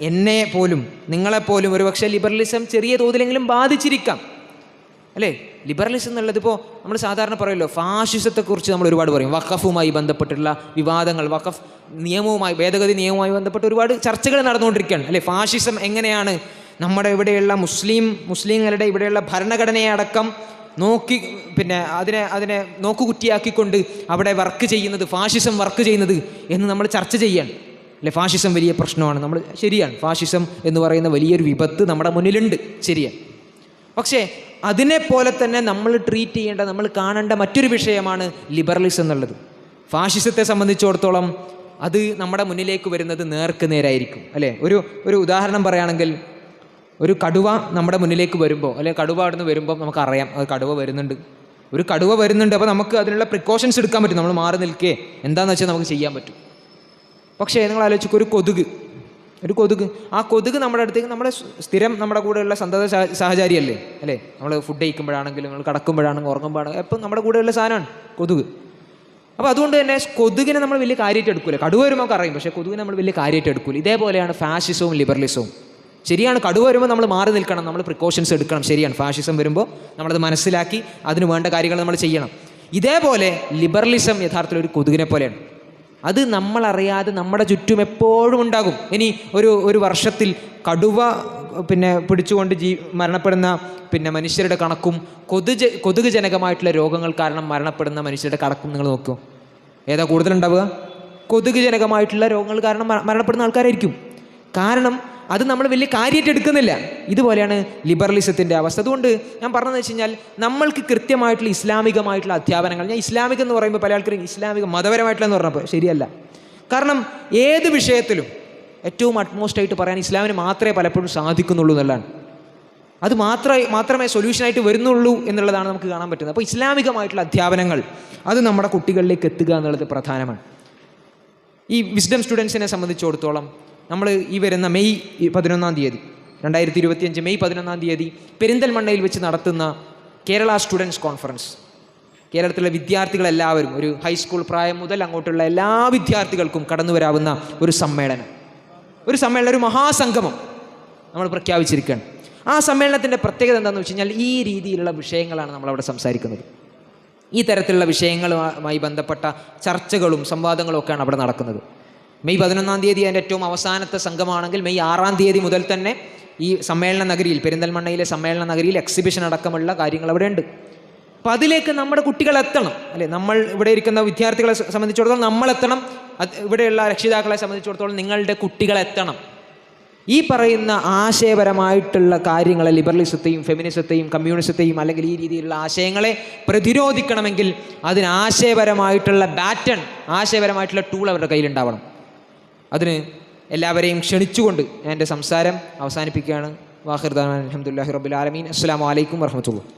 എന്നെ പോലും നിങ്ങളെപ്പോലും ഒരുപക്ഷെ ലിബറലിസം ചെറിയ തോതിലെങ്കിലും ബാധിച്ചിരിക്കാം. അല്ലേ? ലിബറലിസം എന്നുള്ളത് ഇപ്പോൾ നമ്മൾ സാധാരണ പറയുമല്ലോ, ഫാഷിസത്തെക്കുറിച്ച് നമ്മൾ ഒരുപാട് പറയും. വഖഫുമായി ബന്ധപ്പെട്ടുള്ള വിവാദങ്ങൾ, വഖഫ് ഭേദഗതി നിയമവുമായി ബന്ധപ്പെട്ട് ഒരുപാട് ചർച്ചകൾ നടന്നുകൊണ്ടിരിക്കുകയാണ്. അല്ലേ? ഫാഷിസം എങ്ങനെയാണ് നമ്മുടെ ഇവിടെയുള്ള മുസ്ലിങ്ങളുടെ ഇവിടെയുള്ള ഭരണഘടനയെ അടക്കം പിന്നെ അതിനെ നോക്കുകുറ്റിയാക്കിക്കൊണ്ട് അവിടെ ഫാഷിസം വർക്ക് ചെയ്യുന്നത് എന്ന് നമ്മൾ ചർച്ച ചെയ്യാണ്. അല്ലെ? ഫാഷിസം വലിയ പ്രശ്നമാണ്. ശരിയാണ്, ഫാഷിസം എന്ന് പറയുന്ന വലിയൊരു വിപത്ത് നമ്മുടെ മുന്നിലുണ്ട്, ശരിയാണ്. പക്ഷേ അതിനെപ്പോലെ തന്നെ നമ്മൾ ട്രീറ്റ് ചെയ്യേണ്ട, നമ്മൾ കാണേണ്ട മറ്റൊരു വിഷയമാണ് ലിബറലിസം എന്നുള്ളത്. ഫാഷിസത്തെ സംബന്ധിച്ചിടത്തോളം അത് നമ്മുടെ മുന്നിലേക്ക് വരുന്നത് നേർക്ക് നേരായിരിക്കും. അല്ലേ? ഒരു ഉദാഹരണം പറയുകയാണെങ്കിൽ, ഒരു കടുവ നമ്മുടെ മുന്നിലേക്ക് വരുമ്പോൾ, അല്ലെങ്കിൽ കടുവ അവിടെ നിന്ന് വരുമ്പോൾ നമുക്കറിയാം അത് കടുവ വരുന്നുണ്ട്. അപ്പോൾ നമുക്ക് അതിനുള്ള പ്രിക്കോഷൻസ് എടുക്കാൻ പറ്റും. നമ്മൾ മാറി നിൽക്കേ എന്താണെന്ന് വെച്ചാൽ നമുക്ക് ചെയ്യാൻ പറ്റും. പക്ഷേ നിങ്ങൾ ആലോചിക്കും, ഒരു കൊതുക് ആ കൊതുക് നമ്മുടെ അടുത്തേക്ക് സ്ഥിരം നമ്മുടെ കൂടെയുള്ള സന്തത സഹചാരിയല്ലേ? അല്ലേ? നമ്മൾ ഫുഡ് കഴിക്കുമ്പോഴാണെങ്കിലും നമ്മൾ കിടക്കുമ്പോഴാണെങ്കിലും ഉറങ്ങുമ്പോഴാണെങ്കിലും എപ്പം നമ്മുടെ കൂടെയുള്ള സാധനമാണ് കൊതുക്. അപ്പോൾ അതുകൊണ്ട് തന്നെ കൊതുകിനെ നമ്മൾ വലിയ കാര്യമായിട്ട് എടുക്കില്ല. കടുവ വരുമ്പോൾ നമുക്ക് അറിയും, പക്ഷേ കൊതുകിനെ നമ്മൾ വലിയ കാര്യമായിട്ട് എടുക്കില്ല. ഇതേപോലെയാണ് ഫാഷിസവും ലിബറലിസവും. ശരിയാണ്, കടുവ വരുമ്പോൾ നമ്മൾ മാറി നിൽക്കണം, നമ്മൾ പ്രിക്കോഷൻസ് എടുക്കണം. ശരിയാണ്, ഫാഷിസം വരുമ്പോൾ നമ്മളത് മനസ്സിലാക്കി അതിന് വേണ്ട കാര്യങ്ങൾ നമ്മൾ ചെയ്യണം. ഇതേപോലെ ലിബറലിസം യഥാർത്ഥത്തിൽ ഒരു കൊതുകിനെ പോലെയാണ്. അത് നമ്മളറിയാതെ നമ്മുടെ ചുറ്റും എപ്പോഴും ഉണ്ടാകും. ഇനി ഒരു വർഷത്തിൽ കടുവ പിന്നെ പിടിച്ചുകൊണ്ട് മരണപ്പെടുന്ന പിന്നെ മനുഷ്യരുടെ കണക്കും കൊതുക് ജനകമായിട്ടുള്ള രോഗങ്ങൾ കാരണം മരണപ്പെടുന്ന മനുഷ്യരുടെ കണക്കും നിങ്ങൾ നോക്കുമോ? ഏതാ കൂടുതലുണ്ടാവുക? കൊതുക് ജനകമായിട്ടുള്ള രോഗങ്ങൾ കാരണം മരണപ്പെടുന്ന ആൾക്കാരായിരിക്കും. കാരണം അത് നമ്മൾ വലിയ കാര്യമായിട്ട് എടുക്കുന്നില്ല. ഇതുപോലെയാണ് ലിബറലിസത്തിൻ്റെ അവസ്ഥ. അതുകൊണ്ട് ഞാൻ പറഞ്ഞതെന്ന് വെച്ച് കഴിഞ്ഞാൽ, നമ്മൾക്ക് കൃത്യമായിട്ടുള്ള ഇസ്ലാമികമായിട്ടുള്ള അധ്യാപനങ്ങൾ, ഞാൻ ഇസ്ലാമികം എന്ന് പറയുമ്പോൾ പല ആൾക്കാരും ഇസ്ലാമിക മതപരമായിട്ടുള്ളതെന്ന് പറഞ്ഞപ്പോൾ ശരിയല്ല. കാരണം ഏത് വിഷയത്തിലും ഏറ്റവും അറ്റ്മോസ്റ്റായിട്ട് പറയാൻ ഇസ്ലാമിന് മാത്രമേ പലപ്പോഴും സാധിക്കുന്നുള്ളൂ എന്നുള്ളതാണ്. അത് മാത്രമേ സൊല്യൂഷനായിട്ട് വരുന്നുള്ളൂ എന്നുള്ളതാണ് നമുക്ക് കാണാൻ പറ്റുന്നത്. അപ്പോൾ ഇസ്ലാമികമായിട്ടുള്ള അധ്യാപനങ്ങൾ അത് നമ്മുടെ കുട്ടികളിലേക്ക് എത്തുക എന്നുള്ളത് പ്രധാനമാണ്. ഈ വിസ്ഡം സ്റ്റുഡൻസിനെ സംബന്ധിച്ചിടത്തോളം നമ്മൾ ഈ വരുന്ന മെയ് 11 2025 മെയ് 11 പെരിന്തൽമണ്ണയിൽ വെച്ച് നടത്തുന്ന കേരള സ്റ്റുഡൻസ് കോൺഫറൻസ്, കേരളത്തിലെ വിദ്യാർത്ഥികളെല്ലാവരും, ഒരു ഹൈസ്കൂൾ പ്രായം മുതൽ അങ്ങോട്ടുള്ള എല്ലാ വിദ്യാർത്ഥികൾക്കും കടന്നു വരാവുന്ന ഒരു സമ്മേളനം, ഒരു മഹാസംഗമം നമ്മൾ പ്രഖ്യാപിച്ചിരിക്കുകയാണ്. ആ സമ്മേളനത്തിൻ്റെ പ്രത്യേകത എന്താണെന്ന് വെച്ച് കഴിഞ്ഞാൽ, ഈ രീതിയിലുള്ള വിഷയങ്ങളാണ് നമ്മളവിടെ സംസാരിക്കുന്നത്. ഈ തരത്തിലുള്ള വിഷയങ്ങളുമായി ബന്ധപ്പെട്ട ചർച്ചകളും സംവാദങ്ങളും ഒക്കെയാണ് അവിടെ നടക്കുന്നത്. മെയ് 11 അതിൻ്റെ ഏറ്റവും അവസാനത്തെ സംഘമാണെങ്കിൽ മെയ് 6 മുതൽ തന്നെ ഈ സമ്മേളന നഗരിയിൽ, പെരിന്തൽമണ്ണയിലെ സമ്മേളന നഗരിയിൽ എക്സിബിഷൻ അടക്കമുള്ള കാര്യങ്ങൾ അവിടെ ഉണ്ട്. അപ്പം അതിലേക്ക് നമ്മുടെ കുട്ടികൾ എത്തണം. അല്ലേ? നമ്മൾ ഇവിടെ ഇരിക്കുന്ന വിദ്യാർത്ഥികളെ സംബന്ധിച്ചിടത്തോളം നമ്മളെത്തണം, ഇവിടെയുള്ള രക്ഷിതാക്കളെ സംബന്ധിച്ചിടത്തോളം നിങ്ങളുടെ കുട്ടികളെത്തണം. ഈ പറയുന്ന ആശയപരമായിട്ടുള്ള കാര്യങ്ങളെ, ലിബറലിസത്തെയും ഫെമിനിസത്തെയും കമ്മ്യൂണിസത്തെയും അല്ലെങ്കിൽ ഈ രീതിയിലുള്ള ആശയങ്ങളെ പ്രതിരോധിക്കണമെങ്കിൽ അതിന് ആശയപരമായിട്ടുള്ള ബാറ്റൺ, ആശയപരമായിട്ടുള്ള ടൂൾ അവരുടെ കയ്യിലുണ്ടാവണം. അതിന് എല്ലാവരെയും ക്ഷണിച്ചുകൊണ്ട് ഞാൻ എൻ്റെ സംസാരം അവസാനിപ്പിക്കുകയാണ്. വാഖിർ ദഅ്വാനാ അൽഹംദുലില്ലാഹി റബ്ബിൽ ആലമീൻ. അസ്സലാമു അലൈക്കും വറഹ്മത്തുള്ളാഹി.